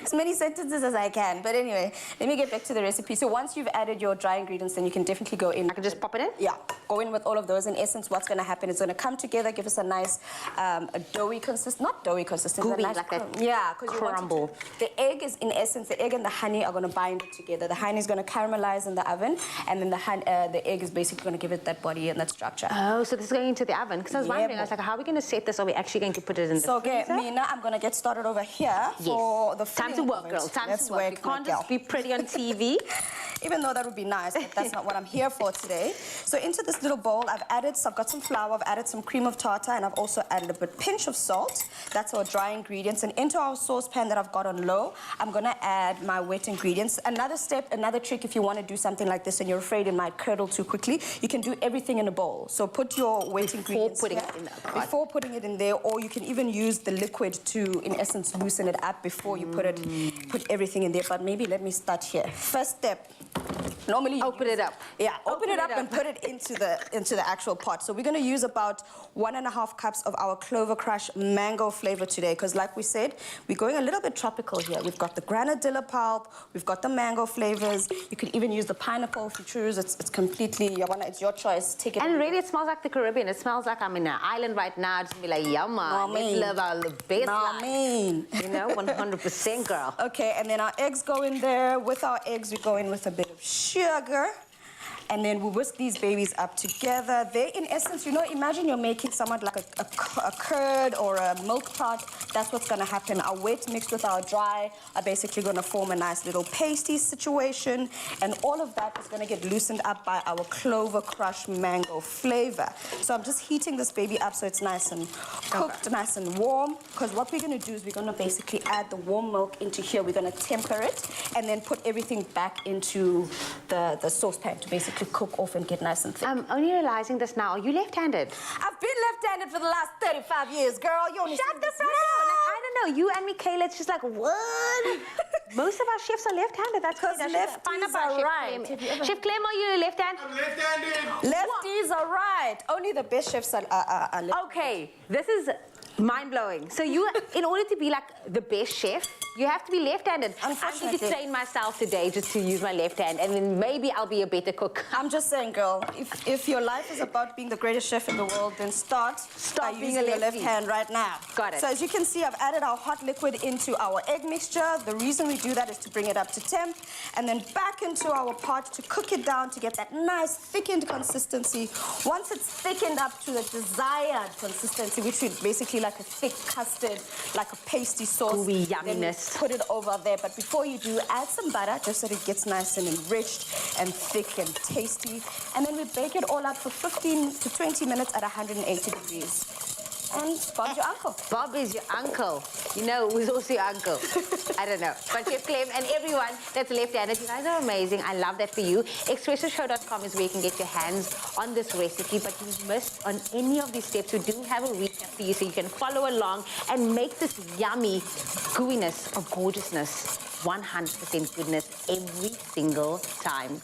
Speaker 10: as many sentences as I can. But anyway, let me get back to the recipe. So once you've added your dry ingredients, then you can definitely go in.
Speaker 3: I can just pop it in?
Speaker 10: Yeah, go in with all of those. In essence, what's going to happen is going to come together, give us a nice a doughy consistency, not doughy consistency,
Speaker 3: gooey,
Speaker 10: nice
Speaker 3: like that.
Speaker 10: Yeah, because you
Speaker 3: crumble.
Speaker 10: want the egg is, in essence, the egg and the honey are going to bind it together. The honey is going to caramelize in the oven, and then the egg is basically going to give it that body and that structure.
Speaker 3: Oh, so this is going into the oven? Because I was wondering, I was like, how are we going to set this? Are we actually going to put it in the freezer?
Speaker 10: So, Mina, I'm going to get started over here for the
Speaker 3: time to work, girl. Time to work. You can't just be pretty on TV.
Speaker 10: Even though that would be nice, but that's not what I'm here for today. So into this little bowl, I've got some flour, I've added some cream of tartar, and I've also added a pinch of salt. That's our dry ingredients. And into our saucepan that I've got on low, I'm going to add my wet ingredients. Another step, another trick, if you want to do something like this and you're afraid it might curdle too quickly, you can do everything in a bowl. So put your wet ingredients before putting it in there, or you can even use the liquid to, in essence, loosen it up before you put everything in there. But maybe let me start here. First step. Normally,
Speaker 3: open it up.
Speaker 10: Yeah, open it up and put it into the actual pot. So we're going to use about 1.5 cups of our Clover Crush mango flavor today, because like we said, we're going a little bit tropical here. We've got the granadilla pulp, we've got the mango flavors. You could even use the pineapple if you choose. It's completely it's your choice. Take it.
Speaker 3: And really, it smells like the Caribbean. It smells like I'm in an island right now. Just be like, yumma. Let's live our best life. You know, 100%, girl.
Speaker 10: Okay, and then our eggs go in there. With our eggs, we go in with a bit of sugar. And then we whisk these babies up together. They, in essence, you know, imagine you're making somewhat like a curd or a milk tart. That's what's going to happen. Our wet mixed with our dry are basically going to form a nice little pasty situation. And all of that is going to get loosened up by our Clover Crush mango flavor. So I'm just heating this baby up so it's nice and cooked, nice and warm. Because what we're going to do is we're going to basically add the warm milk into here. We're going to temper it and then put everything back into the saucepan to basically cook off and get nice and thick.
Speaker 3: I'm only realizing this now. Are you left-handed?
Speaker 10: I've been left-handed for the last 35 years, girl. You only
Speaker 3: shut the front door. Like, I don't know. You and Michaela, it's just like, what? Most of our chefs are left-handed. That's because
Speaker 10: lefties are right.
Speaker 3: Chef Clem, are you left-handed?
Speaker 10: I'm left-handed. Lefties are right. Only the best chefs are left-handed.
Speaker 3: Okay, this is mind-blowing. So you, in order to be like the best chef, you have to be left-handed. I'm going to train myself today just to use my left hand, and then maybe I'll be a better cook.
Speaker 10: I'm just saying, girl, if your life is about being the greatest chef in the world, then start by using your left hand right now.
Speaker 3: Got it.
Speaker 10: So as you can see, I've added our hot liquid into our egg mixture. The reason we do that is to bring it up to temp, and then back into our pot to cook it down to get that nice thickened consistency. Once it's thickened up to the desired consistency, which would basically like a thick custard, like a pasty sauce.
Speaker 3: Gooey yumminess.
Speaker 10: Put it over there, but before you do, add some butter just so that it gets nice and enriched and thick and tasty. And then we bake it all up for 15 to 20 minutes at 180 degrees. And Bob's your uncle.
Speaker 3: Bob is your uncle. You know, who's also your uncle. I don't know. But Chef Clem and everyone that's left-handed, you guys are amazing. I love that for you. ExpressoShow.com is where you can get your hands on this recipe. But you've missed on any of these steps, we do have a recap for you so you can follow along and make this yummy gooiness or gorgeousness 100% goodness every single time.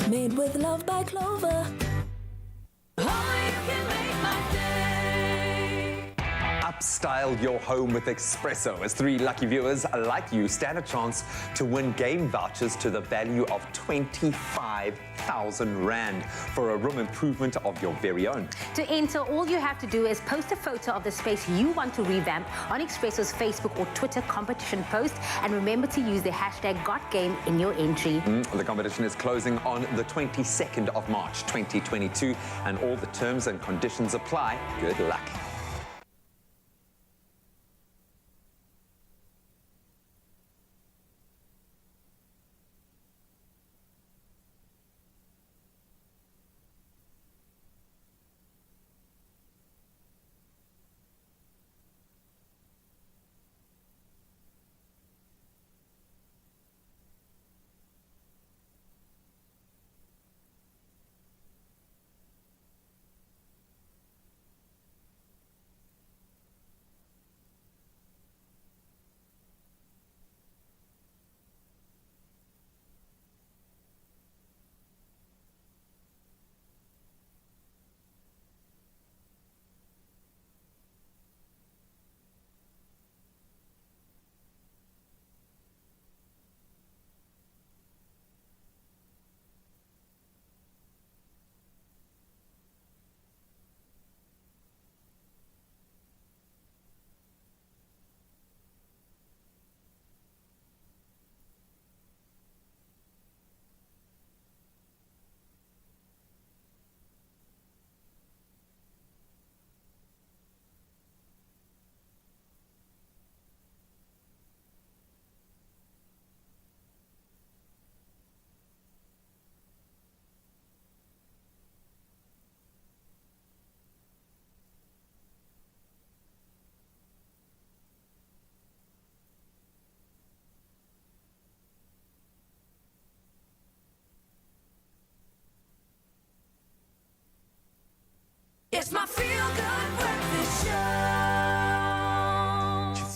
Speaker 1: Made with love by Clover.
Speaker 20: Upstyle your home with Expresso as 3 lucky viewers like you stand a chance to win game vouchers to the value of 25,000 Rand for a room improvement of your very own.
Speaker 3: To enter, all you have to do is post a photo of the space you want to revamp on Expresso's Facebook or Twitter competition post, and remember to use the hashtag GotGame in your entry.
Speaker 20: The competition is closing on the 22nd of March 2022, and all the terms and conditions apply. Good luck.
Speaker 1: It's my feel-good breakfast show.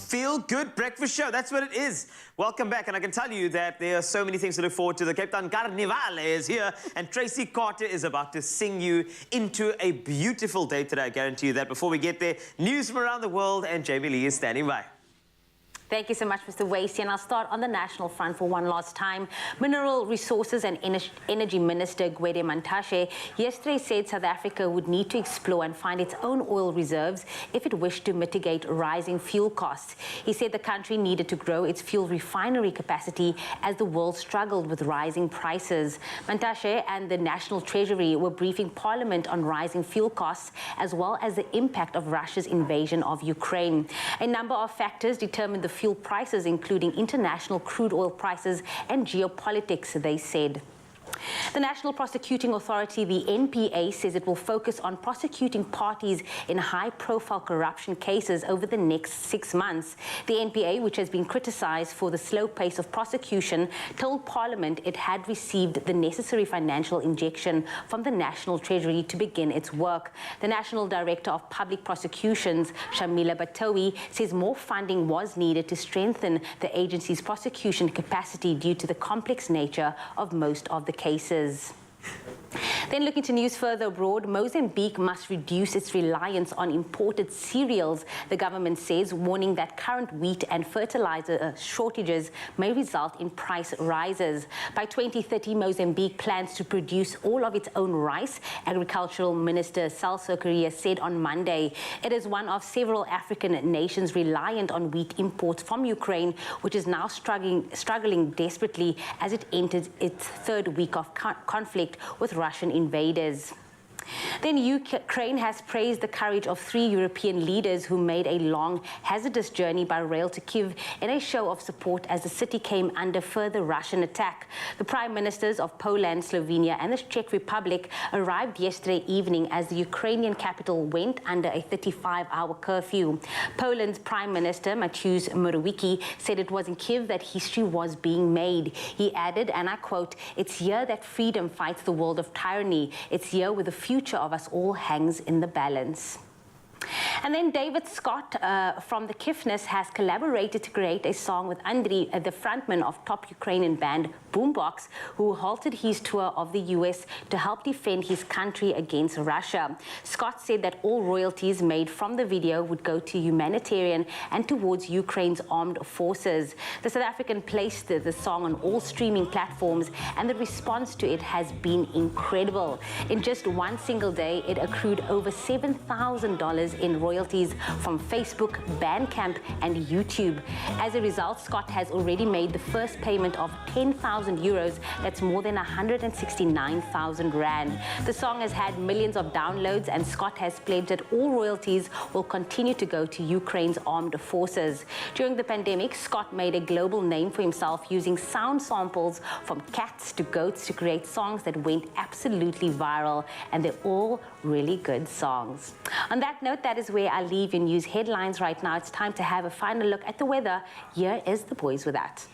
Speaker 2: Feel-good breakfast show, that's what it is. Welcome back, and I can tell you that there are so many things to look forward to. The Cape Town Carnival is here, and Tracy Carter is about to sing you into a beautiful day today. I guarantee you that. Before we get there, news from around the world, and Jamie Lee is standing by.
Speaker 3: Thank you so much, Mr. Wasey. And I'll start on the national front for one last time. Mineral Resources and Energy Minister Gwede Mantashe yesterday said South Africa would need to explore and find its own oil reserves if it wished to mitigate rising fuel costs. He said the country needed to grow its fuel refinery capacity as the world struggled with rising prices. Mantashe and the National Treasury were briefing Parliament on rising fuel costs as well as the impact of Russia's invasion of Ukraine. A number of factors determined the fuel prices, including international crude oil prices and geopolitics, they said. The National Prosecuting Authority, the NPA, says it will focus on prosecuting parties in high-profile corruption cases over the next 6 months. The NPA, which has been criticised for the slow pace of prosecution, told Parliament it had received the necessary financial injection from the National Treasury to begin its work. The National Director of Public Prosecutions, Shamila Batowi, says more funding was needed to strengthen the agency's prosecution capacity due to the complex nature of most of the cases. Then looking to news further abroad, Mozambique must reduce its reliance on imported cereals, the government says, warning that current wheat and fertilizer shortages may result in price rises. By 2030, Mozambique plans to produce all of its own rice, Agricultural Minister Celso Correa said on Monday. It is one of several African nations reliant on wheat imports from Ukraine, which is now struggling desperately as it enters its third week of conflict with Russian invaders. Then Ukraine has praised the courage of 3 European leaders who made a long, hazardous journey by rail to Kyiv in a show of support as the city came under further Russian attack. The prime ministers of Poland, Slovenia and the Czech Republic arrived yesterday evening as the Ukrainian capital went under a 35-hour curfew. Poland's Prime Minister, Mateusz Morawiecki, said it was in Kyiv that history was being made. He added, and I quote, "It's here that freedom fights the world of tyranny. It's here where the future of us all hangs in the balance." And then David Scott from the Kiffness has collaborated to create a song with Andriy, the frontman of top Ukrainian band Boombox, who halted his tour of the US to help defend his country against Russia. Scott said that all royalties made from the video would go to humanitarian and towards Ukraine's armed forces. The South African placed the song on all streaming platforms, and the response to it has been incredible. In just one single day, it accrued over $7,000 in royalties from Facebook, Bandcamp and YouTube. As a result, Scott has already made the first payment of 10,000 euros. That's more than 169,000 rand. The song has had millions of downloads, and Scott has pledged that all royalties will continue to go to Ukraine's armed forces. During the pandemic, Scott made a global name for himself using sound samples from cats to goats to create songs that went absolutely viral, and they're all really good songs. On that note, that is where I leave your news headlines right now. It's time to have a final look at the weather. Here is the boys with that.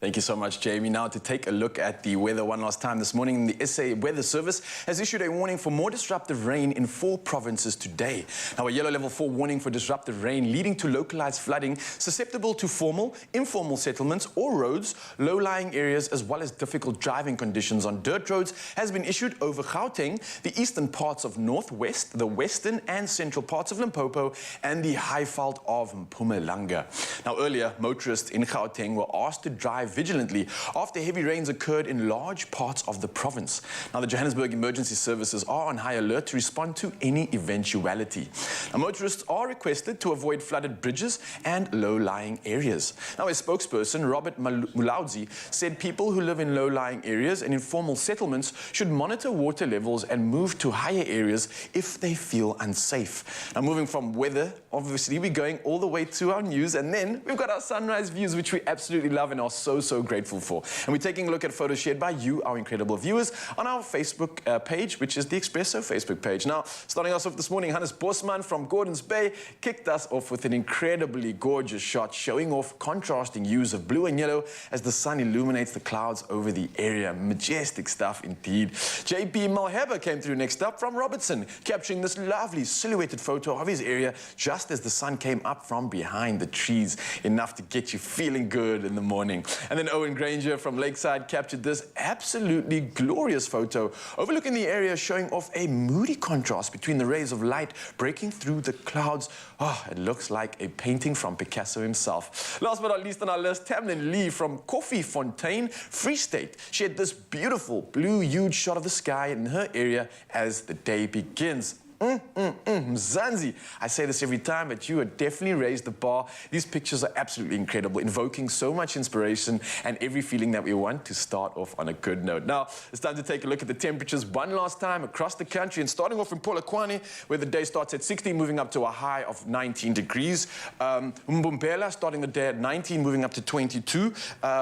Speaker 4: Thank you so much, Jamie. Now to take a look at the weather one last time this morning, the SA Weather Service has issued a warning for more disruptive rain in 4 provinces today. Now, a yellow level 4 warning for disruptive rain leading to localized flooding susceptible to formal, informal settlements or roads, low-lying areas, as well as difficult driving conditions on dirt roads has been issued over Gauteng, the eastern parts of Northwest, the western and central parts of Limpopo, and the Highveld of Mpumalanga. Now, earlier, motorists in Gauteng were asked to drive vigilantly after heavy rains occurred in large parts of the province. Now, the Johannesburg Emergency Services are on high alert to respond to any eventuality. Now, motorists are requested to avoid flooded bridges and low-lying areas. Now, a spokesperson, Robert Mulaudzi, said people who live in low-lying areas and informal settlements should monitor water levels and move to higher areas if they feel unsafe. Now, moving from weather, obviously, we're going all the way to our news, and then we've got our sunrise views, which we absolutely love and are so grateful for. And we're taking a look at photos shared by you, our incredible viewers, on our Facebook page, which is the Expresso Facebook page. Now, starting us off this morning, Hannes Bosman from Gordons Bay kicked us off with an incredibly gorgeous shot showing off contrasting hues of blue and yellow as the sun illuminates the clouds over the area. Majestic stuff indeed. JP Malheba came through next up from Robertson, capturing this lovely silhouetted photo of his area just as the sun came up from behind the trees, enough to get you feeling good in the morning. And then Owen Granger from Lakeside captured this absolutely glorious photo overlooking the area, showing off a moody contrast between the rays of light breaking through the clouds. Oh, it looks like a painting from Picasso himself. Last but not least on our list, Tamlin Lee from Coffee Fontaine, Free State, shared this beautiful blue hued shot of the sky in her area as the day begins. Mzansi, I say this every time, but you have definitely raised the bar. These pictures are absolutely incredible, invoking so much inspiration and every feeling that we want to start off on a good note. Now, it's time to take a look at the temperatures one last time across the country, and starting off in Polokwane, where the day starts at 16, moving up to a high of 19 degrees. Mbombela starting the day at 19, moving up to 22.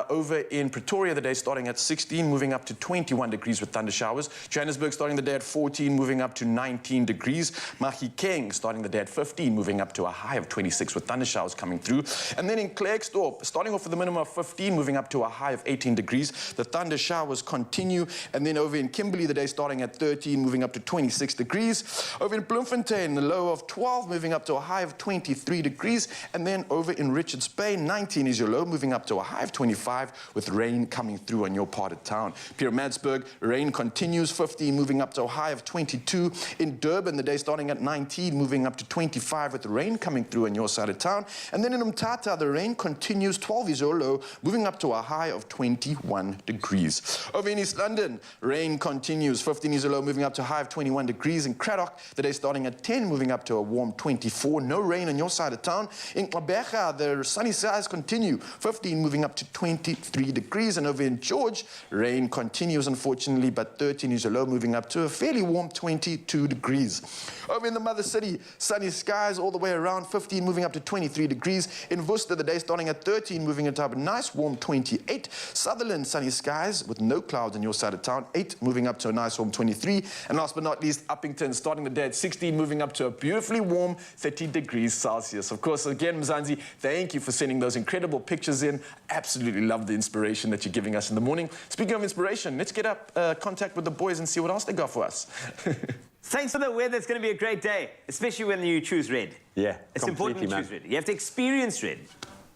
Speaker 4: Over in Pretoria, the day starting at 16, moving up to 21 degrees with thunder showers. Johannesburg starting the day at 14, moving up to 19 degrees. Mahikeng starting the day at 15, moving up to a high of 26 with thunder showers coming through. And then in Klerksdorp, starting off with a minimum of 15, moving up to a high of 18 degrees. The thunder showers continue. And then over in Kimberley, the day starting at 13, moving up to 26 degrees. Over in Bloemfontein, the low of 12, moving up to a high of 23 degrees. And then over in Richards Bay, 19 is your low, moving up to a high of 25 with rain coming through on your part of town. Pietermaritzburg, rain continues, 15, moving up to a high of 22. In Durban, the day starting at 19, moving up to 25 with the rain coming through on your side of town. And then in Umtata, the rain continues, 12 is your low, moving up to a high of 21 degrees. Over in East London, rain continues, 15 is your low, moving up to a high of 21 degrees. In Craddock, the day starting at 10, moving up to a warm 24, no rain on your side of town. In Gqeberha, the sunny skies continue, 15 moving up to 23 degrees. And over in George, rain continues, unfortunately, but 13 is your low, moving up to a fairly warm 22 degrees. Over in the mother city, sunny skies all the way around, 15 moving up to 23 degrees. In Worcester, the day starting at 13, moving into a nice warm 28. Sutherland, sunny skies with no clouds on your side of town, 8 moving up to a nice warm 23. And last but not least, Uppington, starting the day at 16, moving up to a beautifully warm 30 degrees Celsius. Of course, again, Mzansi, thank you for sending those incredible pictures in. Absolutely love the inspiration that you're giving us in the morning. Speaking of inspiration, let's get up contact with the boys and see what else they got for us.
Speaker 2: Thanks for the weather. It's going to be a great day, especially when you choose red.
Speaker 5: Yeah,
Speaker 2: it's important to choose red. You have to experience red.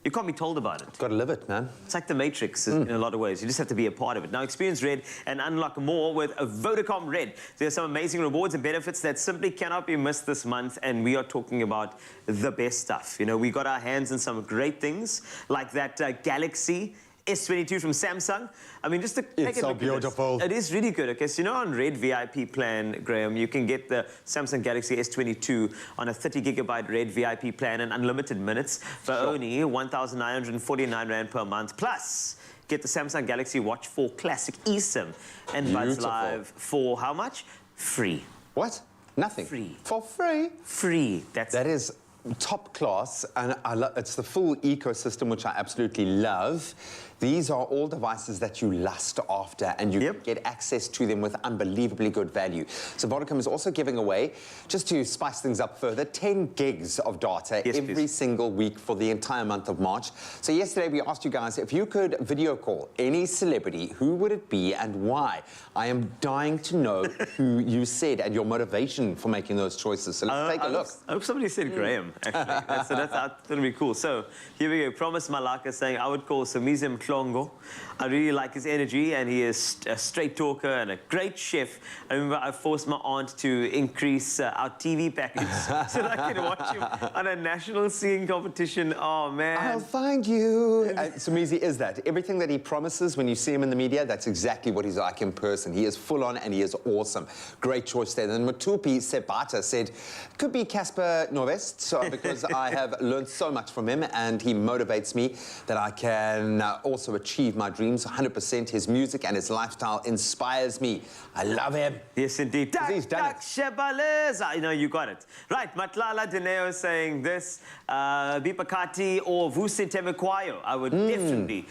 Speaker 2: You can't be told about it.
Speaker 5: Got to live it, man.
Speaker 2: It's like the Matrix in a lot of ways. You just have to be a part of it. Now experience red and unlock more with a Vodacom Red. There are some amazing rewards and benefits that simply cannot be missed this month, and we are talking about the best stuff. You know, we got our hands on some great things like that Galaxy S22 from Samsung. I mean, just to take a look at this. It's so beautiful. It is really good. Okay, so you know on Red VIP plan, Graham, you can get the Samsung Galaxy S22 on a 30GB Red VIP plan and unlimited minutes for only 1,949 Rand per month. Plus, get the Samsung Galaxy Watch 4 Classic eSIM and Buds Live for how much? Free.
Speaker 5: What? Nothing.
Speaker 2: Free.
Speaker 5: For free?
Speaker 2: Free.
Speaker 5: That is top class, and it's the full ecosystem, which I absolutely love. These are all devices that you lust after, and you get access to them with unbelievably good value. So Vodacom is also giving away, just to spice things up further, 10 gigs of data every single week for the entire month of March. So yesterday we asked you guys if you could video call any celebrity, who would it be and why? I am dying to know who you said and your motivation for making those choices. So let's take a look.
Speaker 2: I hope somebody said Graham, actually. that's going to be cool. So here we go. Promise Malaka saying, I would call Samizim Klongo. I really like his energy, and he is a straight talker and a great chef. I remember I forced my aunt to increase our TV package so that I can watch him on a national singing competition. Oh, man.
Speaker 5: I'll find you. Samizi is that. Everything that he promises when you see him in the media, that's exactly what he's like in person. He is full on and he is awesome. Great choice there. Then Matupi Sebata said, could be Casper Novest, because I have learned so much from him and he motivates me that I can also achieve my dreams 100%. His music and his lifestyle inspires me. I love him.
Speaker 2: Yes, indeed.
Speaker 5: He's done it.
Speaker 2: You know, you got it. Right, Matlala Dineo saying this, Bipakati or Vusi Temekwayo. I would definitely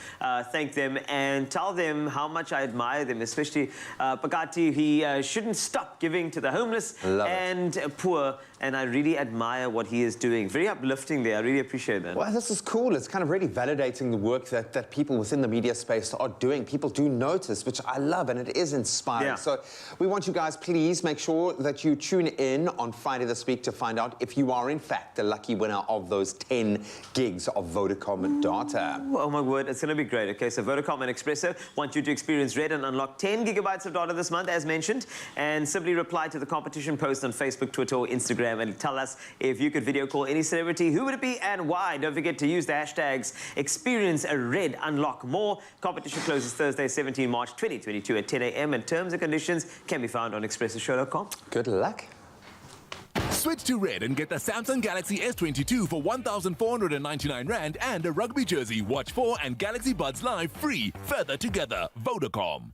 Speaker 2: thank them and tell them how much I admire them, especially Pakati. He shouldn't stop giving to the homeless and poor, and I really admire what he is doing. Very uplifting there. I really appreciate that.
Speaker 5: Well, this is cool. It's kind of really validating the work that people within the media space are doing. People do notice, which I love, and it is inspiring. Yeah. So we want you guys, please make sure that you tune in on Friday this week to find out if you are in fact the lucky winner of those 10 gigs of Vodacom data.
Speaker 2: Oh my word, it's going to be great. Okay, so Vodacom and Expresso want you to experience Red and unlock 10 gigabytes of data this month, as mentioned, and simply reply to the competition post on Facebook, Twitter, or Instagram and tell us if you could video call any celebrity, who would it be and why. Don't forget to use the hashtags Experience a Red, unlock more. Competition closes Thursday, 17 March 2022 at 10 a.m. and terms and conditions can be found on expressoshow.com.
Speaker 5: Good luck.
Speaker 8: Switch to Red and get the Samsung Galaxy S22 for 1,499 Rand and a rugby jersey, Watch 4 and Galaxy Buds Live free. Further together, Vodacom.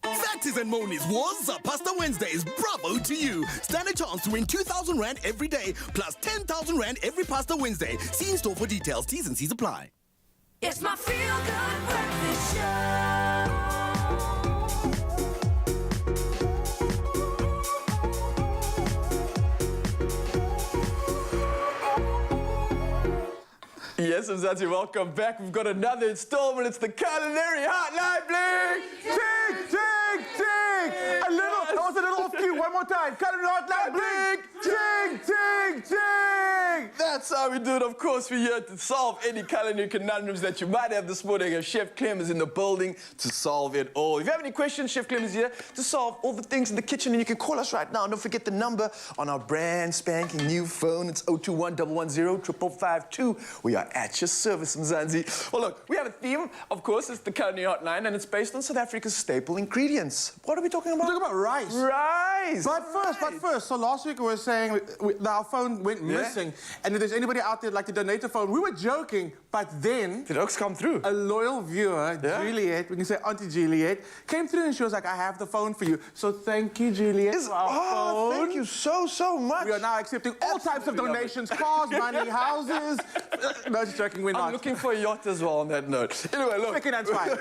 Speaker 8: Fatties and Monies was Pasta Wednesdays. Bravo to you. Stand a chance to win 2,000 Rand every day, plus 10,000 Rand every Pasta Wednesday. See in store for details. T's and C's apply.
Speaker 1: It's my feel-good breakfast show.
Speaker 4: Yes, Mzansi, welcome back. We've got another installment. It's the Culinary Hotline, bling!
Speaker 21: Tick, tick, tick! That was a little off cue. One more time. Culinary Hotline, bling! Tick, tick, tick!
Speaker 4: That's how we do it. Of course, we're here to solve any culinary conundrums that you might have this morning. And Chef Clem is in the building to solve it all. If you have any questions, Chef Clem is here to solve all the things in the kitchen. And you can call us right now. And don't forget the number on our brand spanking new phone. It's 021-110-5552. We are at your service, Mzansi. Well, look, we have a theme. Of course, it's the Culinary Hotline, and it's based on South Africa's staple ingredients. What are we talking about?
Speaker 21: We're talking about rice.
Speaker 4: Rice!
Speaker 21: But first, so last week we were saying our phone went missing, and if there's anybody out there who'd like to donate a phone, we were joking, but then...
Speaker 4: Did Oaks come through?
Speaker 21: A loyal viewer, Juliet, we can say Auntie Juliet, came through and she was like, I have the phone for you. So thank you, Juliet, for our phone.
Speaker 4: Thank you so much.
Speaker 21: We are now accepting all types of donations, cars, money, houses. No, just joking, we're not.
Speaker 4: I'm looking for a yacht as well on that note. Anyway, look.
Speaker 21: That's fine.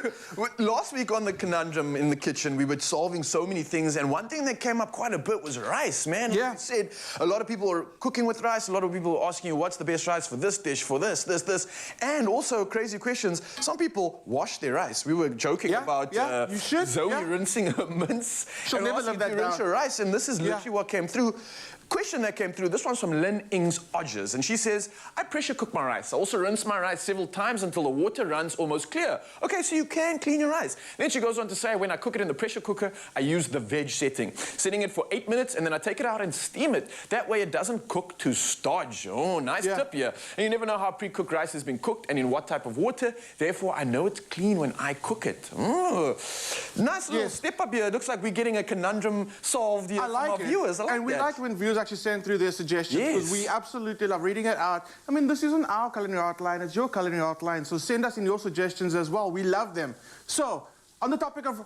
Speaker 4: Last week on the conundrum in the kitchen, we were solving so many things, and one thing that came up quite a bit was rice, man.
Speaker 21: Yeah.
Speaker 4: Like you said, A lot of people are cooking with rice. A lot of people are asking you, what's the best rice for this dish, for this. And also crazy questions. Some people wash their rice. We were joking about
Speaker 21: you should,
Speaker 4: Zoe rinsing her mince.
Speaker 21: She'll never live that down.
Speaker 4: Rinse your rice, and this is literally what came through. Question that came through, this one's from Lynn Ings Odgers, and she says, I pressure cook my rice. I also rinse my rice several times until the water runs almost clear. Okay, so you can clean your rice. Then she goes on to say, when I cook it in the pressure cooker, I use the veg setting, setting it for 8 minutes, and then I take it out and steam it. That way it doesn't cook to stodge. Oh, nice tip here. And you never know how pre-cooked rice has been cooked and in what type of water. Therefore, I know it's clean when I cook it. Nice little step up here. It looks like we're getting a conundrum solved here from our viewers. I like
Speaker 21: and we like when viewers actually send through their suggestions because we absolutely love reading it out. I mean, this isn't our culinary outline, it's your culinary outline, so send us in your suggestions as well. We love them. So, on the topic of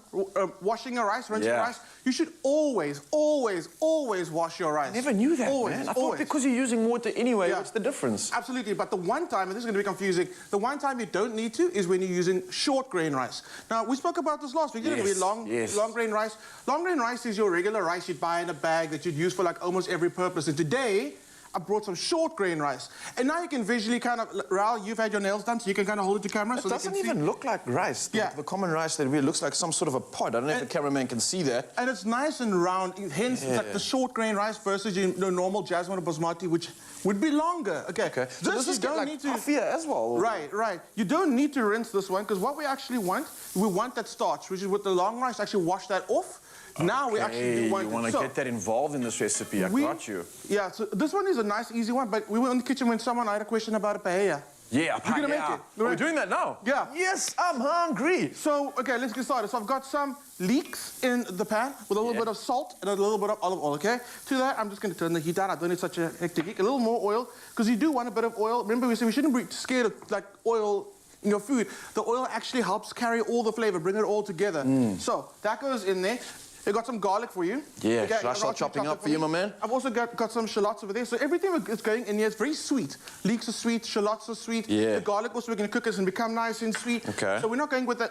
Speaker 21: washing your rice, rinsing your rice, you should always, always, always wash your rice.
Speaker 4: I never knew that, man. I thought because you're using water anyway, what's the difference?
Speaker 21: Absolutely, but the one time, and this is going to be confusing, the one time you don't need to is when you're using short grain rice. Now, we spoke about this last week, didn't we? Long grain rice. Long grain rice is your regular rice you'd buy in a bag that you'd use for like almost every purpose. And today, I brought some short grain rice. And now you can visually kind of, Raul, you've had your nails done, so you can kind of hold it to camera.
Speaker 4: It
Speaker 21: so
Speaker 4: doesn't even look like rice. The common rice that really looks like some sort of a pod. I don't know if the cameraman can see that.
Speaker 21: And it's nice and round, hence it's like the short grain rice versus your normal jasmine or basmati, which would be longer. Okay.
Speaker 4: So this is like puffier as well.
Speaker 21: Right. You don't need to rinse this one, because what we actually want, we want that starch, which is with the long rice, actually wash that off. Now we actually do want
Speaker 4: you want to get that involved in this recipe. I got you.
Speaker 21: Yeah, so this one is a nice, easy one, but we were in the kitchen when someone had a question about a paella.
Speaker 4: Yeah,
Speaker 21: You're going to make it.
Speaker 4: We're doing that now?
Speaker 21: Yeah.
Speaker 4: Yes, I'm hungry.
Speaker 21: So, okay, let's get started. So I've got some leeks in the pan with a little bit of salt and a little bit of olive oil, okay? To that, I'm just going to turn the heat down. I don't need such a hectic heat. A little more oil, because you do want a bit of oil. Remember, we said we shouldn't be scared of, like, oil in your food. The oil actually helps carry all the flavor, bring it all together. So that goes in there. I've got some garlic for you.
Speaker 4: Yeah, should I start chopping up for you, my man?
Speaker 21: I've also got some shallots over there. So everything is going in here is very sweet. Leeks are sweet, shallots are sweet.
Speaker 4: Yeah.
Speaker 21: The garlic also, we're going to cook this and become nice and sweet.
Speaker 4: Okay.
Speaker 21: So we're not going with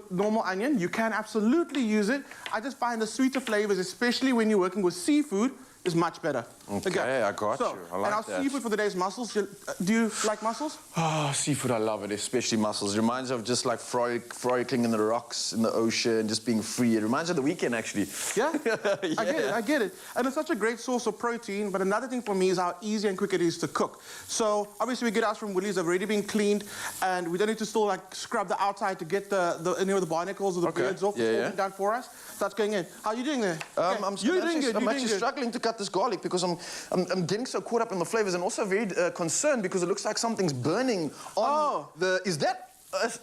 Speaker 21: normal onion. You can absolutely use it. I just find the sweeter flavors, especially when you're working with seafood, is much better.
Speaker 4: Okay, I got you. I like
Speaker 21: and our
Speaker 4: that.
Speaker 21: seafood for the day is mussels. Do you like mussels?
Speaker 4: Oh, seafood, I love it, especially mussels. It reminds me of just like frolicking in the rocks, in the ocean, just being free. It reminds me of the weekend, actually.
Speaker 21: Yeah? I get it. And it's such a great source of protein, but another thing for me is how easy and quick it is to cook. So, obviously, we get ours from Woolies. They've already been cleaned, and we don't need to still, like, scrub the outside to get the barnacles or the beards off. It's all been done for us. That's going in. How are you doing there?
Speaker 4: I'm actually struggling to cut this garlic because I'm getting so caught up in the flavors, and also very concerned because it looks like something's burning on the... Is that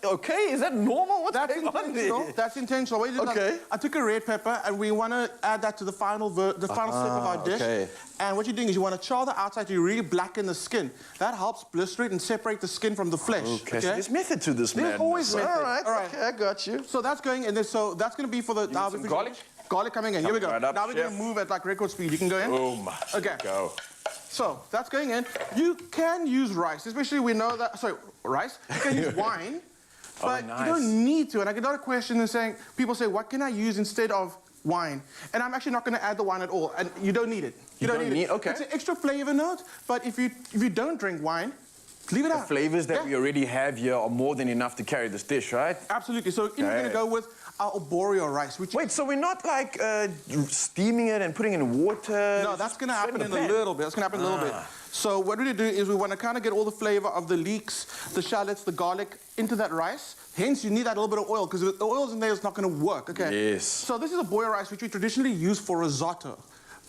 Speaker 4: okay? Is that normal? What's going on there?
Speaker 21: That's intentional. What you did,
Speaker 4: okay.
Speaker 21: I took a red pepper, and we want to add that to the final step of our dish.
Speaker 4: Okay.
Speaker 21: And what you're doing is you want to char the outside to really blacken the skin. That helps blister it and separate the skin from the flesh.
Speaker 4: Okay. So there's method to this, man.
Speaker 21: There's always method.
Speaker 4: All right. Okay, I got you.
Speaker 21: So that's going in there. So that's going to be for the...
Speaker 4: garlic?
Speaker 21: Garlic coming in. Here we go.
Speaker 4: Right up,
Speaker 21: now we're going to move at like record speed. You can go in.
Speaker 4: Boom.
Speaker 21: Okay.
Speaker 4: Go.
Speaker 21: So that's going in. You can use rice, especially we know that... Sorry, rice. You can use wine. But you don't need to. And I get a lot of questions saying, people say, what can I use instead of wine? And I'm actually not going to add the wine at all. And you don't need it. You don't need it.
Speaker 4: Okay.
Speaker 21: It's an extra flavor note, but if you don't drink wine, leave it out.
Speaker 4: The flavors that we already have here are more than enough to carry this dish, right?
Speaker 21: Absolutely. So we're going to go with our arborio rice.
Speaker 4: Wait, so we're not like steaming it and putting it in water?
Speaker 21: No, that's going to happen in a little bit. That's going to happen a little bit. So what we do is we want to kind of get all the flavor of the leeks, the shallots, the garlic into that rice. Hence, you need that little bit of oil, because the oil's in there, it's not going to work, okay?
Speaker 4: Yes.
Speaker 21: So this is arborio rice, which we traditionally use for risotto.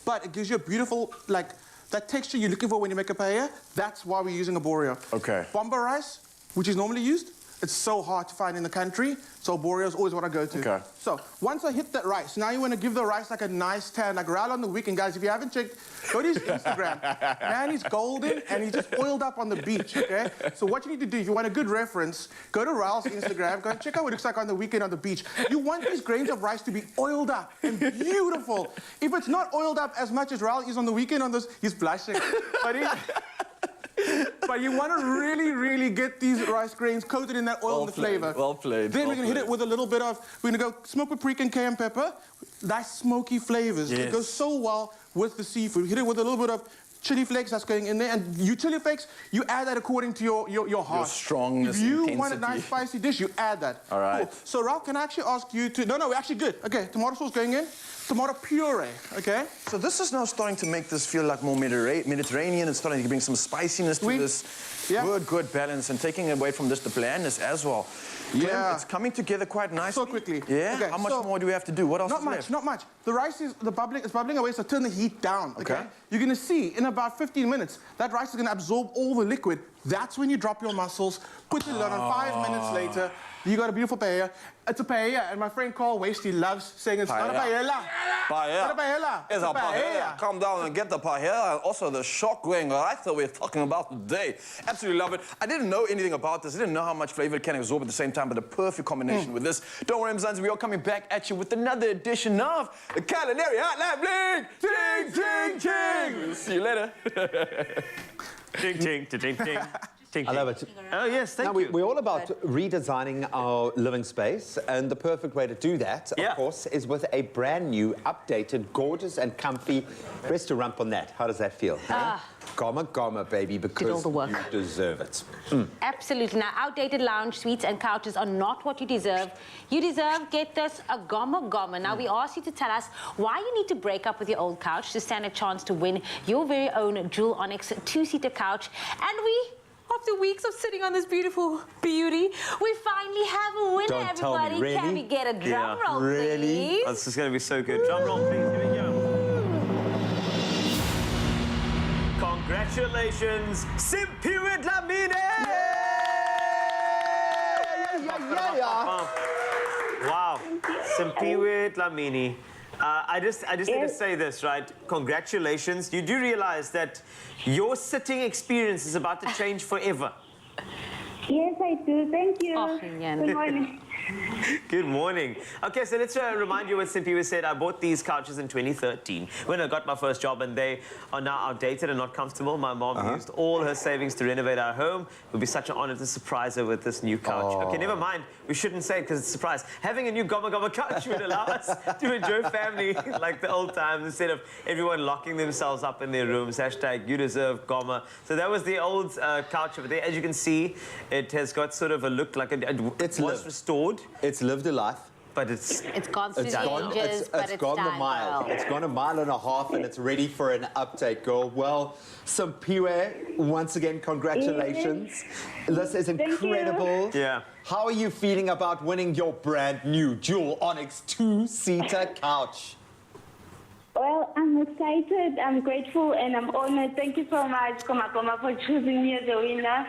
Speaker 21: But it gives you a beautiful, like, that texture you're looking for when you make a paella. That's why we're using arborio.
Speaker 4: Okay.
Speaker 21: Bomba rice, which is normally used, it's so hard to find in the country, so arborio is always what I go to.
Speaker 4: Okay.
Speaker 21: So once I hit that rice, now you want to give the rice like a nice tan, like right on the weekend, guys. If you haven't checked, go to his Instagram. Man, he's golden and he's just oiled up on the beach, okay? So what you need to do, if you want a good reference, go to Raul's Instagram, go and check out what it looks like on the weekend on the beach. You want these grains of rice to be oiled up and beautiful. If it's not oiled up as much as Raul is on the weekend on this, he's blushing. But you want to really, really get these rice grains coated in that oil and the flavor.
Speaker 4: Well played.
Speaker 21: Then we're going to hit it with a little bit of, we're going to go smoked paprika and cayenne pepper. Nice smoky flavors.
Speaker 4: Yes.
Speaker 21: It goes so well with the seafood. We hit it with a little bit of chili flakes that's going in there, and you chili flakes, you add that according to your heart.
Speaker 4: Your strongness,
Speaker 21: If you
Speaker 4: intensity.
Speaker 21: want a nice spicy dish, you add that.
Speaker 4: All right.
Speaker 21: Cool. So Ralph, can I actually ask you to, no, we're actually good. Okay, tomato sauce going in, tomato puree, okay?
Speaker 4: So this is now starting to make this feel like more Mediterranean. It's starting to bring some spiciness to this.
Speaker 21: Yeah.
Speaker 4: Good balance, and taking away from this the blandness as well.
Speaker 21: Yeah.
Speaker 4: It's coming together quite nicely.
Speaker 21: So quickly.
Speaker 4: Yeah?
Speaker 21: Okay,
Speaker 4: How much more do we have to do? What else
Speaker 21: Not
Speaker 4: is
Speaker 21: much,
Speaker 4: left?
Speaker 21: not much. The rice is bubbling away, so turn the heat down, okay? You're gonna see in about 15 minutes, that rice is gonna absorb all the liquid. That's when you drop your mussels, put the lid on, 5 minutes later, you got a beautiful paella. It's a paella, and my friend Carl Wasty loves saying it's not a paella.
Speaker 4: Paella.
Speaker 21: Not a paella.
Speaker 4: It's a paella. Come down and get the paella, and also the shock-going rice that we're talking about today. Absolutely love it. I didn't know anything about this. I didn't know how much flavor it can absorb at the same time, but the perfect combination with this. Don't worry, Mzansi, we are coming back at you with another edition of the Culinary Hotline Bling! Ting, ting, ting! We'll see you later.
Speaker 2: Ting, ting, ting, ting, ting.
Speaker 5: I love it.
Speaker 2: Oh, yes, thank you.
Speaker 5: We're all about redesigning our living space, and the perfect way to do that, of course, is with a brand new, updated, gorgeous and comfy restaurant on that. How does that feel? Goma goma, baby, because you deserve it.
Speaker 3: Absolutely. Now, outdated lounge suites and couches are not what you deserve. You deserve, get this, a goma goma. Now, we ask you to tell us why you need to break up with your old couch to stand a chance to win your very own Jewel Onyx 2-seater couch. And after weeks of sitting on this beautiful beauty, we finally have a winner,
Speaker 2: Don't tell me,
Speaker 3: everybody.
Speaker 2: really?
Speaker 3: Can we get a drum roll, please?
Speaker 2: Oh, this is going to be so good. Drum roll, please. Here we go. Congratulations, Simpiwe Dlamini! Wow, Simpiwe Dlamini. I just need to say this, right? Congratulations. You do realize that your sitting experience is about to change forever.
Speaker 6: Yes, I do. Thank you.
Speaker 3: Oh,
Speaker 6: Good morning.
Speaker 2: Good morning. Okay, so let's remind you what Simpiwe said. I bought these couches in 2013 when I got my first job, and they are now outdated and not comfortable. My mom used all her savings to renovate our home. It would be such an honor to surprise her with this new couch. Okay, never mind. We shouldn't say it because it's a surprise. Having a new Goma Goma couch would allow us to enjoy family like the old times instead of everyone locking themselves up in their rooms. Hashtag you deserve Goma. So that was the old couch over there. As you can see, it has got sort of a look like it was restored.
Speaker 5: It's lived a life.
Speaker 3: gone
Speaker 5: But
Speaker 3: through the ages, but it's
Speaker 5: gone the
Speaker 3: done
Speaker 5: mile.
Speaker 3: well.
Speaker 5: It's gone a mile and a half, and it's ready for an update, girl. Well, Simpiwe, once again, congratulations. This is incredible.
Speaker 2: Yeah.
Speaker 5: How are you feeling about winning your brand new Jewel Onyx 2-seater couch?
Speaker 6: Well, I'm excited, I'm grateful, and I'm honored. Thank you so much, Goma Goma, for choosing me as a winner.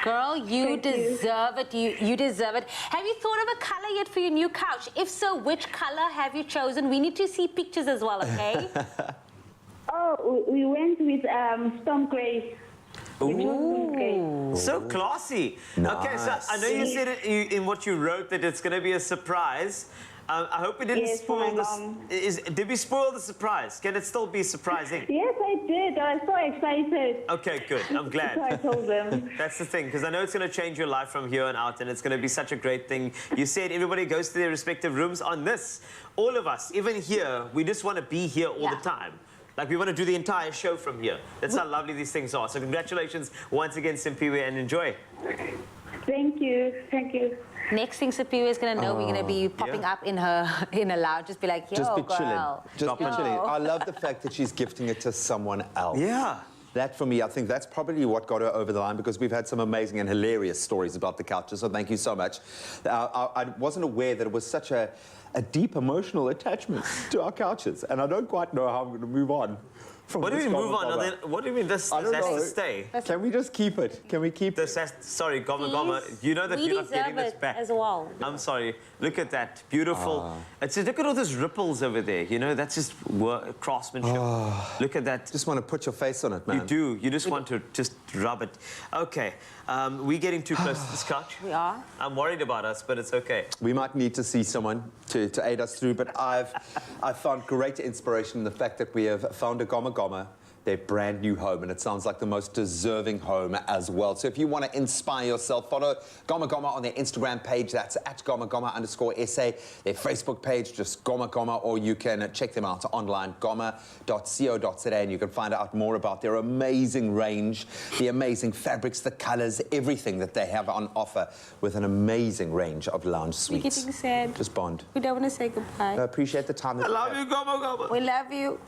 Speaker 3: Girl, you deserve it. You deserve it. Have you thought of a color yet for your new couch? If so, which color have you chosen? We need to see pictures as well, okay?
Speaker 6: Oh, we went with storm gray.
Speaker 2: Ooh, so classy. Okay, so I know you said it in what you wrote that it's going to be a surprise. I hope it didn't spoil this. Did we spoil the surprise? Can it still be surprising?
Speaker 6: Yes, I did. I was so excited.
Speaker 2: Okay, good. I'm glad.
Speaker 6: So I told them.
Speaker 2: That's the thing, because I know it's going to change your life from here on out, and it's going to be such a great thing. You said everybody goes to their respective rooms on this. All of us, even here, we just want to be here all the time. Like, we want to do the entire show from here. That's how lovely these things are. So congratulations once again, Simpiwe, and enjoy.
Speaker 6: Thank you. Thank you.
Speaker 3: Next thing Simpiwe is going to know, we're going to be popping up in her lounge. Just be like, yo,
Speaker 5: Just be
Speaker 3: girl.
Speaker 5: chilling. Just be chilling. I love the fact that she's gifting it to someone else.
Speaker 2: Yeah.
Speaker 5: That, for me, I think that's probably what got her over the line, because we've had some amazing and hilarious stories about the couches, so thank you so much. I wasn't aware that it was such a deep emotional attachment to our couches, and I don't quite know how I'm going to move on.
Speaker 2: What do you mean move on? What do you mean this has to stay?
Speaker 5: Can we just keep it? Can we keep
Speaker 2: this? Sorry, Goma Goma. You know that
Speaker 3: we
Speaker 2: you're not getting this back.
Speaker 3: as well.
Speaker 2: I'm sorry. Look at that. Beautiful. Look at all those ripples over there. You know, that's just craftsmanship. Look at that.
Speaker 5: Just want to put your face on it, man.
Speaker 2: You do. You just want to just rub it. Okay. We're getting too close to this couch.
Speaker 3: We are.
Speaker 2: I'm worried about us, but it's okay.
Speaker 5: We might need to see someone to aid us through, but I've found great inspiration in the fact that we have found a Goma Goma
Speaker 20: their brand new home, and it sounds like the most deserving home as well. So if you want to inspire yourself, follow Goma Goma on their Instagram page. That's at Goma Goma _SA. Their Facebook page, just Goma Goma, or you can check them out online, goma.co.za, and you can find out more about their amazing range, the amazing fabrics, the colors, everything that they have on offer, with an amazing range of lounge
Speaker 3: We're
Speaker 20: suites.
Speaker 3: getting sad.
Speaker 20: Just bond.
Speaker 3: We don't want to say goodbye.
Speaker 20: I appreciate the time.
Speaker 2: I love you, Goma Goma.
Speaker 3: We love you.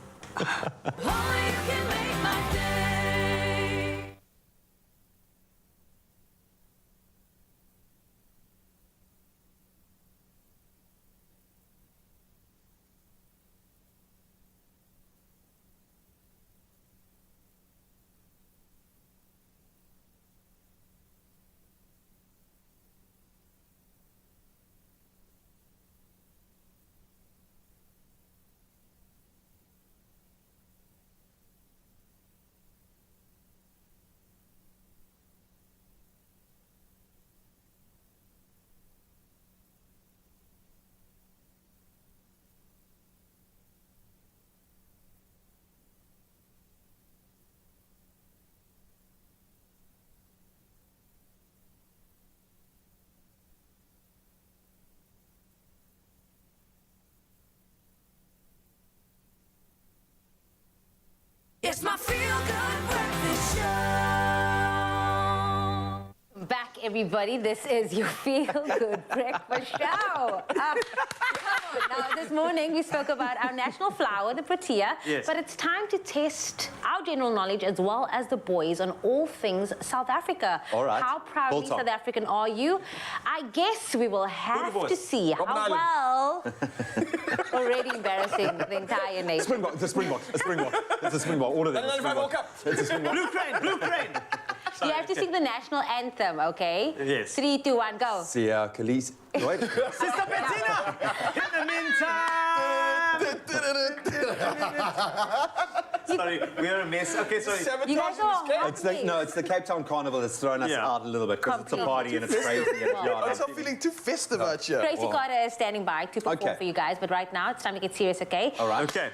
Speaker 1: It's my feel-good breakfast show.
Speaker 3: Back, everybody. This is your feel-good breakfast show. Come on. Now, this morning we spoke about our national flower, the protea.
Speaker 2: Yes.
Speaker 3: But it's time to test our general knowledge as well as the boys on all things South Africa.
Speaker 20: All right.
Speaker 3: How proudly
Speaker 20: Hold on.
Speaker 3: South African are you? I guess we will have to see how well. Already embarrassing the entire nation.
Speaker 20: Springbok, it's a Springbok, a Springbok. It's a Springbok. All of them. It's a Springbok. It's a Springbok.
Speaker 2: Blue crane, blue crane.
Speaker 3: You have to sing the national anthem, okay?
Speaker 2: Yes.
Speaker 3: 3, 2, 1, go.
Speaker 20: Sia Khalees. Wait.
Speaker 2: Sister Bettina! In the meantime! Sorry, we're a mess. Okay, sorry.
Speaker 3: You guys are
Speaker 20: It's the Cape Town Carnival that's thrown us out a little bit because it's a party and it's crazy.
Speaker 4: I'm so feeling too festive out here.
Speaker 3: Tracy Carter is standing by to perform for you guys, but right now it's time to get serious, okay?
Speaker 20: All right.
Speaker 2: Okay.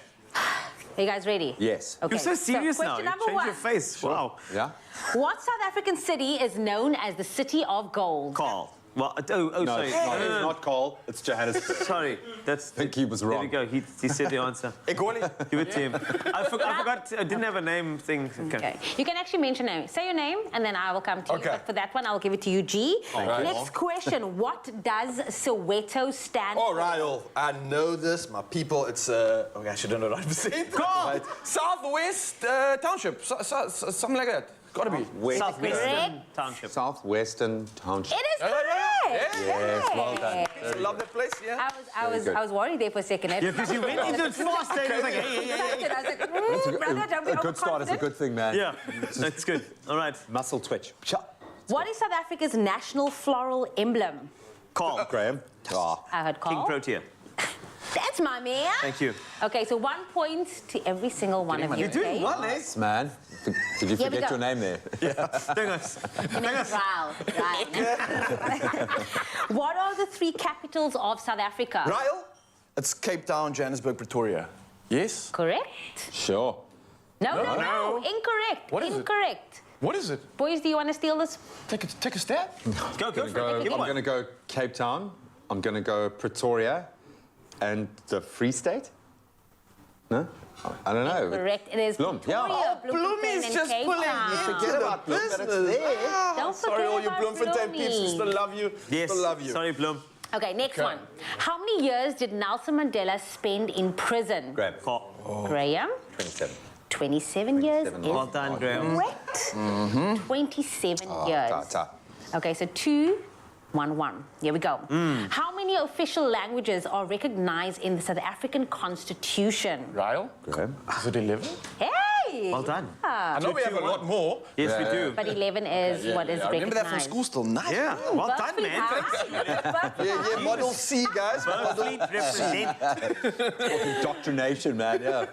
Speaker 3: Are you guys ready?
Speaker 20: Yes.
Speaker 3: Okay.
Speaker 2: You're so serious now.
Speaker 3: Question
Speaker 2: You
Speaker 3: number
Speaker 2: changed
Speaker 3: 1.
Speaker 2: your face. Wow.
Speaker 20: Yeah?
Speaker 3: What South African city is known as the City of Gold?
Speaker 2: Carl. Well,
Speaker 20: No,
Speaker 2: sorry.
Speaker 20: it's not Cole. It's Johannesburg.
Speaker 2: Sorry, that's.
Speaker 20: I think he was wrong.
Speaker 2: There we go. He said the answer.
Speaker 4: Ecological.
Speaker 2: Give it to him. I forgot. I didn't have a name thing.
Speaker 3: Okay. You can actually mention name. Say your name, and then I will come to you.
Speaker 4: Okay.
Speaker 3: But for that one, I'll give it to you, G.
Speaker 4: right.
Speaker 3: Next question. What does Soweto stand
Speaker 4: All
Speaker 3: for?
Speaker 4: right, I know this. My people, it's okay, I should know 100%.
Speaker 2: Go!
Speaker 4: Southwest Township, something like that. Gotta be.
Speaker 2: Southwestern Township.
Speaker 5: Southwestern Township.
Speaker 3: It is correct.
Speaker 5: Yes, well done.
Speaker 4: Love that place, yeah.
Speaker 3: I was worried there for a second.
Speaker 2: Yeah, because you went into it fast. I was like, hey.
Speaker 3: I was like, brother, don't be
Speaker 5: A good start is a good thing, man.
Speaker 2: Yeah, that's good. All right.
Speaker 5: Muscle twitch.
Speaker 3: What is South Africa's national floral emblem?
Speaker 2: Carl.
Speaker 5: Graham. Oh.
Speaker 3: I heard
Speaker 2: King
Speaker 3: Carl.
Speaker 2: Protea.
Speaker 3: That's my man.
Speaker 2: Thank you.
Speaker 3: Okay, so 1 point to every single one of you.
Speaker 2: You're doing
Speaker 3: okay?
Speaker 2: well, eh?
Speaker 5: Man, did you
Speaker 3: Here we
Speaker 5: forget
Speaker 3: go.
Speaker 5: your name there?
Speaker 2: Hang on.
Speaker 3: Your name's Ryle. What are the 3 capitals of South Africa?
Speaker 4: Ryle, it's Cape Town, Johannesburg, Pretoria. Yes?
Speaker 3: Correct?
Speaker 5: Sure.
Speaker 3: No. Incorrect.
Speaker 4: What is it?
Speaker 3: Incorrect.
Speaker 4: What is it?
Speaker 3: Boys, do you want to steal this?
Speaker 4: Take a stab.
Speaker 2: Go for it.
Speaker 5: I'm going to go Cape Town. I'm going to go Pretoria. And the Free State? No? I don't know.
Speaker 3: Correct. It is
Speaker 5: Bloem.
Speaker 3: Pretoria,
Speaker 5: Yeah.
Speaker 3: Bloemfontein, and Cape Town.
Speaker 4: Forget about business.
Speaker 3: Don't
Speaker 4: Sorry,
Speaker 3: forget
Speaker 4: all you
Speaker 3: about
Speaker 4: Bloemfontein peeps. We still love you.
Speaker 2: Yes.
Speaker 4: Still love you.
Speaker 2: Sorry, Bloem.
Speaker 3: Okay, next one. How many years did Nelson Mandela spend in prison?
Speaker 5: Graham.
Speaker 3: Graham?
Speaker 5: 27.
Speaker 3: 27 years is
Speaker 2: Well done, Graham.
Speaker 3: correct. 27 years.
Speaker 5: Ta.
Speaker 3: Okay, so 2-1-1. Here we go. How many official languages are recognized in the South African Constitution?
Speaker 4: Ryle?
Speaker 5: Graham.
Speaker 4: Is it 11?
Speaker 3: Hey!
Speaker 2: Well done.
Speaker 4: I know we have a lot more.
Speaker 2: Yes, we do.
Speaker 3: But 11 is what is
Speaker 4: I remember that from
Speaker 3: recognized.
Speaker 4: school still. Nice.
Speaker 2: Yeah, well done,
Speaker 3: Berkeley
Speaker 2: man.
Speaker 3: High.
Speaker 4: Yeah, model C, guys.
Speaker 2: Fleet represent.
Speaker 5: Talking doctrination, man. Yeah.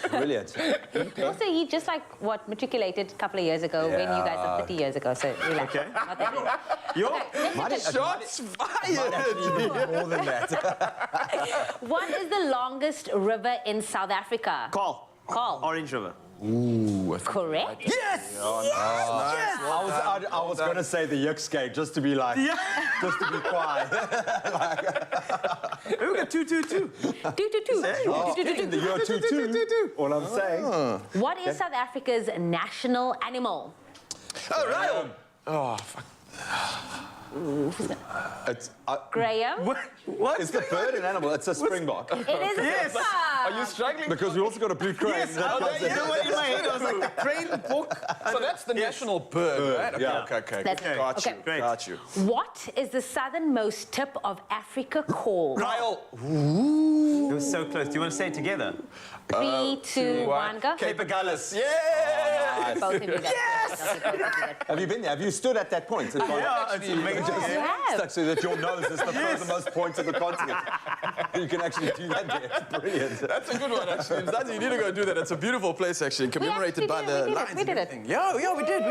Speaker 5: Brilliant.
Speaker 3: Also, he just matriculated a couple of years ago when you guys are 30 years ago. So relax.
Speaker 2: Okay.
Speaker 3: Not that long.
Speaker 4: Shots fired.
Speaker 5: More than that.
Speaker 3: What is the longest river in South Africa?
Speaker 2: Call.
Speaker 3: Call.
Speaker 2: Orange River.
Speaker 4: Ooh,
Speaker 3: Correct.
Speaker 2: Yes!
Speaker 20: Yes! I was going to say the yuck skate just to be like, just to be quiet.
Speaker 2: We got 2-2-2.
Speaker 3: 2-2-2.
Speaker 20: In the year 2-2. All I'm saying.
Speaker 3: What is South Africa's national animal?
Speaker 4: Oh, Ryan! Oh, fuck.
Speaker 20: It's,
Speaker 3: Graham?
Speaker 2: What?
Speaker 20: It's the bird and animal. It's a springbok.
Speaker 3: It is a springbok.
Speaker 4: Are you struggling?
Speaker 20: Because we also got a blue crane.
Speaker 2: Yes, you know what, in my head, I was like, the crane book.
Speaker 4: So that's the national bird, right? Okay,
Speaker 20: yeah.
Speaker 4: okay.
Speaker 3: That's it.
Speaker 4: Got you,
Speaker 3: Okay.
Speaker 4: got you.
Speaker 3: What is the southernmost tip of Africa called?
Speaker 4: Kyle.
Speaker 2: It was so close. Do you want to say it together?
Speaker 3: 3, 2, 1, go.
Speaker 4: Cape Agulhas. Yeah!
Speaker 3: Both of you.
Speaker 20: Yes! Have you been there? Have you stood at that point?
Speaker 2: Yeah, it's amazing.
Speaker 3: You have.
Speaker 20: Stuck so that your nose is the furthermost point of the continent. You can actually do that there. It's brilliant.
Speaker 4: That's a good one, actually. Zanzi, you need to go do that. It's a beautiful place, actually, commemorated by the lions.
Speaker 3: We did it.
Speaker 4: Yeah, we did.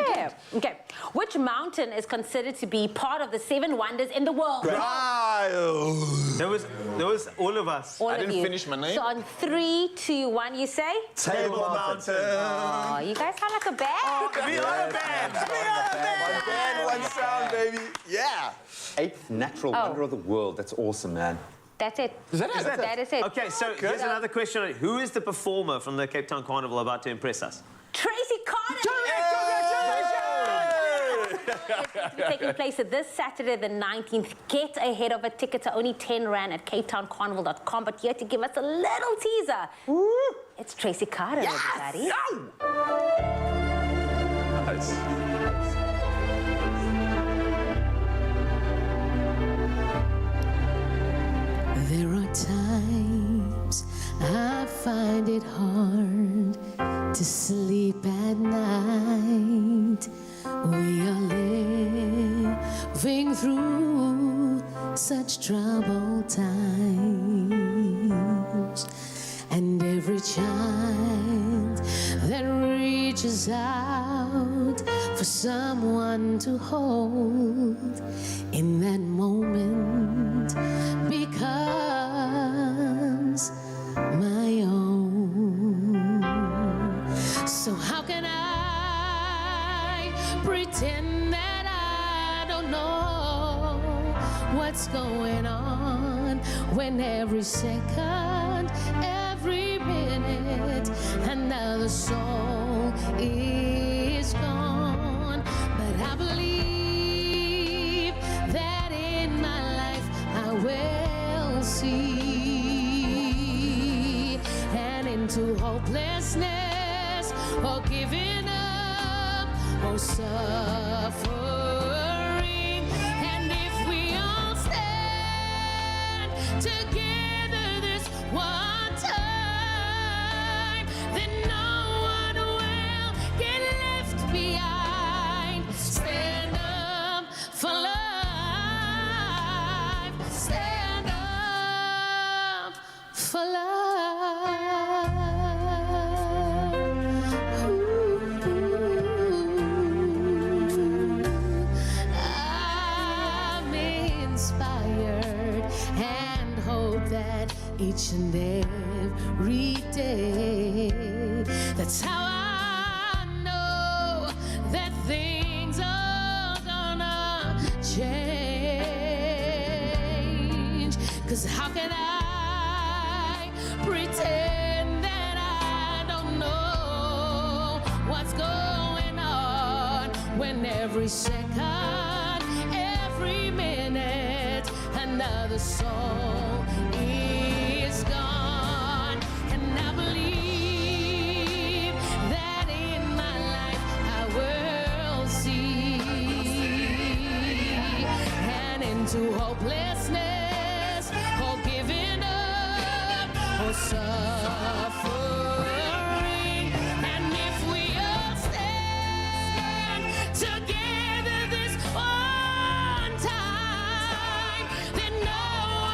Speaker 3: Okay. Which mountain is considered to be part of the 7 wonders in the world?
Speaker 2: There was all of us.
Speaker 3: All
Speaker 4: I
Speaker 3: of
Speaker 4: didn't
Speaker 3: you.
Speaker 4: finish my name.
Speaker 3: So on 3, 2, 1, you say?
Speaker 2: Table Mountain.
Speaker 3: Oh, you guys sound like a band.
Speaker 2: We are a band.
Speaker 4: One band, one sound, baby. Yeah.
Speaker 20: 8th natural wonder of the world. That's awesome, man.
Speaker 3: That's it.
Speaker 4: Is that it?
Speaker 3: That is it.
Speaker 2: Okay, so here's another question. Who is the performer from the Cape Town Carnival about to impress us?
Speaker 3: Tracy Carter. It's taking place this Saturday, the 19th. Get ahead of a ticket to only 10 Rand at capetowncarnival.com. But here to give us a little teaser, it's Tracy Carter, everybody.
Speaker 4: Nice.
Speaker 7: There are times I find it hard to sleep at night. We are living through such troubled times, and every child that reaches out for someone to hold in that moment becomes my own. So how can I pretend that I don't know what's going on when every second, every minute, another soul is gone? But I believe that in my life I will see, and into hopelessness or giving up or suffering. And if we all stand together this one time, then no one will get left behind. Stand up for life. Stand up for life. I'm inspired and hope that each and every day, that's how I know that things are gonna change. 'Cause how can I pretend that I don't know what's going on when every second, every minute, another soul is gone? And I believe that in my life I will see, and into hopelessness or giving up or suffering. And if we all stand together this one time, then no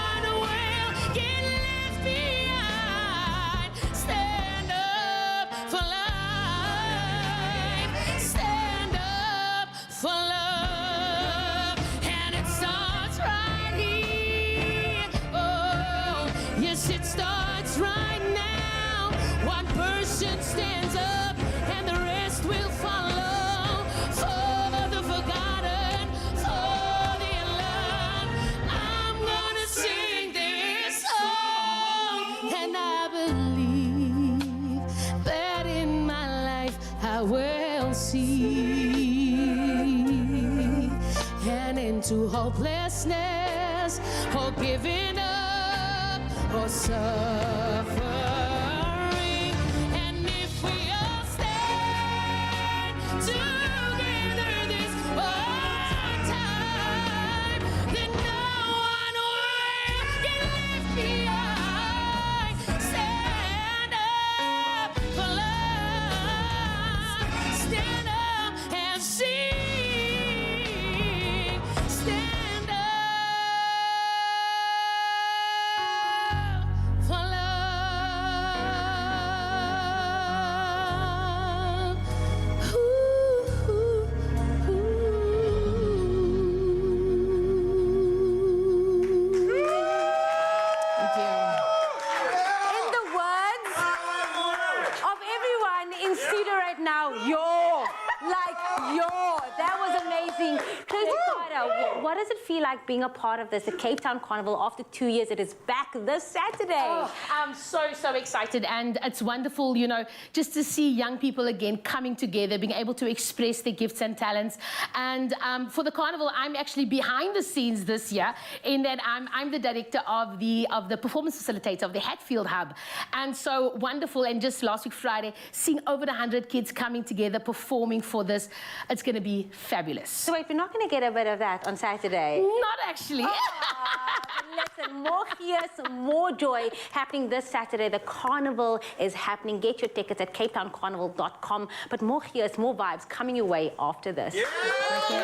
Speaker 7: one will get left behind. Stand up for life. Stand up for love. And it starts right here. Oh, yes, it starts right now. into hopelessness or giving up or suffering. And if we all stand together this one time, then no one will get left behind. Stand up for love. Stand up and sing. Stand up for love.
Speaker 3: Thank you. In the words of everyone in studio right now, that was amazing. Firefighter, what does it feel like being a part of this, the Cape Town Carnival? After 2 years, it is back this Saturday.
Speaker 13: Oh, I'm so excited, and it's wonderful, you know, just to see young people again coming together, being able to express their gifts and talents. And for the carnival, I'm actually behind the scenes this year, in that I'm the director of the performance facilitator of the Hatfield Hub. And so wonderful, and just last week Friday, seeing over 100 kids coming together, performing for this, it's going to be fabulous.
Speaker 3: So wait, we're not going to get a bit of that on Saturday?
Speaker 13: Not actually.
Speaker 3: Listen, more here, some more joy happening this Saturday. The carnival is happening. Get your tickets at capetowncarnival.com. But more here, more vibes coming your way after this.
Speaker 1: Yeah.
Speaker 3: Thank you.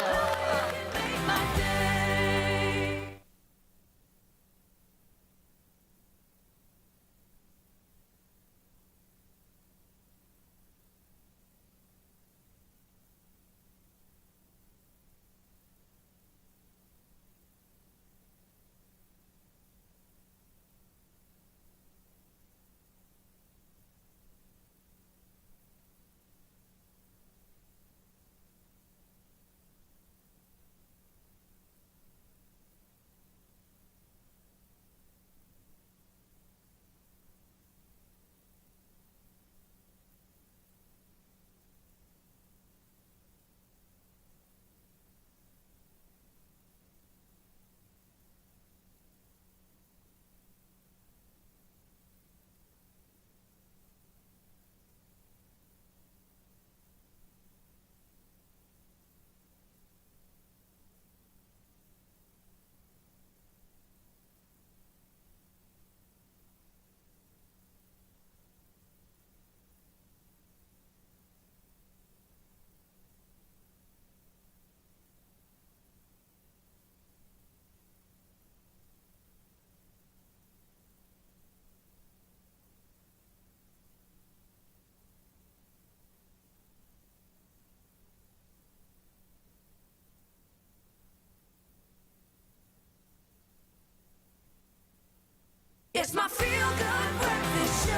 Speaker 1: It's my feel-good breakfast show.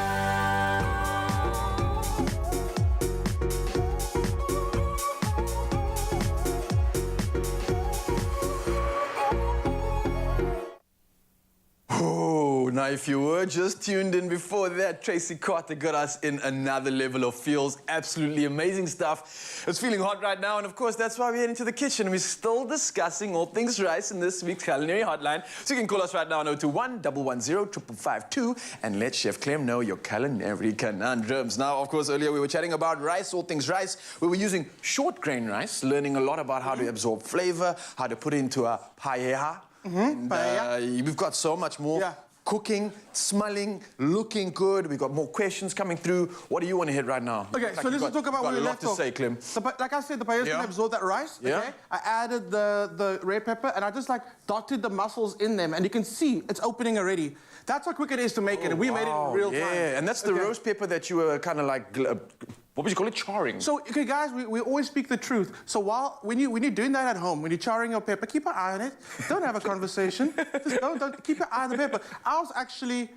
Speaker 4: Oh, now if you were just tuned in before that, Tracy Carter got us in another level of feels. Absolutely amazing stuff. It's feeling hot right now, and of course, that's why we're heading to the kitchen. We're still discussing all things rice in this week's Culinary Hotline. So you can call us right now on 021-110-552 and let Chef Clem know your culinary conundrums. Now, of course, earlier we were chatting about rice, all things rice. We were using short grain rice, learning a lot about how to absorb flavor, how to put it into a paella. We've got so much more. Yeah. Cooking, smelling, looking good. We've got more questions coming through. What do you want to hit right now?
Speaker 21: Okay, so let's talk about what we left off.
Speaker 4: Say, Clem.
Speaker 21: Like I said, the paella's gonna absorb that rice.
Speaker 4: Yeah.
Speaker 21: Okay? I added the red pepper and I just like dotted the mussels in them, and you can see it's opening already. That's how quick it is to make it, and we made it in real time.
Speaker 4: Yeah, and that's the roast pepper that you were kind of like, what would you call it, charring?
Speaker 21: So, okay, guys, we always speak the truth. So when you're doing that at home, when you're charring your pepper, keep an eye on it. Don't have a conversation. Just don't keep an eye on the pepper. I was actually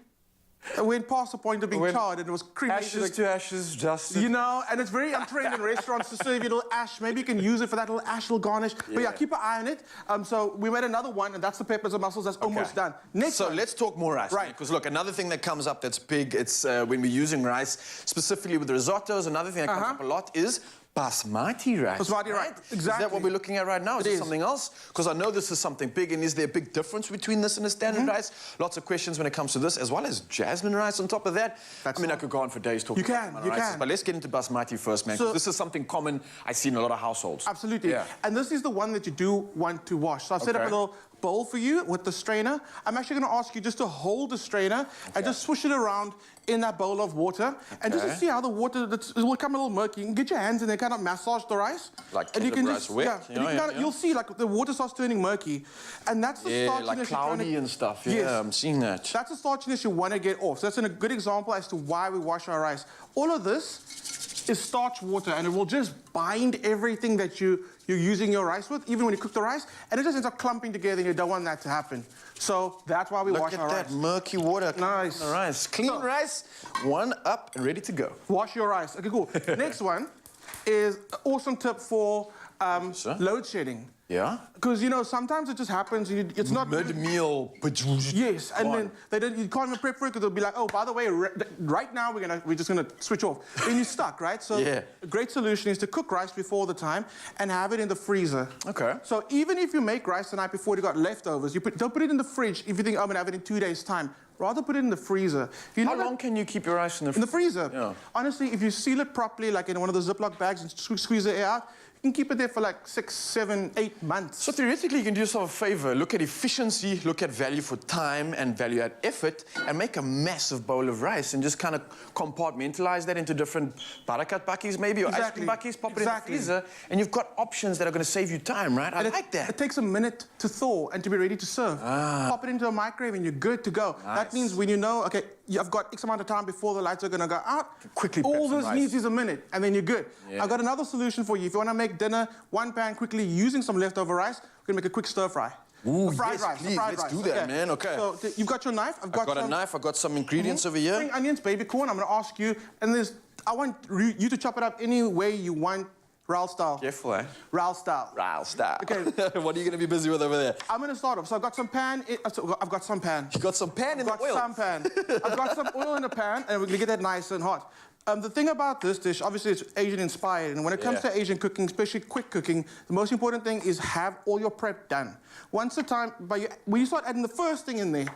Speaker 21: went past the point of being charred, and it was cremated.
Speaker 4: Ashes to ashes, dust.
Speaker 21: You know, and it's very untrained in restaurants to serve you a little ash. Maybe you can use it for that little ash, little garnish. But yeah, keep an eye on it. So we made another one, and that's the peppers and mussels. That's almost done. Next
Speaker 4: so let's talk more rice. Right. Because look, another thing that comes up that's big, it's when we're using rice, specifically with risottos, another thing that comes up a lot is Basmati rice.
Speaker 21: Basmati rice, exactly.
Speaker 4: Is that what we're looking at right now? Is
Speaker 21: It
Speaker 4: it
Speaker 21: is.
Speaker 4: something else? Because I know this is something big, and is there a big difference between this and a standard rice? Lots of questions when it comes to this, as well as jasmine rice on top of that. I mean, I could go on for days talking about rices, but let's get into basmati first, man. 'Cause this is something common I see in a lot of households.
Speaker 21: Absolutely.
Speaker 4: Yeah.
Speaker 21: And this is the one that you do want to wash. So I've set up a little bowl for you with the strainer. I'm actually going to ask you just to hold the strainer and just swish it around in that bowl of water, and just to see how the water it will come a little murky. You can get your hands in there, kind of massage the rice,
Speaker 4: like
Speaker 21: and you can
Speaker 4: rice
Speaker 21: just
Speaker 4: wet.
Speaker 21: and you can you'll see like the water starts turning murky, and that's the starchiness
Speaker 4: like
Speaker 21: you're trying
Speaker 4: cloudy
Speaker 21: to,
Speaker 4: and stuff. Yeah,
Speaker 21: Yes.
Speaker 4: I'm seeing that.
Speaker 21: That's the starchiness you want to get off. So that's a good example as to why we wash our rice. All of this is starch water, and it will just bind everything that you're using your rice with, even when you cook the rice, and it just ends up clumping together, and you don't want that to happen. So that's why we wash our rice.
Speaker 4: Look at that murky water.
Speaker 21: Nice.
Speaker 4: The rice. Clean rice, one up and ready to go.
Speaker 21: Wash your rice. Okay, cool. Next one is an awesome tip for load shedding.
Speaker 4: Yeah?
Speaker 21: Because, you know, sometimes it just happens, and it's not...
Speaker 4: Mid-meal.
Speaker 21: Yes, and then you can't even prep for it, because they'll be like, oh, by the way, right now we're just going to switch off. Then you're stuck, right? So a great solution is to cook rice before the time and have it in the freezer.
Speaker 4: Okay.
Speaker 21: So even if you make rice the night before, you got leftovers, don't put it in the fridge if you think, I'm going to have it in 2 days' time. Rather put it in the freezer.
Speaker 4: How long can you keep your rice in the freezer?
Speaker 21: In the freezer.
Speaker 4: Yeah.
Speaker 21: Honestly, if you seal it properly, like in one of the Ziploc bags, and squeeze the air out, you can keep it there for like 6, 7, 8 months.
Speaker 4: So theoretically, you can do yourself a favor. Look at efficiency, look at value for time and value at effort, and make a massive bowl of rice and just kind of compartmentalize that into different barakat bakkies maybe, or ice cream bakkies, pop it in the freezer, and you've got options that are going to save you time, right? I like that.
Speaker 21: It takes a minute to thaw and to be ready to serve. Pop it into a microwave and you're good to go.
Speaker 4: Nice.
Speaker 21: That means when you know, okay, I've got X amount of time before the lights are going to go out,
Speaker 4: quickly
Speaker 21: all
Speaker 4: prep
Speaker 21: this
Speaker 4: some rice.
Speaker 21: needs is a minute, and then you're good.
Speaker 4: Yeah.
Speaker 21: I've got another solution for you. If you want to make dinner, one pan quickly using some leftover rice, we're going to make a quick stir fry.
Speaker 4: Ooh,
Speaker 21: a fried
Speaker 4: yes,
Speaker 21: rice.
Speaker 4: please,
Speaker 21: a fried
Speaker 4: let's
Speaker 21: rice.
Speaker 4: do that, man. Okay.
Speaker 21: So you've got your knife. I've got
Speaker 4: a knife. I've got some ingredients over here.
Speaker 21: Spring onions, baby corn. I'm going to ask you, and I want you to chop it up any way you want. Raoul style.
Speaker 4: Careful, eh?
Speaker 21: Raoul style.
Speaker 4: Raoul style.
Speaker 21: Okay.
Speaker 4: What are you going to be busy with over there?
Speaker 21: I'm going to start off. So I've got some pan. I've got some pan.
Speaker 4: You got some pan in the oil?
Speaker 21: I've got some pan. I've got some oil in the pan, and we're going to get that nice and hot. The thing about this dish, obviously, it's Asian inspired, and when it comes to Asian cooking, especially quick cooking, the most important thing is have all your prep done. Once a time, when you start adding the first thing in there,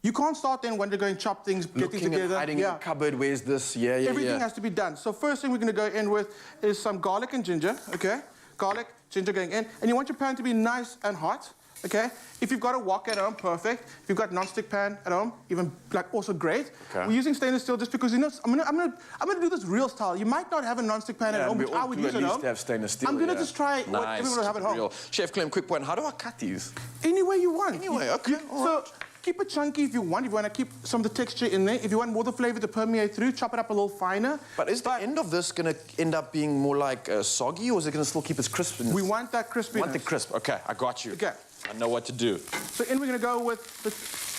Speaker 21: you can't start then when they're going to chop things, get things together.
Speaker 4: And hiding in the cupboard, where's this?
Speaker 21: Everything has to be done. So first thing we're going to go in with is some garlic and ginger, okay? Garlic, ginger going in. And you want your pan to be nice and hot, okay? If you've got a wok at home, perfect. If you've got non-stick pan at home, even also great. Okay. We're using stainless steel just because, you know, I'm gonna do this real style. You might not have a non-stick pan at home, which I would use at home.
Speaker 4: Have stainless steel.
Speaker 21: I'm gonna just try what
Speaker 4: nice.
Speaker 21: everyone will have at home.
Speaker 4: Real. Chef Clem, quick point. How do I cut these?
Speaker 21: Any way you want.
Speaker 4: Anyway, okay.
Speaker 21: So keep it chunky if you want. If you want to keep some of the texture in there. If you want more of the flavor to permeate through, chop it up a little finer.
Speaker 4: But is the end of this going to end up being more like soggy, or is it going to still keep its crispness?
Speaker 21: We want that crispiness.
Speaker 4: We want the crisp. Okay, I got you.
Speaker 21: Okay.
Speaker 4: I know what to do.
Speaker 21: So in we're going to go with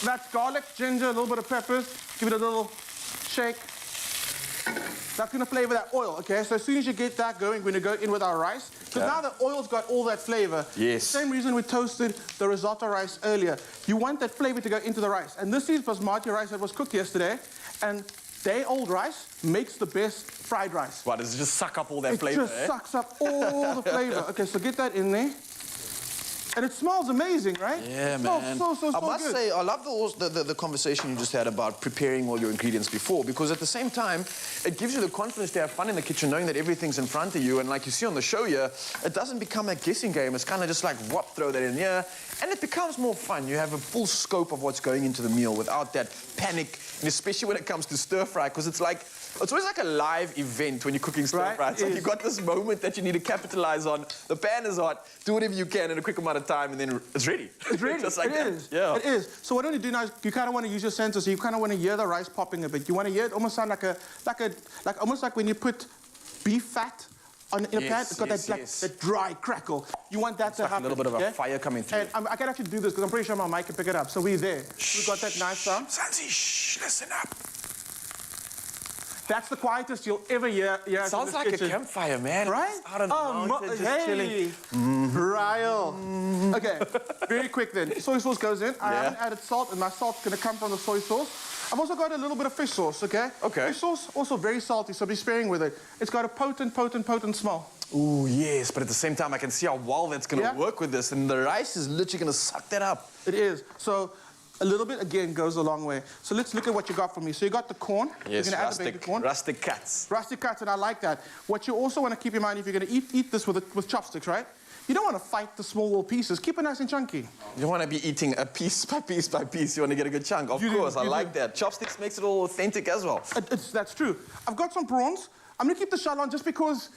Speaker 21: that's garlic, ginger, a little bit of peppers. Give it a little shake. That's going to flavor that oil, okay? So as soon as you get that going, we're going to go in with our rice. Because now the oil's got all that flavor.
Speaker 4: Yes.
Speaker 21: Same reason we toasted the risotto rice earlier. You want that flavor to go into the rice. And this is basmati rice that was cooked yesterday. And day-old rice makes the best fried rice.
Speaker 4: What, does it just suck up all that flavor?
Speaker 21: It just sucks up all the flavor. Okay, so get that in there. And it smells amazing, right?
Speaker 4: Yeah,
Speaker 21: it
Speaker 4: man.
Speaker 21: smells so
Speaker 4: I must
Speaker 21: good.
Speaker 4: say, I love the conversation you just had about preparing all your ingredients before, because at the same time, it gives you the confidence to have fun in the kitchen, knowing that everything's in front of you. And like you see on the show here, it doesn't become a guessing game. It's kind of just like, whoop, throw that in here. And it becomes more fun. You have a full scope of what's going into the meal without that panic, and especially when it comes to stir fry, because it's always like a live event when you're cooking stir fry. It's like you've got this moment that you need to capitalize on. The pan is hot. Do whatever you can in a quick amount of time, and then it's ready.
Speaker 21: It's ready.
Speaker 4: Just like
Speaker 21: it
Speaker 4: that.
Speaker 21: is.
Speaker 4: Yeah.
Speaker 21: It is. So what you do now is you kind of want to use your senses. So you kind of want to hear the rice popping a bit. You want to hear it almost sound almost like when you put beef fat in a pan. It's got that dry crackle. You want that to happen.
Speaker 4: A little bit of a fire coming through.
Speaker 21: And I can actually do this because I'm pretty sure my mic can pick it up. So we're there. We've got that nice sound.
Speaker 4: Sansi, shh, listen up.
Speaker 21: That's the quietest you'll ever hear.
Speaker 4: Sounds like a campfire, man.
Speaker 21: Right?
Speaker 4: It's out on the mountain, just chilling.
Speaker 21: Ryle. Okay, very quick then. Soy sauce goes in. I haven't added salt, and my salt's going to come from the soy sauce. I've also got a little bit of fish sauce, okay?
Speaker 4: Okay.
Speaker 21: Fish sauce, also very salty, so be sparing with it. It's got a potent smell.
Speaker 4: Ooh, yes, but at the same time, I can see how well that's going to work with this, and the rice is literally going to suck that up.
Speaker 21: It is. So a little bit, again, goes a long way. So let's look at what you got for me. So you got the corn.
Speaker 4: Yes,
Speaker 21: you're gonna add the baby corn.
Speaker 4: rustic cuts.
Speaker 21: Rustic cuts, and I like that. What you also want to keep in mind, if you're going to eat this with chopsticks, right? You don't want to fight the small little pieces. Keep it nice and chunky.
Speaker 4: You want to be eating a piece by piece by piece. You want to get a good chunk. Of course, I like that. Chopsticks makes it all authentic as well.
Speaker 21: That's true. I've got some prawns. I'm going to keep the shell on just because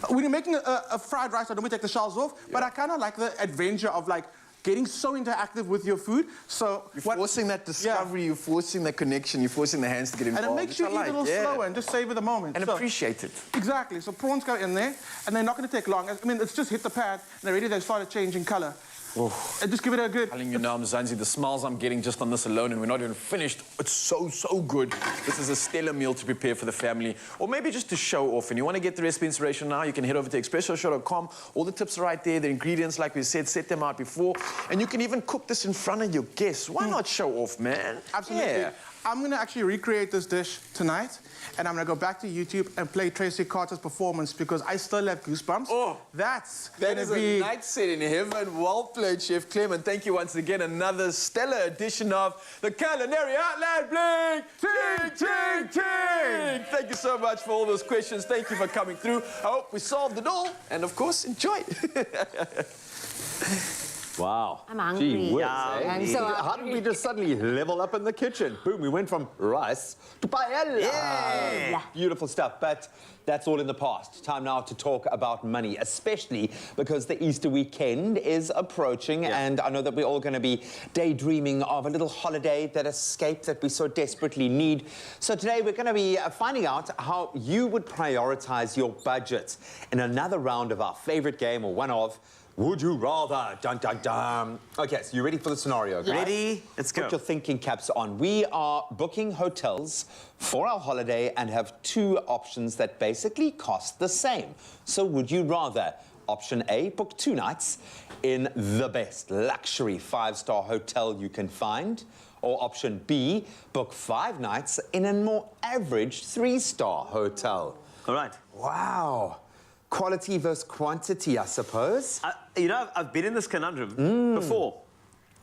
Speaker 21: when you're making a fried rice, I don't take the shells off, but I kind of like the adventure of like getting so interactive with your food. So
Speaker 4: you're forcing that discovery, you're forcing that connection, you're forcing the hands to get involved.
Speaker 21: And it makes you eat a little slower and just savor the moment.
Speaker 4: And appreciate it.
Speaker 21: Exactly. So prawns go in there, and they're not going to take long. I mean, it's just hit the pan, and already they started changing color. And just give it a good...
Speaker 4: I'm telling you now, Mzansi, the smells I'm getting just on this alone, and we're not even finished. It's so, so good. This is a stellar meal to prepare for the family, or maybe just to show off. And you want to get the recipe inspiration now, you can head over to expressoshow.com. All the tips are right there. The ingredients, like we said, set them out before. And you can even cook this in front of your guests. Why not show off, man?
Speaker 21: Absolutely.
Speaker 4: Yeah.
Speaker 21: I'm going to actually recreate this dish tonight, and I'm going to go back to YouTube and play Tracy Carter's performance because I still have goosebumps.
Speaker 4: Oh,
Speaker 21: that
Speaker 4: is a night set in heaven. Well played, Chef Clem, and thank you once again. Another stellar edition of the Culinary Hotline. Bling, ting, ting, ting. Thank you so much for all those questions. Thank you for coming through. I hope we solved it all, and of course, enjoy.
Speaker 5: Wow.
Speaker 3: I'm hungry.
Speaker 5: Gee whiz,
Speaker 3: Yeah, I'm so hungry.
Speaker 5: How did we just suddenly level up in the kitchen? Boom, we went from rice to paella.
Speaker 3: Yeah.
Speaker 5: Beautiful stuff, but that's all in the past. Time now to talk about money, especially because the Easter weekend is approaching, and I know that we're all going to be daydreaming of a little holiday, that escape that we so desperately need. So today we're going to be finding out how you would prioritize your budget in another round of our favorite game, or one of Would You Rather? Dun, dun, dun. Okay, so you ready for the scenario, guys?
Speaker 2: Ready? Let's go.
Speaker 5: Put your thinking caps on. We are booking hotels for our holiday and have two options that basically cost the same. So would you rather? Option A, book 2 nights in the best luxury 5-star hotel you can find. Or option B, book 5 nights in a more average 3-star hotel.
Speaker 2: All right.
Speaker 5: Wow. Quality versus quantity, I suppose.
Speaker 2: You know, I've been in this conundrum before,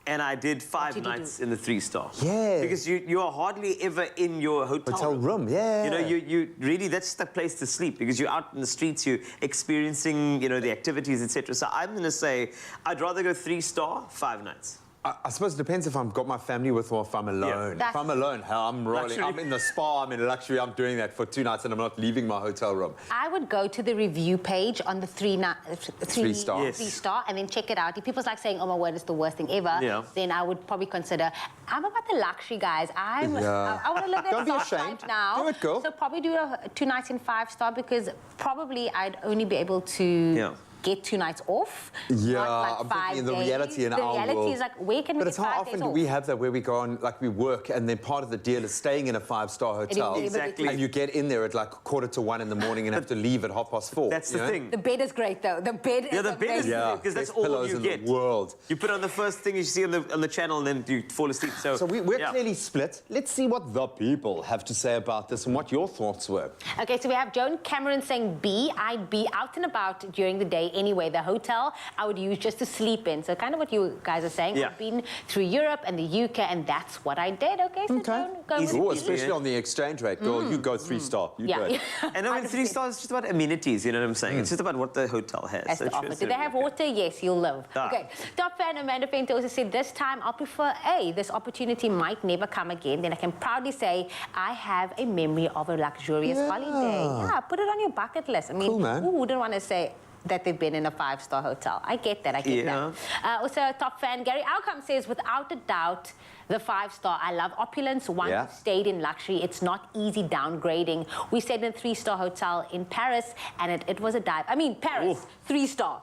Speaker 2: and I did 5 nights in the 3-star.
Speaker 5: Yeah.
Speaker 2: Because you are hardly ever in your hotel
Speaker 5: room. Yeah.
Speaker 2: You know, you really, that's the place to sleep because you're out in the streets, you're experiencing, you know, the activities, etc. So I'm going to say I'd rather go 3-star, 5 nights.
Speaker 5: I suppose it depends if I've got my family with or if I'm alone.
Speaker 2: Yeah.
Speaker 5: If I'm alone, hell, I'm rolling.
Speaker 2: Luxury.
Speaker 5: I'm in the spa, I'm in luxury, I'm doing that for 2 nights and I'm not leaving my hotel room.
Speaker 3: I would go to the review page on the
Speaker 5: 3-star.
Speaker 2: Yes.
Speaker 3: 3-star, and then check it out. If people's like saying, oh my word, it's the worst thing ever, then I would probably consider, I'm about the luxury, guys. I want to live that
Speaker 5: Don't be
Speaker 3: soft
Speaker 5: ashamed.
Speaker 3: life now.
Speaker 5: Do it, girl.
Speaker 3: So probably do 2 nights in 5-star because probably I'd only be able to get 2 nights off.
Speaker 5: Yeah,
Speaker 3: not like
Speaker 5: I'm
Speaker 3: 5
Speaker 5: thinking in the
Speaker 3: days.
Speaker 5: reality in our world.
Speaker 3: The reality is like, where can we
Speaker 5: But
Speaker 3: get
Speaker 5: it's how
Speaker 3: 5
Speaker 5: often
Speaker 3: days
Speaker 5: do
Speaker 3: off?
Speaker 5: we have that where we go on, like we work, and then part of the deal is staying in a 5-star hotel.
Speaker 2: Exactly.
Speaker 5: And you get in there at like 1:45 in the morning and have to leave at 4:30.
Speaker 2: That's the thing.
Speaker 3: The bed is great though. The bed is
Speaker 2: The bed is because that's all
Speaker 5: pillows
Speaker 2: you
Speaker 5: in
Speaker 2: get.
Speaker 5: the world.
Speaker 2: You put on the first thing you see on the channel and then you fall asleep. So
Speaker 5: we're clearly split. Let's see what the people have to say about this and what your thoughts were.
Speaker 3: Okay, so we have Joan Cameron saying B. I'd be out and about during the day anyway. The hotel I would use just to sleep in. So kind of what you guys are saying.
Speaker 2: Yeah.
Speaker 3: I've been through Europe and the UK, and that's what I did. Okay, so Joan, go with
Speaker 5: Oh,
Speaker 3: B.
Speaker 5: especially on the exchange rate, girl. You go 3-star. You do it.
Speaker 2: And then 3-star is just about amenities, you know what I'm saying? It's just about what the hotel has.
Speaker 3: That's
Speaker 2: So
Speaker 3: the offer.
Speaker 2: just-
Speaker 3: Do they have water? Yes, you'll live.
Speaker 2: Ah.
Speaker 3: Okay. Top fan Amanda Pentosa said, this time I'll prefer A. This opportunity might never come again. Then I can proudly say I have a memory of a luxurious holiday. Yeah, put it on your bucket list. I mean,
Speaker 5: Cool, man.
Speaker 3: who wouldn't want to say that they've been in a 5-star hotel? I get that, I get that. Also, top fan Gary Alcom says, without a doubt, the 5-star. I love opulence. Once stayed in luxury. It's not easy downgrading. We stayed in a 3-star hotel in Paris, and it was a dive. I mean, Paris, 3-star.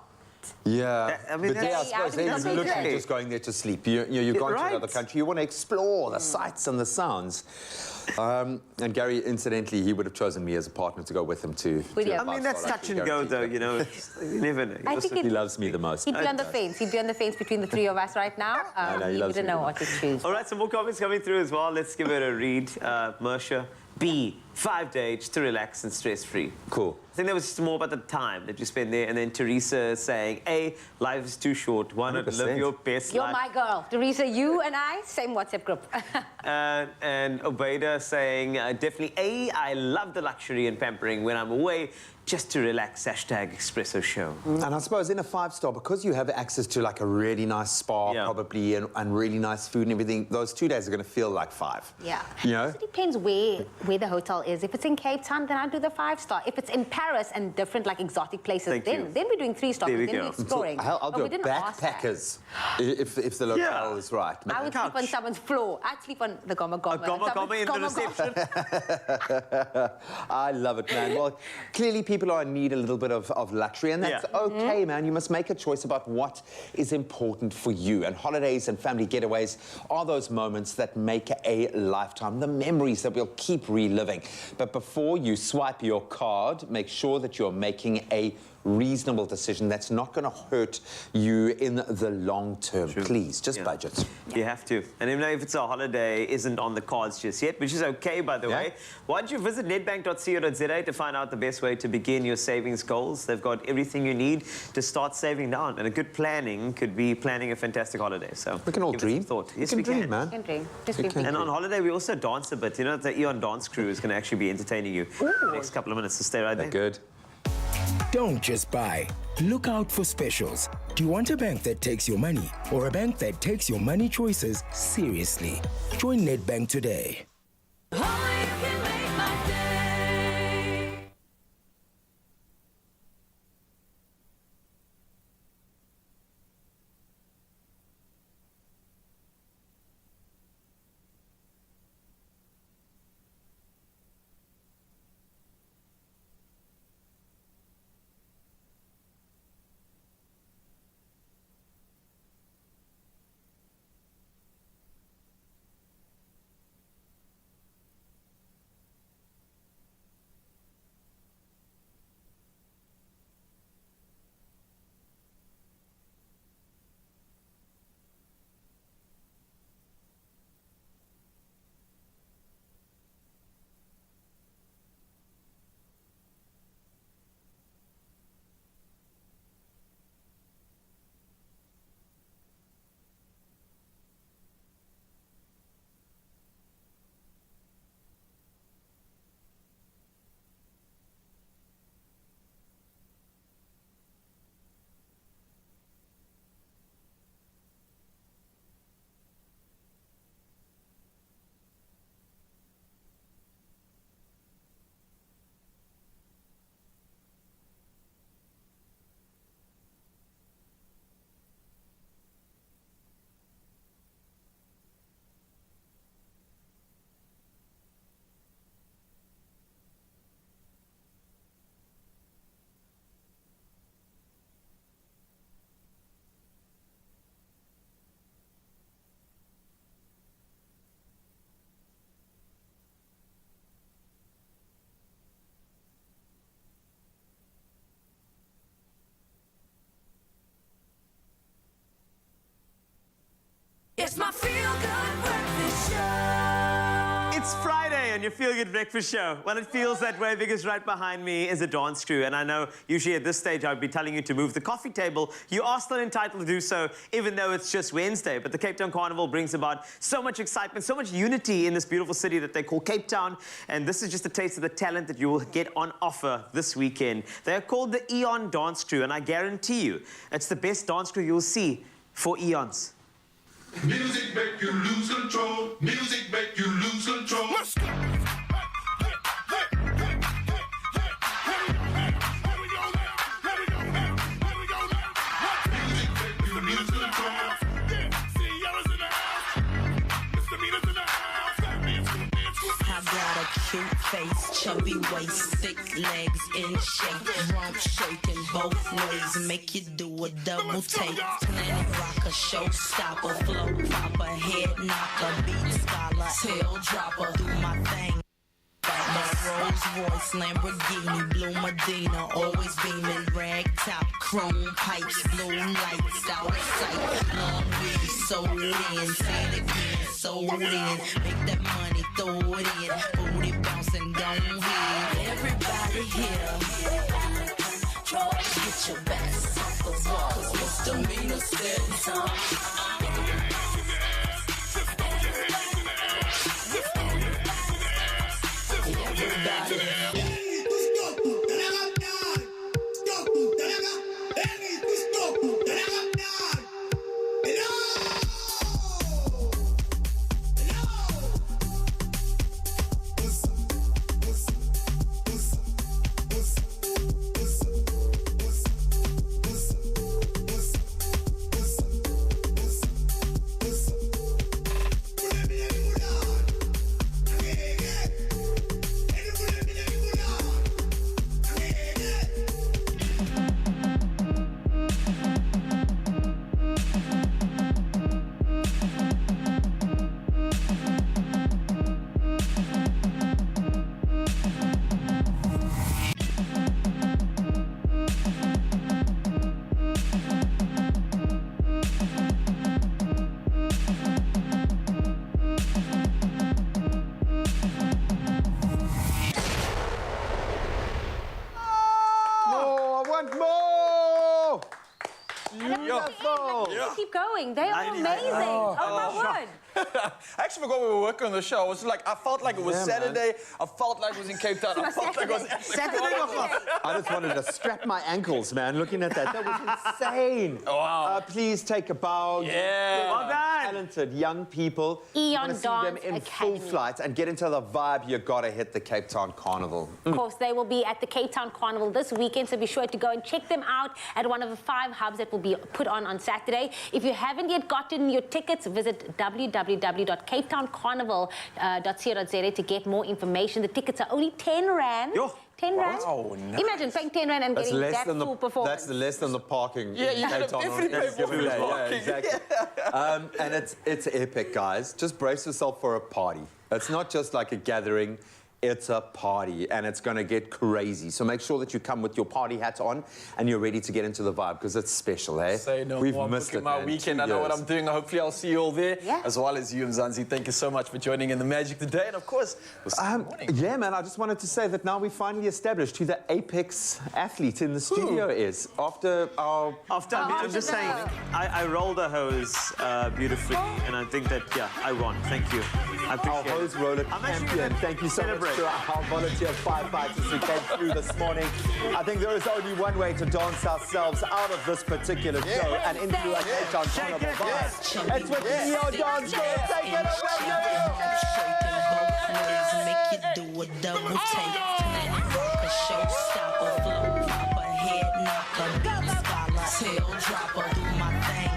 Speaker 5: Yeah,
Speaker 2: I mean,
Speaker 5: but yeah, I suppose then
Speaker 3: that's
Speaker 5: you're literally
Speaker 3: okay.
Speaker 5: just going there to sleep. You've gone to another country. You want to explore the sights and the sounds. And Gary, incidentally, he would have chosen me as a partner to go with him to.
Speaker 2: I mean, that's touch and go, though. You know, you never know.
Speaker 3: I think
Speaker 5: He loves me the most.
Speaker 3: He'd be on the fence. He'd be on the fence between the 3 of us right now.
Speaker 5: he
Speaker 3: He
Speaker 5: loves
Speaker 3: wouldn't
Speaker 5: me
Speaker 3: know
Speaker 5: the
Speaker 3: what to choose.
Speaker 2: All right, some more comments coming through as well. Let's give it a read. Mersha, B, 5 days just to relax and stress-free.
Speaker 20: Cool.
Speaker 2: I think that was just more about the time that you spend there. And then Teresa saying, A, life is too short. Why not live your best
Speaker 3: You're
Speaker 2: life?
Speaker 3: my girl. Teresa, you and I, same WhatsApp group.
Speaker 2: And Obeida saying, definitely A, I love the luxury and pampering when I'm away just to relax, #Expresso show.
Speaker 20: And I suppose in a 5-star, because you have access to like a really nice spa probably and really nice food and everything, those 2 days are going to feel like 5.
Speaker 3: Yeah.
Speaker 20: You know?
Speaker 3: It depends where the hotel is. If it's in Cape Town, then I do the 5-star. If it's in Paris and different like exotic places, then we're doing 3-star.
Speaker 2: There we
Speaker 3: Then
Speaker 2: go.
Speaker 3: we're exploring.
Speaker 20: I'll do
Speaker 3: we didn't ask that.
Speaker 20: backpackers if the locale is right.
Speaker 3: I would sleep on someone's floor. I'd sleep on the Goma Goma.
Speaker 2: Goma in the reception.
Speaker 20: I love it, man. Well, clearly people are in need a little bit of luxury, and that's okay, man. You must make a choice about what is important for you. And holidays and family getaways are those moments that make a lifetime, the memories that we'll keep reliving. But before you swipe your card, make sure that you're making a reasonable decision that's not going to hurt you in the long term. Please, just budget.
Speaker 2: You have to. And even if it's a holiday isn't on the cards just yet, which is okay, by the way, why don't you visit nedbank.co.za to find out the best way to begin your savings goals. They've got everything you need to start saving down. And a good planning could be planning a fantastic holiday. So
Speaker 20: we can all dream.
Speaker 2: Thought. Yes,
Speaker 20: we
Speaker 2: we
Speaker 20: can dream,
Speaker 2: can.
Speaker 20: man.
Speaker 3: We can dream. Just
Speaker 20: We can
Speaker 2: and on holiday, we also dance a bit. You know, the Eon dance crew is going to actually be entertaining you the next couple of minutes. So stay right there.
Speaker 20: Good.
Speaker 12: Don't just buy. Look out for specials. Do you want a bank that takes your money or a bank that takes your money choices seriously? Join Nedbank today.
Speaker 1: It's my feel-good breakfast show.
Speaker 2: It's Friday on your Feel Good Breakfast Show. Well, it feels that way because right behind me is a dance crew. And I know usually at this stage I would be telling you to move the coffee table. You are still entitled to do so, even though it's just Wednesday. But the Cape Town Carnival brings about so much excitement, so much unity in this beautiful city that they call Cape Town. And this is just a taste of the talent that you will get on offer this weekend. They are called the Eon Dance Crew. And I guarantee you, it's the best dance crew you'll see for eons.
Speaker 22: Music make you lose control. Music make you lose control. Let's go.
Speaker 23: Cute face, chubby waist, thick legs in shape, rump shaking both ways, make you do a double take. Planet rocker, showstopper, flow popper, head knocker, beat scholar, tail dropper, do my thing. Rolls Royce, Lamborghini, Blue Medina, always beaming, rag top, chrome pipes, blue lights, out of sight. Long weed, sold in, say it again, sold in. Make that money, throw it in, booty bouncing, don't hit. Everybody here, try to get your best off the wall, 'cause misdemeanor steps up.
Speaker 3: Keep going. They are amazing. Oh my word.
Speaker 4: I actually forgot we were working on the show. I was like, I felt like it was Saturday. I felt like it was in Cape Town. I felt like it was
Speaker 5: Saturday. I just wanted to strap my ankles, man, looking at that. That was insane.
Speaker 4: Wow.
Speaker 5: Please take a bow.
Speaker 4: Yeah.
Speaker 2: Well done.
Speaker 5: Talented young people.
Speaker 3: Eon
Speaker 5: see them
Speaker 3: Dance
Speaker 5: in
Speaker 3: Academy.
Speaker 5: full flight and get into the vibe. You gotta hit the Cape Town Carnival.
Speaker 3: Of course, they will be at the Cape Town Carnival this weekend, so be sure to go and check them out at one of the 5 hubs that will be put on Saturday. If you haven't yet gotten your tickets, visit www.capetowncarnival.co.za to get more information. The tickets are only 10 Rand. 10 Rand?
Speaker 4: Wow, nice.
Speaker 3: Imagine paying 10 Rand and
Speaker 5: That's
Speaker 3: getting
Speaker 5: less
Speaker 3: that
Speaker 5: than
Speaker 3: full performance.
Speaker 5: That's less than the parking.
Speaker 4: Yeah,
Speaker 5: in
Speaker 4: you
Speaker 5: Cape
Speaker 4: could
Speaker 5: Town
Speaker 4: definitely pay for
Speaker 5: Thanksgiving
Speaker 4: the
Speaker 5: Day.
Speaker 4: parking.
Speaker 5: Exactly. And it's epic, guys. Just brace yourself for a party. It's not just like a gathering. It's a party, and it's going to get crazy. So make sure that you come with your party hat on and you're ready to get into the vibe, because it's special, eh?
Speaker 4: Say no
Speaker 5: We've
Speaker 4: more. I'm
Speaker 5: missed
Speaker 4: booking
Speaker 5: it,
Speaker 4: my
Speaker 5: man.
Speaker 4: weekend.
Speaker 5: 2
Speaker 4: I know what
Speaker 5: years.
Speaker 4: I'm doing. Hopefully I'll see you all there, as well as you, Mzansi. Thank you so much for joining in the magic today. And of course, we'll see you in the morning.
Speaker 5: Yeah, man, I just wanted to say that now we finally established who the apex athlete in the studio is. After
Speaker 2: I'm just saying, I rolled a hose beautifully, and I think that, yeah, I won. Thank you. I appreciate
Speaker 5: our hose roller champion. Thank you so much to our volunteer firefighters who came through this morning. I think there is only one way to dance ourselves out of this particular show and into a Cape Town Carnival vibe. It's with the Neo Dance Crew. Take it away,
Speaker 23: Make you do a double take. Rock a showstopper, flow popper, head knocker, beat scholar, tail dropper, do my thing.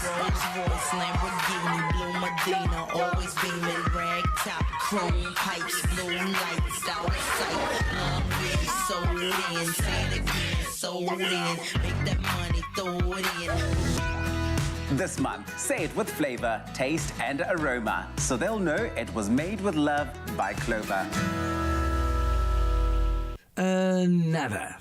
Speaker 23: Rolls Royce, Lamborghini, Blue Medina, always beaming, rag top, chrome pipes, blue lights, out of sight. Long weed, sold in, say it again, sold in. Make that money, throw it in.
Speaker 9: This month, say it with flavor, taste, and aroma, so they'll know it was made with love by Clover.
Speaker 12: Another